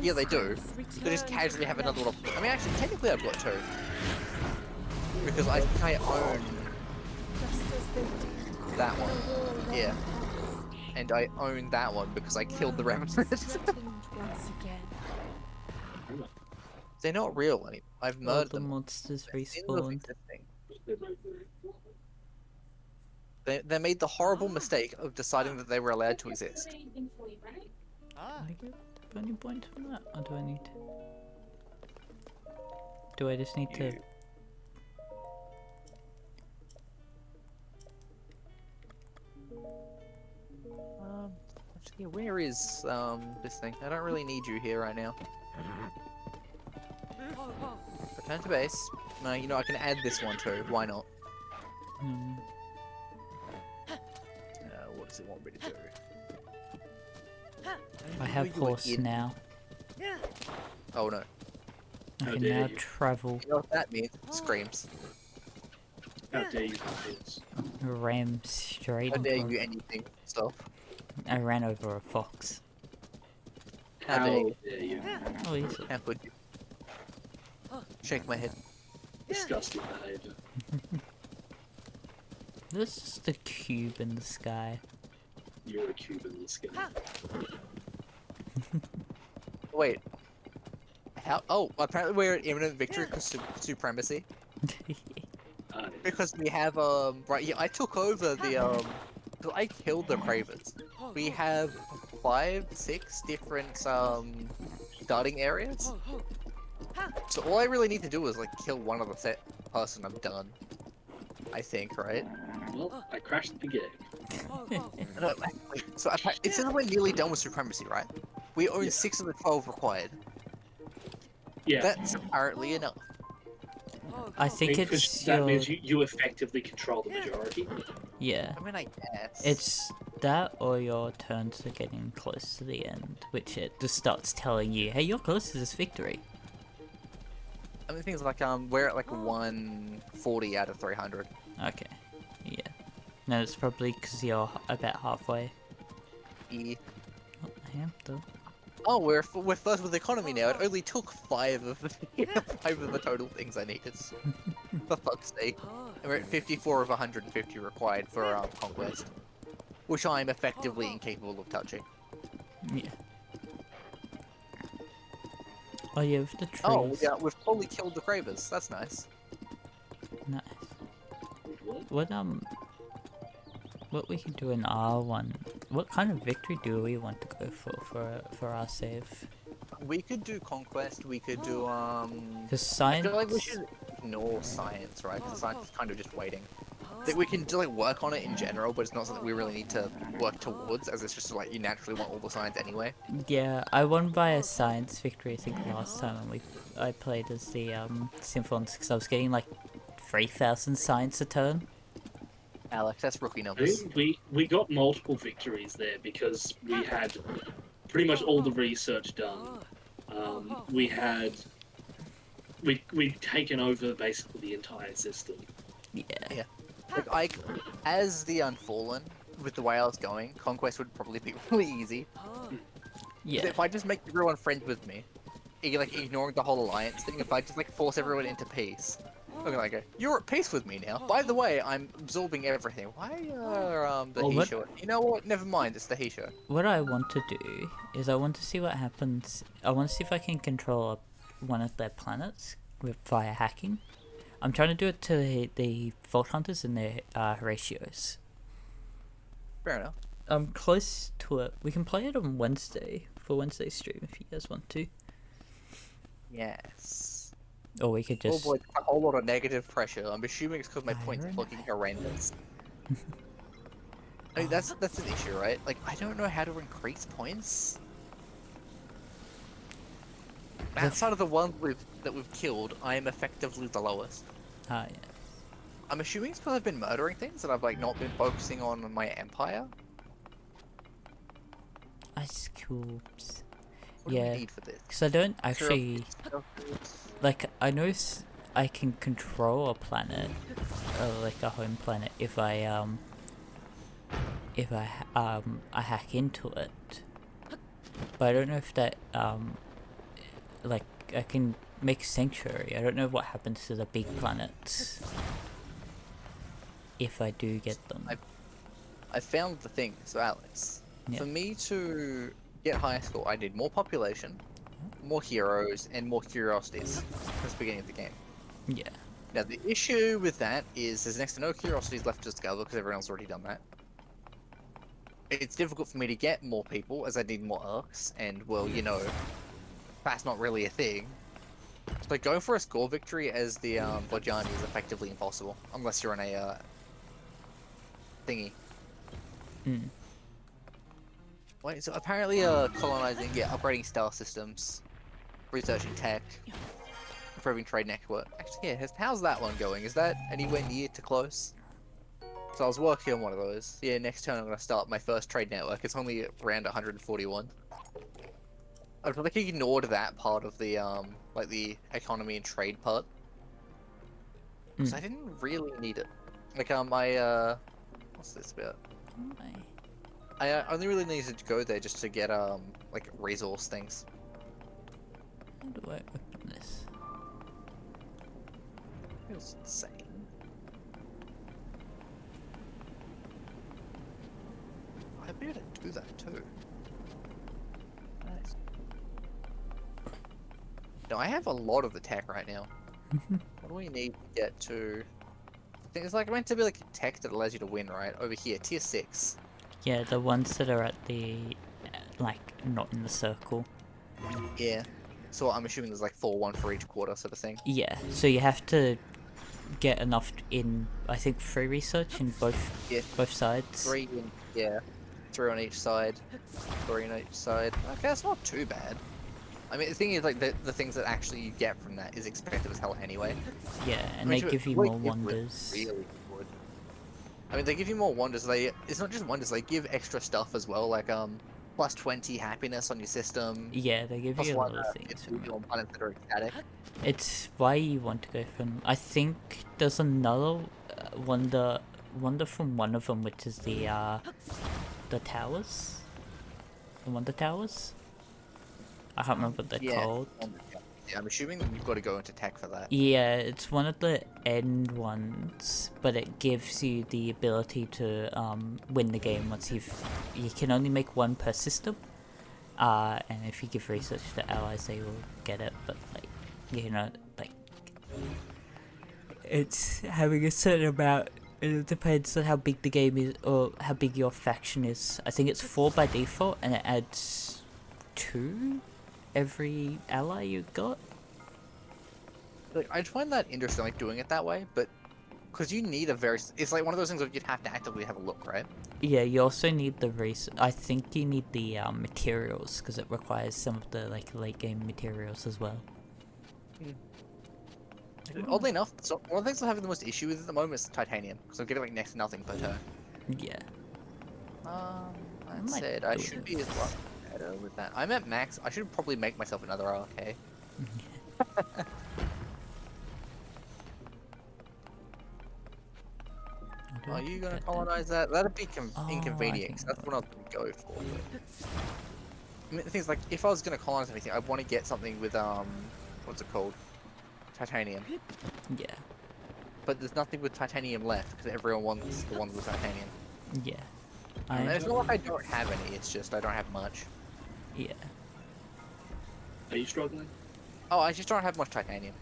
Yeah, they do. They just casually have another one off. I mean, actually, technically I've got 2. Because I think I own that one. Yeah. And I own that one because I killed the remnants. They're not real anymore. I've All murdered the them. monsters They're sins of respawned. existing. They made the horrible mistake of deciding that they were allowed to exist. Can I get any points from that? Or do I need to? Do I just need to? Actually, where is this thing? I don't really need you here right now. Return to base. No, you know I can add this one too. Why not? Hmm. What does it want me to do? I have horse now. Oh no. I How can dare now you. travel. You know what that means? Screams. How dare you, kids? Ram straight. How dare into you a- anything stuff? I ran over a fox. How How dare you? dare you? Oh, easy. How could you? Shake my head. Disgusting behavior. There's just a cube in the sky. You're a cube in the skin. Wait. How? Oh, apparently we're at imminent victory because supremacy. Because we have right, yeah, I took over the 'cause I killed the Cravens. We have 5, 6 different starting areas. So all I really need to do is like kill one of the set person. I'm done. I think, right? Well, I crashed the game. No, wait, so it says we're nearly done with supremacy, right? We own Yeah. 6 of the 12 required. Yeah. That's apparently enough. I think Because it's that your means you effectively control the majority. yeah. I mean, I guess. It's that or your turns are getting close to the end, which it just starts telling you, hey, you're close to this victory. I mean, things like we're at like 140 out of 300. Okay, yeah. No, it's probably because you're about halfway. Yeah. Oh, I am though. Oh, we're first with the economy now. It only took 5 of the 5 of the total things I needed. For fuck's sake. And we're at 54 of 150 required for conquest, which I'm effectively incapable of touching. Yeah. Oh yeah, with the trees. Oh, yeah, we've totally killed the Cravers. That's nice. what we can do in R1? What kind of victory do we want to go for our save? We could do conquest. We could do Because I science. feel like we should ignore science, right? Because science is kind of just waiting. That we can do like work on it in general, but it's not something we really need to work towards, as it's just like you naturally want all the science anyway. Yeah, I won by a science victory. I think last time when I played as the Symphons, because I was getting like 3,000 science a turn. Alex, that's rookie I numbers. think we got multiple victories there because we had pretty much all the research done. We'd taken over basically the entire system. Yeah. Like as the Unfallen, with the way I was going, conquest would probably be really easy. Yeah. If I just make everyone friends with me, like ignoring the whole alliance thing, if I just like force everyone into peace, okay, like you're at peace with me now. By the way, I'm absorbing everything. Why the Well, what- Hisho? You know what? Never mind. It's the Hisho. What I want to do is I want to see what happens. I want to see if I can control one of their planets via hacking. I'm trying to do it to the Vault Hunters and their ratios. Fair enough. I'm close to it. We can play it on Wednesday for Wednesday stream if you guys want to, Yes. or we could just. Oh boy, a whole lot of negative pressure. I'm assuming it's because my points are Iron fucking horrendous. I mean, that's an issue, right? Like, I don't know how to increase points. Outside of the ones that we've killed, I am effectively the lowest. Yeah. I'm assuming it's because I've been murdering things and I've like not been focusing on my empire. Ice cubes. What do Yeah. we need for this? Because I don't actually Sure. like. I know I can control a planet, like a home planet, if I I hack into it. But I don't know if that like I can make sanctuary. I don't know what happens to the big planets if I do get them. I found the thing. So Alex, Yeah. for me to get high score, I need more population, more heroes, and more curiosities since the beginning of the game. Yeah. Now the issue with that is there's next to no curiosities left to discover because everyone else already done that. It's difficult for me to get more people as I need more arcs, and well, you know, that's not really a thing. So going for a score victory as the Vojani is effectively impossible unless you're on a thingy. Mm. Wait, so apparently colonizing, yeah, upgrading star systems, researching tech, improving trade network. Actually, yeah, how's that one going? Is that anywhere near to close? So I was working on one of those. Yeah, next turn I'm gonna start my first trade network. It's only around 141. I've like ignored that part of the like the economy and trade part. Because I didn't really need it. Like what's this about? I only really needed to go there just to get like resource things. How do I open this? It was insane. I'd be able to do that too. Nice. No, I have a lot of the tech right now. What do we need to get to? I think it's like meant to be like tech that allows you to win, right? Over here, tier 6. Yeah, the ones that are at the like not in the circle. Yeah. So I'm assuming there's like 1 for each quarter sort of thing. Yeah, so you have to get enough in, I think, 3 research in both sides. 3 in, yeah. 3 on each side. 3 on each side. Okay, that's not too bad. I mean, the thing is, like, the things that actually you get from that is expensive as hell anyway. Yeah, and I they mean, give you like, more it was wonders. Really good. I mean, they give you more wonders. It's not just wonders. They give extra stuff as well, like plus 20 happiness on your system. Yeah, they give Plus you a 1 lot of things from it. on planets that are ecstatic. It's why you want to go from. I think there's another wonder from one of them, which is the towers, the wonder towers. I can't remember what they're called. Yeah, I'm assuming you've got to go into tech for that. Yeah, it's one of the end ones, but it gives you the ability to win the game once you can only make 1 per system. And if you give research to allies, they will get it. But like, you know, like, it's having a certain amount It depends on how big the game is, or how big your faction is. I think it's 4 by default, and it adds 2 every ally you got. Like, I find that interesting, like doing it that way, but because you need a very, it's like one of those things where you'd have to actively have a look, right? Yeah, you also need the I think you need the materials, because it requires some of the like late game materials as well. Oddly enough, so one of the things I'm having the most issue with at the moment is titanium, because I'm getting like next to nothing per turn. Yeah. That Might said, I do should it. be a lot better with that. I'm at max. I should probably make myself another RK. Are you gonna colonize that? That'd be Oh, I inconvenient, think 'cause that's what I was gonna go for. But... I mean, the thing is, like, if I was gonna colonize anything, I want to get something with what's it called? Titanium. Yeah. But there's nothing with titanium left because everyone wants the ones with titanium. Yeah. And it's not like I don't have any. It's just I don't have much. Yeah. Are you struggling? Oh, I just don't have much titanium.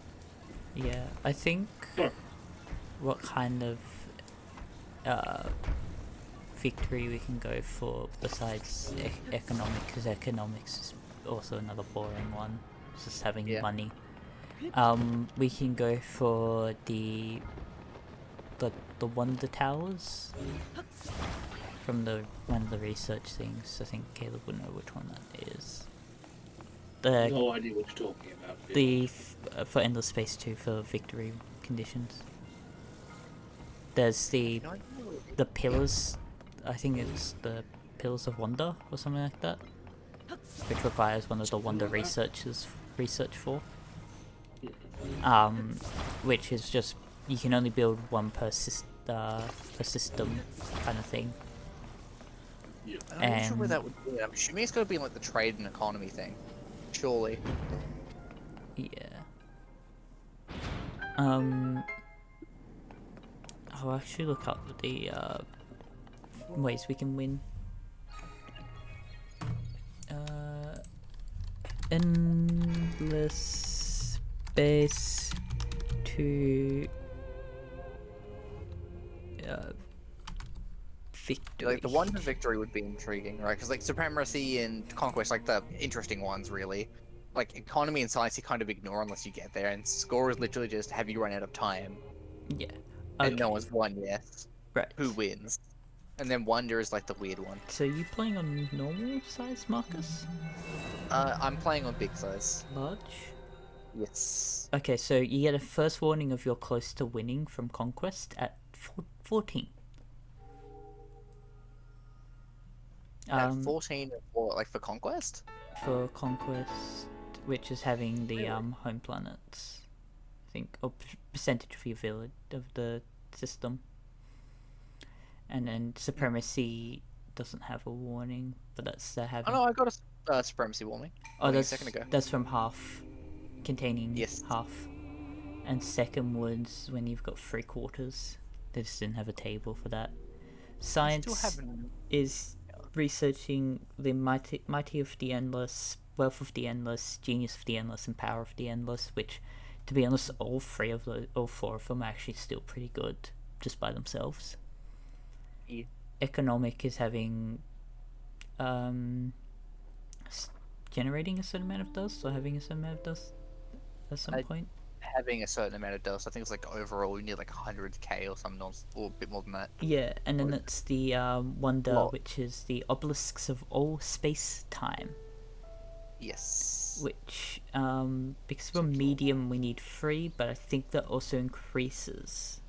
Yeah. I think Sure. what kind of victory we can go for besides economic, because economics is also another boring one. It's just having money. We can go for the Wonder Towers from one of the research things. I think Caleb would know which one that is. No idea what you're talking about. For Endless Space 2 for victory conditions. There's the pillars. I think it's the Pillars of Wonder or something like that, which requires one of the Wonder researchers research for. Which is just you can only build one per system kind of thing. Yeah. I'm not sure where that would be. I'm assuming it's gonna be like the trade and economy thing. Surely. Yeah. I'll actually look up the ways we can win. Endless Space to victory. Like the one to victory would be intriguing, right? Because like supremacy and conquest, like the interesting ones, really. Like economy and science, you kind of ignore unless you get there, and score is literally just have you run out of time. Yeah. And no one's won yet. Right. Who wins? And then wonder is like the weird one. So you playing on normal size, Marcus? I'm playing on big size. Large? Yes. Okay, so you get a first warning of you're close to winning from conquest at 14. At 14 for like for conquest? For conquest, which is having the home planets, I think, or percentage of your village of the system. And then supremacy doesn't have a warning, but that's having. Oh no, I got a supremacy warning. Oh, a second ago. That's from half, containing Yes. half. And second was when you've got 3/4. They just didn't have a table for that. Science is researching the mighty of the endless, wealth of the endless, genius of the endless, and power of the endless. Which, to be honest, all 4 of them are actually still pretty good just by themselves. Yeah. Economic is having generating a certain amount of dust, or having a certain amount of dust at some point. Having a certain amount of dust. I think it's like overall you need like 100k or something, or a bit more than that. Yeah, and then it's the wonder, which is the obelisks of all space-time. Yes. Which, because we're medium, we need 3, but I think that also increases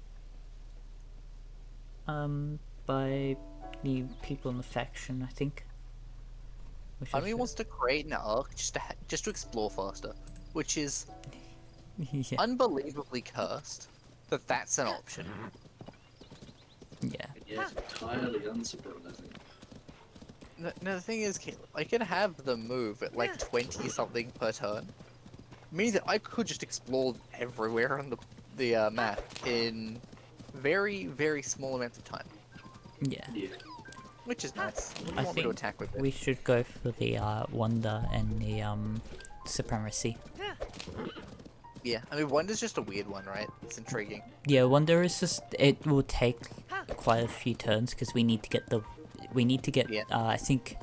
by the people in the faction, I think. I mean, wants to create an arc just to explore faster, which is yeah. unbelievably cursed. But that's an option. Yeah. Yeah, it's entirely unsurprising. No, the thing is, I can have the move at like 20 something per turn, meaning that I could just explore everywhere on the map in very, very small amounts of time. Yeah. Which is nice. What do you I want me to think attack with it? we should go for the wonder and the supremacy. Yeah, I mean, Wonder's just a weird one, right? It's intriguing. Yeah, wonder is just, it will take require a few turns because we need to get Yeah. I think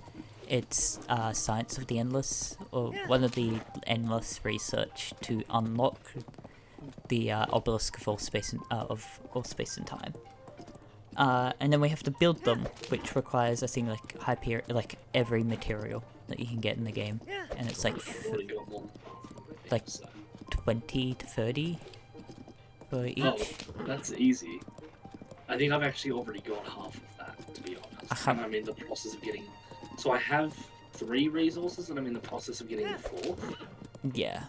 it's Science of the Endless, or one of the endless research to unlock the obelisk of all space and time. And then we have to build them, which requires I think like like every material that you can get in the game, and it's like I've already got more than half of them, I think, like so. 20 to 30 for each. Oh, that's easy. I think I've actually already got half of that, to be honest. And I'm in the process of getting... So I have 3 resources, and I'm in the process of getting the 4th Yeah.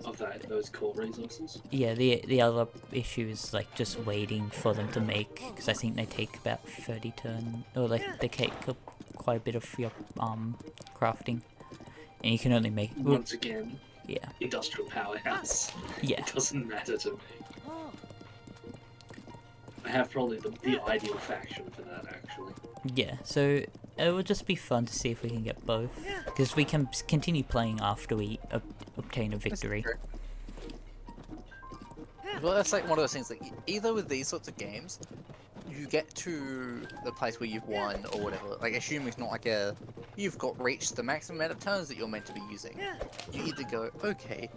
of those core resources. Yeah, the other issue is like just waiting for them to make, because I think they take about 30 turn, or like they take quite a bit of your crafting, and you can only make Once again, yeah. industrial powerhouse. Yeah. It doesn't matter to me. I have probably the ideal faction for that, actually. Yeah, so it will just be fun to see if we can get both, because we can continue playing after we obtain a victory. Well, that's like one of those things. Like either with these sorts of games, you get to the place where you've won or whatever. Like assuming it's not like you've got reached the maximum amount of turns that you're meant to be using. You either go, okay,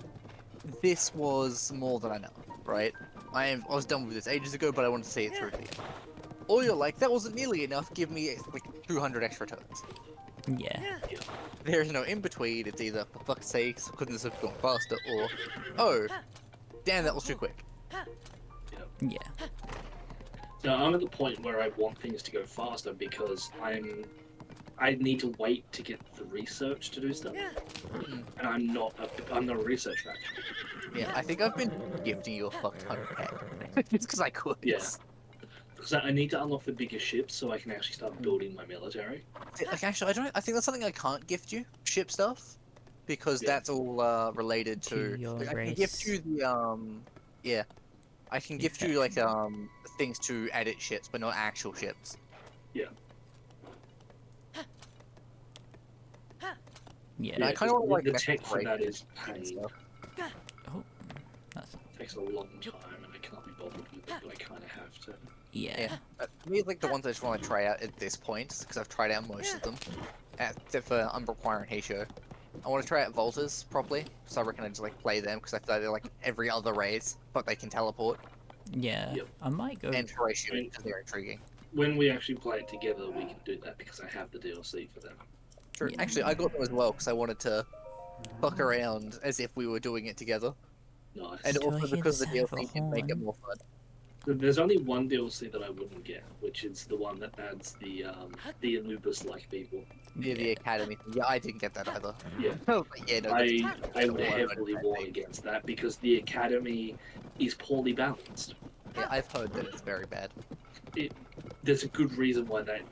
this was more than enough, right? I was done with this ages ago, but I want to see it through to the end. Or you're like, that wasn't nearly enough. Give me like 200 extra turns. Yeah. There's no in between. It's either for fuck's sakes, couldn't this have gone faster, or oh, damn, that was too quick. Yeah. No, I'm at the point where I want things to go faster because I need to wait to get the research to do stuff, and I'm not a research faction. Yeah, I think I've been gifting you a fuck ton of heck. Just because I could. Yeah. Because I need to unlock the bigger ships so I can actually start building my military. Like, actually, I think that's something I can't gift you, ship stuff, because that's all related to. your Like, I can race. gift you the I can gift you like things to edit ships, but not actual ships. Yeah. Yeah. I kind of want to like the mess tech with for race that is and pain. stuff. Oh, that's Takes a long time, and I can't be bothered with it, but I kind of have to. yeah. Yeah, for me, like the ones I just want to try out at this point, because I've tried out most of them, except for Unrequire and Heisho. I want to try out Voltas properly, so I reckon I just like play them because I feel like they're like every other race, but they can teleport. Yeah. Yep. I might go. And Horatio, because they're intriguing. When we actually play it together, we can do that because I have the DLC for them. True. Yeah. Actually, I got them as well because I wanted to fuck around as if we were doing it together, Nice. and Do I also hear because the the sound of a DLC can make it horn? more fun. There's only one DLC that I wouldn't get, which is the one that adds the Anubis-like people. Yeah, the Academy. Yeah, I didn't get that either. Yeah. But yeah, no, I would heavily warn against that because the Academy is poorly balanced. yeah, I've heard that it's very bad. There's a good reason why that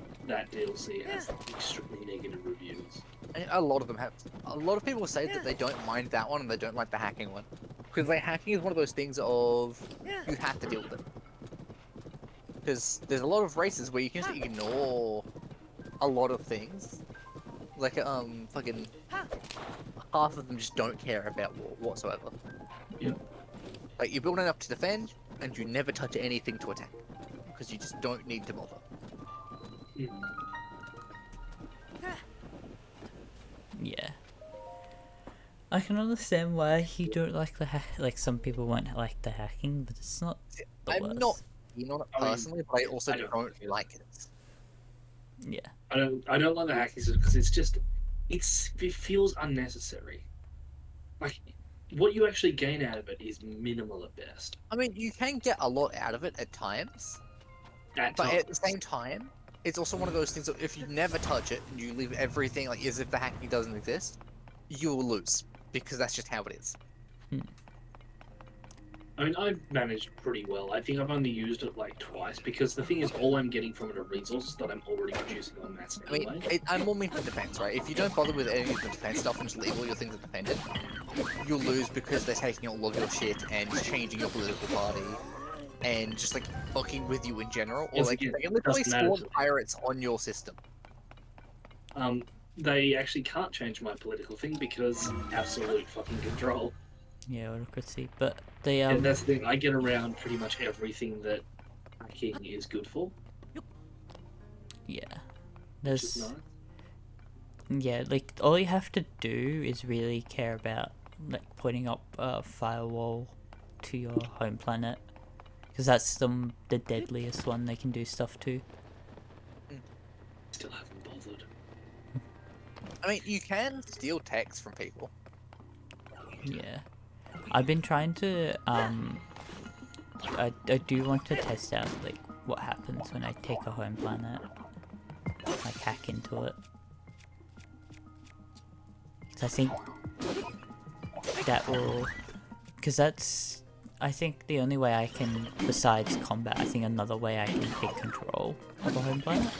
DLC has extremely negative reviews. And a lot of them have. A lot of people say that they don't mind that one and they don't like the hacking one. Because like hacking is one of those things of you have to deal with it. Because there's a lot of races where you can just ignore a lot of things. Like fucking half of them just don't care about war whatsoever. Yeah. Like you're building up to defend and you never touch anything to attack. Because you just don't need to bother. Yeah. I can understand why you don't like the like some people won't like the hacking, but it's not the I'm worst. not keen on it I mean, personally, but I also I don't don't either. like it. Yeah. I don't like the hacking system because it feels unnecessary. Like what you actually gain out of it is minimal at best. I mean, you can get a lot out of it at times, At but at the times. same time, it's also one of those things that if you never touch it and you leave everything like as if the hacking doesn't exist, you will lose because that's just how it is. I mean, I've managed pretty well. I think I've only used it like twice because the thing is, all I'm getting from it are resources that I'm already producing on mass I mean, anyway. I'm more mean for defense, right? If you don't bother with any of the defense stuff and just leave all your things at defended, you'll lose because they're taking all of your shit and changing your political party and just like fucking with you in general, or Yes, like again, they literally doesn't matter spawn to me. pirates on your system. They actually can't change my political thing because absolute fucking control. Yeah, autocracy. But they And that's the thing. I get around pretty much everything that hacking is good for, Yeah. which is There's nice. yeah, like all you have to do is really care about like putting up a firewall to your home planet, because that's the deadliest one they can do stuff to. Still haven't bothered. I mean, you can steal text from people. Yeah, I've been trying to I do want to test out like what happens when I take a home planet, like hack into it. 'Cause I think that will, because that's, I think the only way I can, besides combat, I think another way I can take control of a home planet.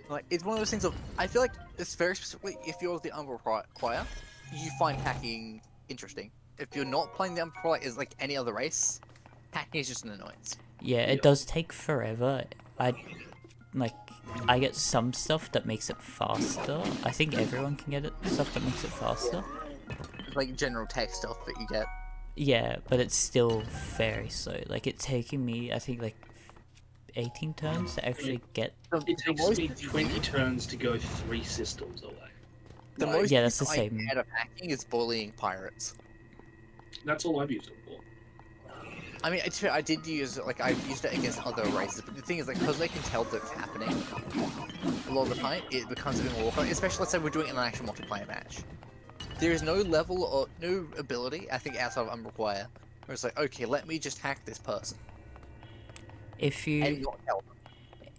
Like, it's one of those things of, I feel like it's very specifically, if you're the Umbral Choir, you find hacking interesting. If you're not playing the Umbral Choir as like any other race, hacking is just an annoyance. Yeah, it does take forever. I get some stuff that makes it faster. I think everyone can get stuff that makes it faster. It's like general tech stuff that you get. Yeah, but it's still very slow. Like, it's taking me, I think, like 18 turns to actually get. It takes me 20 turns to go 3 systems away. The Like, most Yeah, that's the I same. get of hacking is bullying pirates. that's all I've used it for. I mean, I did use like I've used it against other races, but the thing is like because they can tell that it's happening a lot of the time, it becomes a bit more awkward. Especially let's say we're doing an actual multiplayer match. There is no level or no ability I think outside of Unrequire where it's like okay, let me just hack this person If and you not tell them.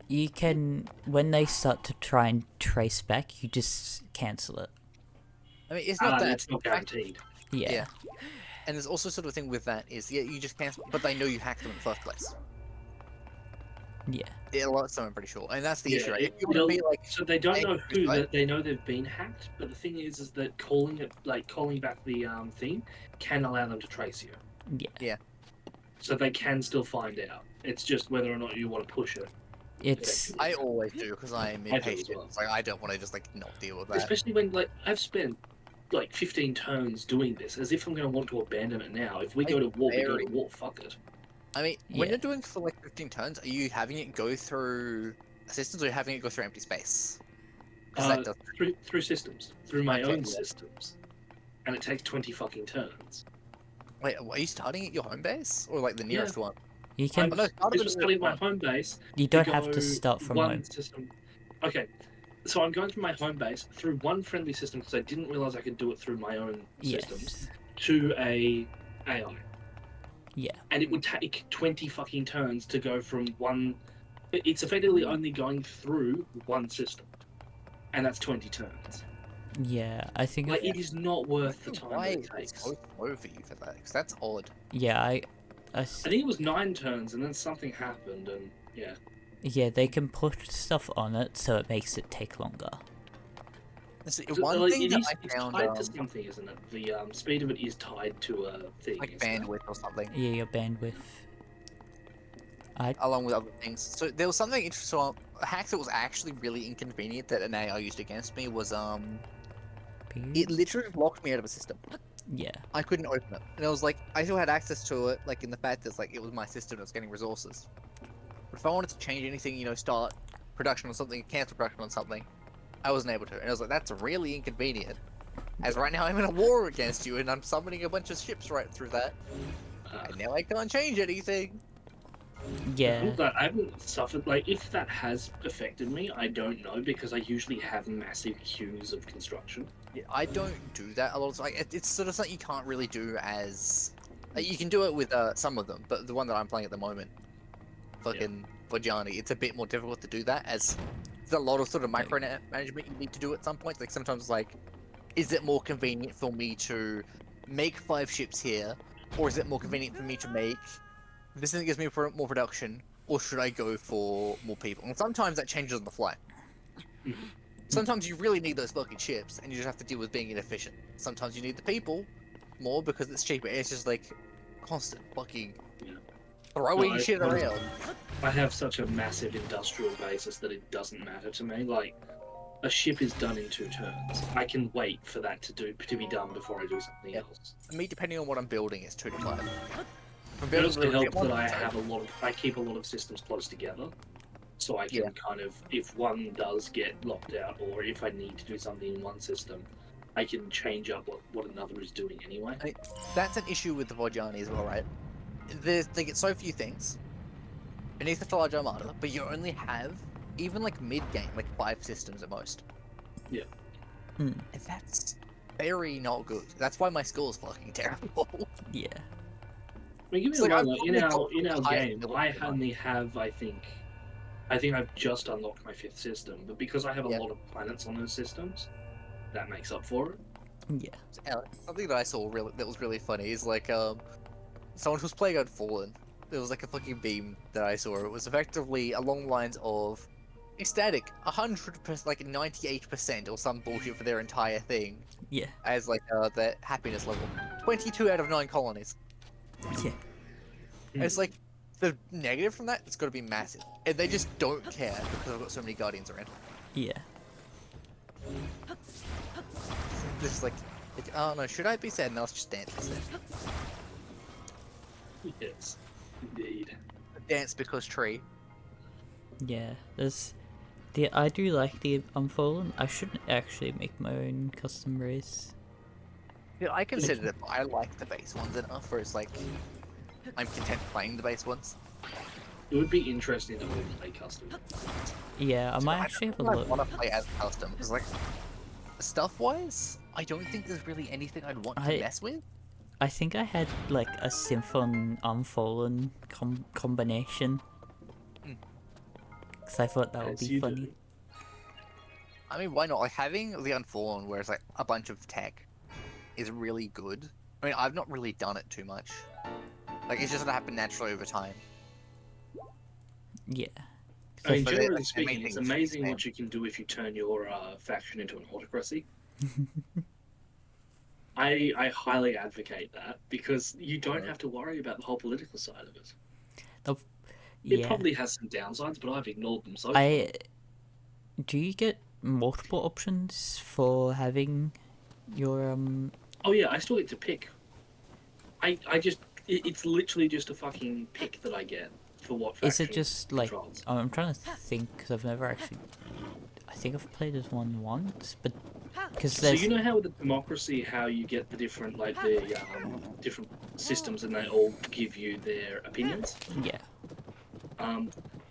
you can, when they start to try and trace back, you just cancel it. I mean, it's not that. It's not guaranteed. Yeah. Yeah. And there's also sort of a thing with that is yeah, you just cancel, but they know you hacked them in the first place. Yeah. It alerts them, I'm pretty sure, and that's the issue. Right? It, If you want to be like, so they don't know who right? that they know they've been hacked, but the thing is that calling it like calling back the thing can allow them to trace you. Yeah. So they can still find out. It's just whether or not you want to push it. It's I always do because I'm I do as impatient. well. It's like I don't want to just like not deal with that. Especially when like I've spent like 15 turns doing this, as if I'm going to want to abandon it now. If we go to war, we go to war. Fuck it. I mean, when Yeah. you're doing for like 15 turns, are you having it go through assistance or are you having it go through empty space? 'Cause that does. Through systems, through my Okay. own systems, and it takes 20 fucking turns. Wait, are you starting at your home base or like the nearest one? you can. no, start This at was the studying my nearest home base. You don't have to go start from one home. system. Okay, so I'm going from my home base through one friendly system because I didn't realize I could do it through my own systems Yes. to a AI, Yeah. and it would take 20 fucking turns to go from one. It's effectively only going through one system, and that's 20 turns. Yeah. I think. Like it is not worth the one. time Why that it is it takes. so slow for you for that? Because that's odd. Yeah. I think it was 9 turns, and then something happened, and yeah. Yeah. They can put stuff on it so it makes it take longer. See, So, one like, thing that I it's found, tied to something, isn't it? The speed of it is tied to a thing. like isn't it? bandwidth or something, Yeah. Your bandwidth. along with other things. So there was something interesting. So a hack that was actually really inconvenient that an AI used against me was it literally locked me out of a system. Yeah. I couldn't open it, and I was like, I still had access to it, like in the fact that like it was my system that was getting resources. But if I wanted to change anything, you know, start production on something, cancel production on something, I wasn't able to. And I was like, that's really inconvenient. As right now I'm in a war against you, and I'm summoning a bunch of ships right through that, and now I can't change anything. Yeah. I haven't suffered. Like, if that has affected me, I don't know because I usually have massive queues of construction. Yeah, I don't do that a lot of time. It's sort of something you can't really do as. Like, you can do it with some of them, but the one that I'm playing at the moment, fucking Vojani, it's a bit more difficult to do that as there's a lot of sort of micro management you need to do at some points. Like sometimes, like, is it more convenient for me to make 5 ships here, or is it more convenient for me to make this thing that gives me more production, or should I go for more people? And sometimes that changes on the fly. Sometimes you really need those fucking ships, and you just have to deal with being inefficient. Sometimes you need the people more because it's cheaper. It's just like constant fucking throwing shit around. I have such a massive industrial basis that it doesn't matter to me. Like, a ship is done in 2 turns. I can wait for that to be done before I do something else. For me, depending on what I'm building, it's 2 to 5. For It being also able to helps get that one, I keep a lot of systems close together, so I can Yeah. kind of, if one does get locked out, or if I need to do something in one system, I can change up what another is doing anyway. That's an issue with the Vojani as well, right? They get so few things beneath the large armada, but you only have, even like mid-game, like 5 systems at most. Yeah. Hmm. And that's very not good. That's why my score is fucking terrible. Yeah. I mean, give me It's a like, I've moment. probably got In the our highest game, level I of mine. only have, I think I've just unlocked my 5th system, but because I have a Yeah. lot of planets on those systems, that makes up for it. Yeah. Something that I saw that was really funny is like someone who's playing Unfallen. There was like a fucking beam that I saw. It was effectively along the lines of ecstatic, 100%, like 98% or some bullshit for their entire thing Yeah. as like their happiness level. 22 out of 9 colonies. Yeah. And it's like the negative from that. It's got to be massive, and they just don't care because I've got so many guardians around. Yeah. Just like, oh no, should I be sad? No, let's just dance instead. Yes, indeed. Dance because tree. Yeah. I do like the Unfallen. I shouldn't actually make my own custom race. Yeah, I considered it, but I like the base ones enough where it's like I'm content playing the base ones. It would be interesting to play custom. Yeah, I might actually have a I look. want to play as custom because like stuff-wise, I don't think there's really anything I'd want to mess with. I think I had like a Symphon Unfallen combination. Because I thought that would As be you funny. do. I mean, why not? Like having the Unfallen, where it's like a bunch of tech, is really good. I mean, I've not really done it too much. Like it's just gonna happen naturally over time. Yeah. I mean, So generally the speaking, main it's thing is amazing expand. what you can do if you turn your faction into an autocracy. I highly advocate that because you don't have to worry about the whole political side of it. It Yeah. probably has some downsides, but I've ignored them so far. Do you get multiple options for having your Oh yeah, I still get to pick. I just it's literally just a fucking pick that I get for what Is faction it just like controls. I'm trying to think because I've never actually. I think I've played as one once, but because So there's you know how with the democracy, how you get the different different systems, and they all give you their opinions. yeah.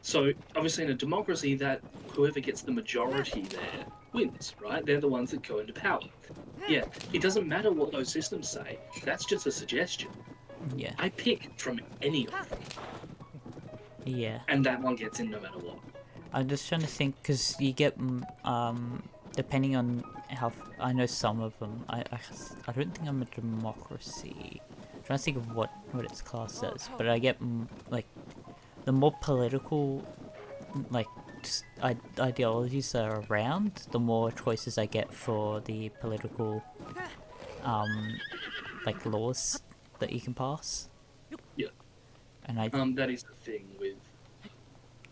So obviously in a democracy, that whoever gets the majority there wins, right? They're the ones that go into power. Yeah, it doesn't matter what those systems say. That's just a suggestion. Yeah. I pick from any of them, Yeah. and that one gets in no matter what. I'm just trying to think because you get depending on how I know some of them. I don't think I'm a democracy. I'm trying to think of what its class says, but I get like the more political like ideologies that are around, the more choices I get for the political like laws that you can pass. Yeah. And That is the thing with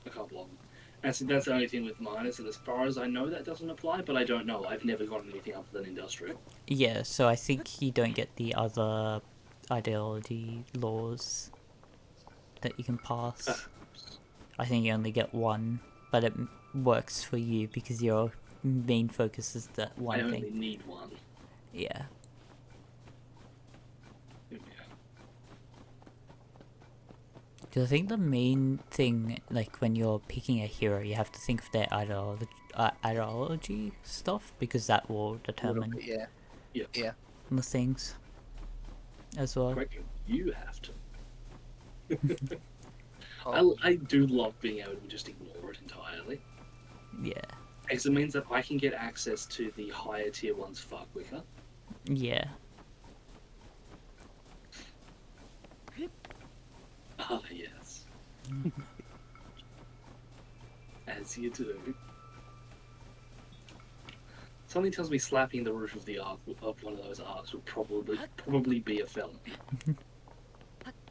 a couple of them. That's the only thing with mine is that as far as I know that doesn't apply, but I don't know. I've never gotten anything other than industrial. yeah, so I think you don't get the other ideology laws that you can pass. I think you only get one, but it works for you because your main focus is that one I thing. only need one. Yeah. Yeah. Because I think the main thing, like when you're picking a hero, you have to think of their ideology stuff because that will determine Yeah. the things as well. Correct. You have to. Oh, I do love being able to just ignore it entirely. Yeah. Because it means that I can get access to the higher tier ones far quicker. Yeah. Ah, yes. As you do. Something tells me slapping the roof of the ark of one of those arks would probably be a felony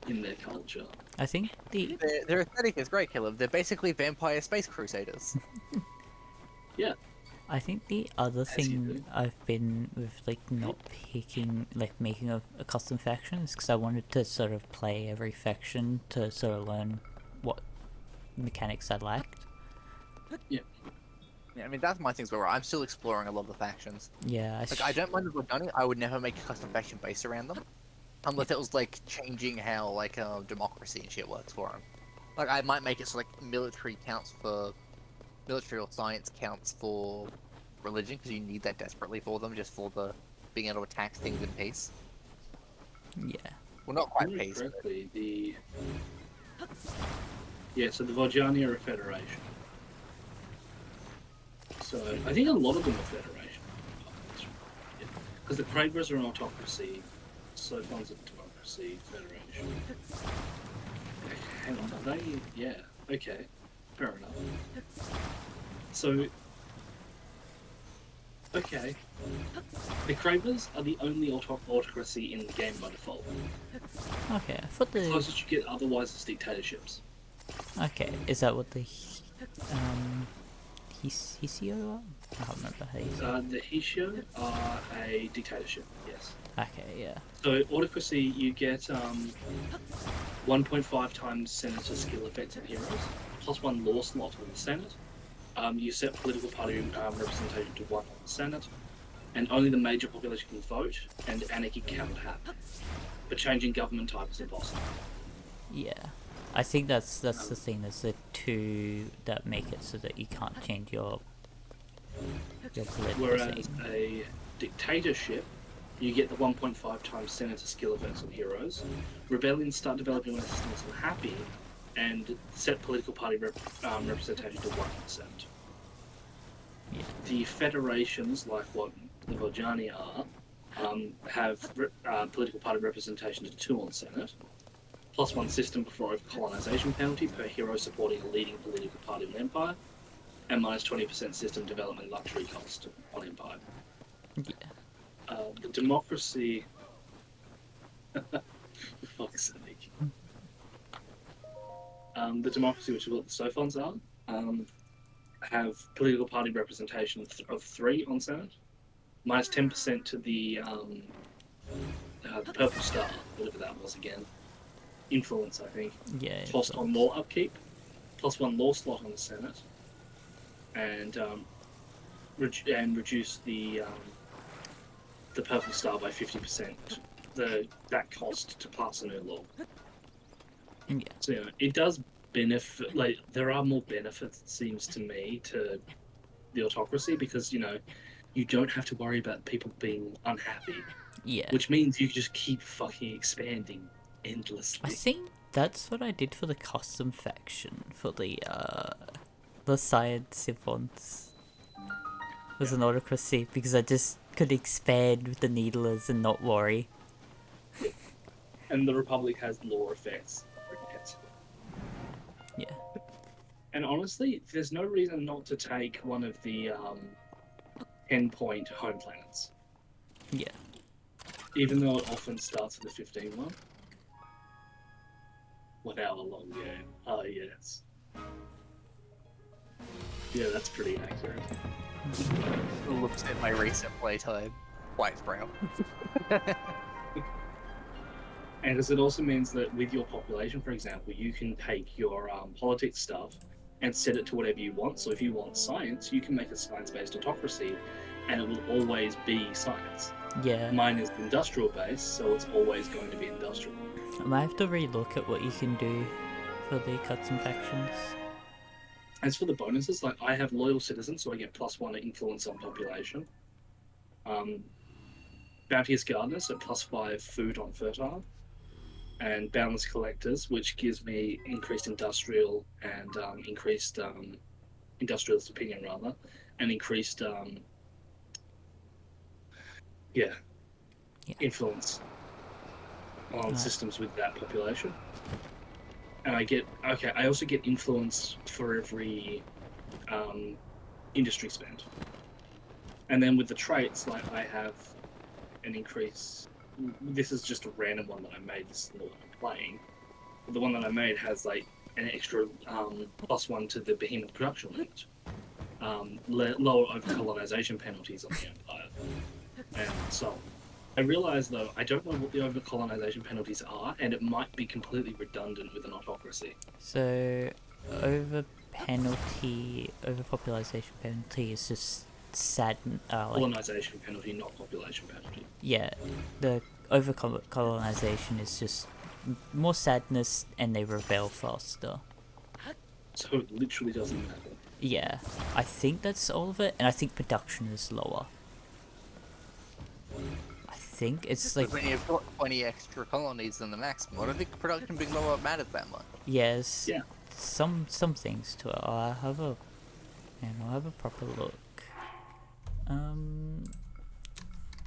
in their culture. I think the their aesthetic is great, Caleb. They're basically vampire space crusaders. I think the other As you do. thing I've been with like not picking, like making a custom faction is because I wanted to sort of play every faction to sort of learn what mechanics I liked. Yeah, I mean that's my thing as well. I'm still exploring a lot of the factions. Yeah, Like I don't mind the Vodani. I would never make a custom faction based around them, unless it was like changing how like democracy and shit works for them. Like I might make it so like military or science counts for religion because you need that desperately for them, just for the being able to attack things in peace. yeah, Well, not If I quite remember peace. correctly, so the Vojani are a federation. So I think a lot of them are federation. Because the Kravers are an autocracy, Sophon's a democracy federation. Hang on, are they? Yeah, okay, fair enough. So, okay, the Kravers are the only autocracy in the game by default. okay. I thought The the closest you get otherwise is dictatorships. okay. Is that what the Hisio are? I can't remember how you say it. The Hishio are a dictatorship, yes. Okay, yeah. So autocracy, you get 1.5 times senator skill effects and heroes, plus 1 law slot on the Senate. You set political party representation to 1 on the Senate, and only the major population can vote, and anarchy cannot happen. But changing government type is impossible. Yeah, I think that's the thing. There's the two that make it so that you can't change your political Whereas thing. a dictatorship, you get the 1.5 times senator skill events and heroes. Rebellions start developing when systems are happy, and set political party representation to 1%. Yeah. The federations, like what the Vojani are, have political party representation to 2 on Senate, plus 1 system before colonization penalty per hero supporting a leading political party of an empire, and minus 20% system development luxury cost on empire. Yeah. The democracy. For fuck's sake. The democracy, which is what the Sophons are, have political party representation of 3 on Senate, minus 10% to the Purple Star, whatever that was again. Influence, I think. Yeah. Cost on law upkeep, plus 1 law slot on the Senate, and reduce the Purple Star by 50%. That cost to pass a new law. Yeah. So it does benefit. Like there are more benefits, it seems to me, to the autocracy because you don't have to worry about people being unhappy, Yeah. which means you just keep fucking expanding I endlessly. think that's what I did for the custom faction for the science savants. It was an autocracy because I just could expand with the needlers and not worry. And the Republic has law effects. Yeah. And honestly, there's no reason not to take one of the 10-point home planets. Yeah. Even though it often starts with the 15 one. 1 hour long game. Ah, yes. Yeah, that's pretty accurate. Looks at my recent playtime. Quite frail. And because it also means that with your population, for example, you can take your politics stuff and set it to whatever you want. So if you want science, you can make a science-based autocracy, and it will always be science. Yeah. Mine is industrial-based, so it's always going to be industrial. I might have to relook at what you can do for the custom factions. As for the bonuses, like I have loyal citizens, so I get +1 influence on population. Bounteous gardeners, so +5 food on fertile. And boundless collectors, which gives me increased industrial and increased industrialist opinion rather, and increased influence on systems with that population. And I also get influence for every industry spend. And then with the traits, like I have an increase. This is just a random one that I made. This is not what I'm playing. But the one that I made has like an extra +1 to the behemoth production limit. lower over-colonization penalties on the Empire, and so on. I realise, though, I don't know what the over-colonization penalties are, and it might be completely redundant with an autocracy. So, overpopulation penalty is just Colonization penalty, not population penalty. yeah, the over-colonization is just more sadness and they rebel faster. So it literally doesn't matter. Yeah, I think that's all of it, and I think production is lower. I think it's like, When you've got 20 extra colonies than the maximum, I don't think production being lower matters that much. yes, Yeah. some things to it. I'll have a proper look.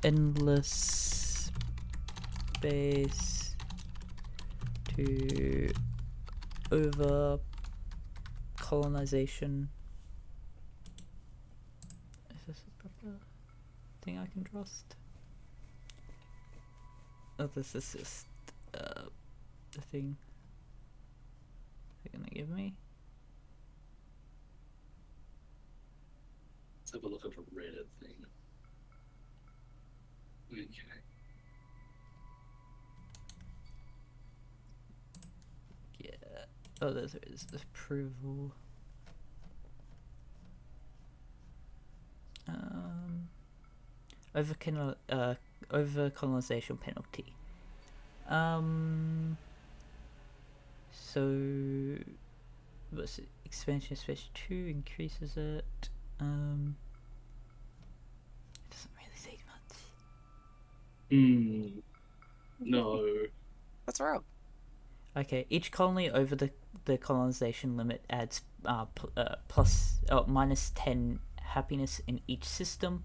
Endless space to over colonization. Is this a proper thing I can trust? Oh, this is just the thing they're gonna give me. Let's have a look at the Reddit thing. Okay. Yeah. Oh, there's approval. Over colonization penalty. So what's it? Expansion space 2 increases it. It doesn't really say much. No. That's right. Okay, each colony over the colonization limit adds minus 10 happiness in each system.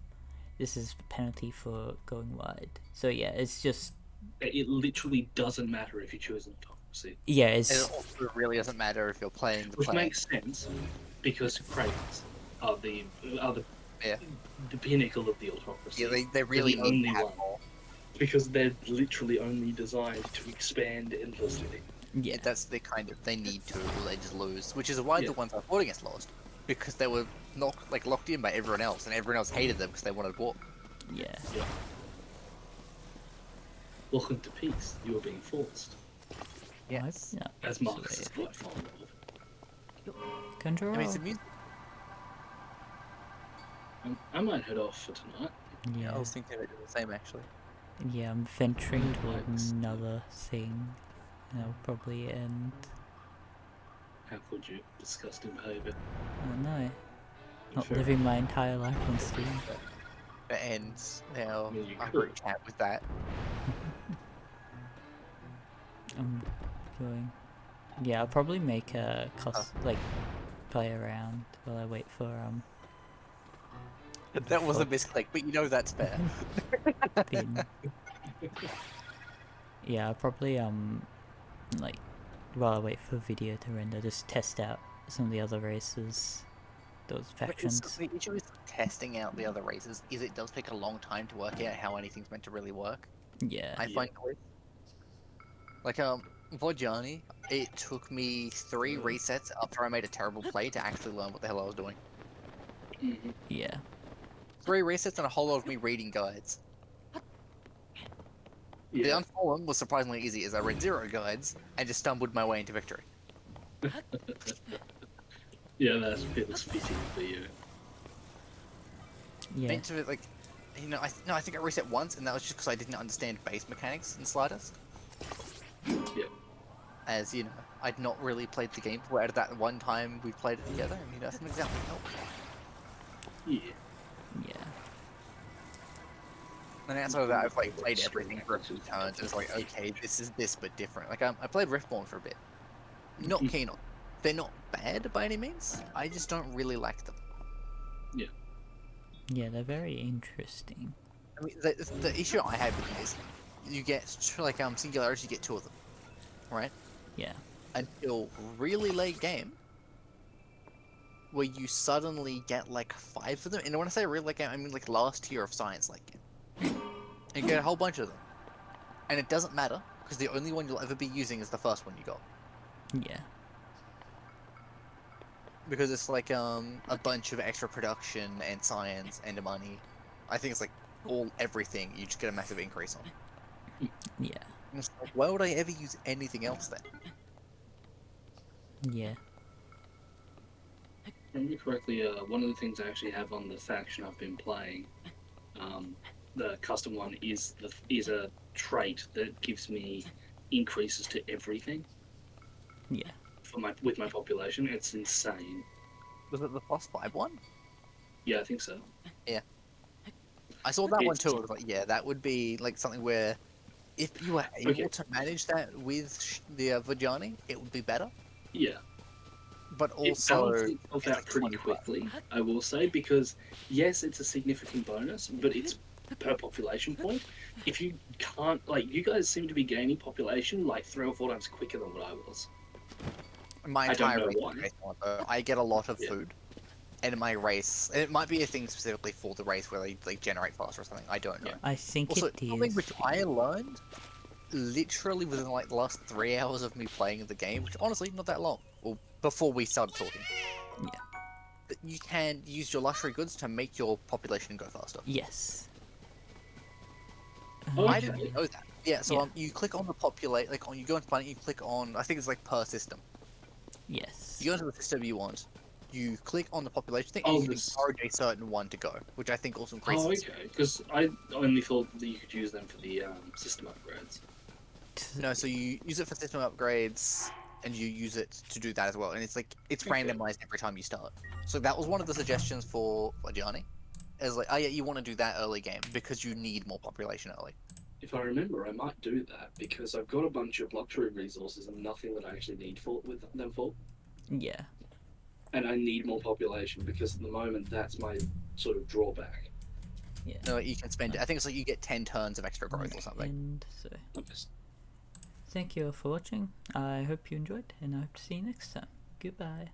This is the penalty for going wide. So yeah, it's just... It literally doesn't matter if you choose an autocracy. Yeah, And it's... it also really doesn't matter if you're playing the Which player. makes sense, because cravens are the Yeah. the pinnacle of the autocracy. Yeah, they really the need only to have one. more. Because they're literally only designed to expand endlessly. Yeah. That's the kind of, they need to, or they just lose. Which is why Yeah. the ones I fought against lost. Because they were locked in by everyone else, and everyone else hated them because they wanted war. Yeah. Welcome to peace. You are being forced. Yes. Yeah. As Marcus is quite fond of. Control. I mean, it's amusing. I might head off for tonight. Yeah. I was thinking of it the same, actually. Yeah, I'm venturing to Thanks. another thing. And I'll probably end... How could you? Disgusting behaviour. I don't know. Not Fair living my entire life on Steam. It ends now. Yeah, you I'm could. very chat with that. I'm going... Yeah, I'll probably make a play around while I wait for That was a misclick, but you know that's fair. Bin. Yeah, I'll probably while I wait for video to render, just test out some of the other races, those factions. The issue with testing out the other races is it does take a long time to work out how anything's meant to really work. Yeah. I find like Vojani, it took me 3 resets after I made a terrible play to actually learn what the hell I was doing. Mm-hmm. Yeah. 3 resets and a whole lot of me reading guides. The Yeah. Unfallen was surprisingly easy as I read 0 guides and just stumbled my way into victory. Yeah, that feels fitting for you. Yeah. Meant to, like, you know, I think I reset once, and that was just because I didn't understand base mechanics in sliders. Yeah. As, you know, I'd not really played the game before out of that one time we played it together, and, you know, that's not exactly helpful. Yeah. Yeah. And outside of that, I've, like, played everything for a few turns, and it's like, okay, this is this, but different. Like, I played Riftborn for a bit. Not keen on. They're not bad by any means, I just don't really like them. Yeah, they're very interesting. I mean, the issue I have with them is, you get, like, Singularities, you get 2 of them, right? Yeah. Until really late game, where you suddenly get like 5 of them. And when I say really late game, I mean like last tier of science late game. And you get a whole bunch of them. And it doesn't matter, because the only one you'll ever be using is the first one you got. Yeah. because it's like a bunch of extra production and science and money. I think it's like everything you just get a massive increase on. Yeah. And it's like, why would I ever use anything else then? Yeah. If I remember correctly, one of the things I actually have on the faction I've been playing, the custom one, is a trait that gives me increases to everything Yeah. with my population. It's insane. Was it the +5 one? Yeah, I think so. I saw that one It's- too. I was like, yeah, that would be like something where if you were able Okay. to manage that with the Vajani, it would be better. Yeah. But It also, balances itself it's out like pretty 25. quickly, I will say, because yes, it's a significant bonus, but it's per population point. If you can't, like, you guys seem to be gaining population like 3 or 4 times quicker than what I was. My I don't entire know race why. is based on it, though. I get a lot of Yeah. food. And in my race, and it might be a thing specifically for the race where they generate faster or something. I don't know. Yeah. I think Also, it something is. which I learned literally within like the last 3 hours of me playing the game, which honestly not that long. Well, before we started talking. Yeah. That you can use your luxury goods to make your population go faster. Yes. Okay. I didn't know that. Yeah, so Yeah. you click on the populate, like on you go into planet, you click on, I think it's like per system. Yes. You go into the system you want, you click on the population thing, Oh, and you can this- encourage a certain one to go, which I think also increases. Oh, okay. Because I only thought that you could use them for the system upgrades. No, so you use it for system upgrades, and you use it to do that as well, and it's like it's Okay. randomized every time you start. So that was one of the suggestions for Gianni. Is like, oh yeah, you want to do that early game because you need more population early. If I remember, I might do that because I've got a bunch of luxury resources and nothing that I actually need for with them for. Yeah. And I need more population because at the moment that's my sort of drawback. Yeah. No, you can spend it. I think it's like you get 10 turns of extra growth or something. And so, I'm just- thank you all for watching. I hope you enjoyed, and I hope to see you next time. Goodbye.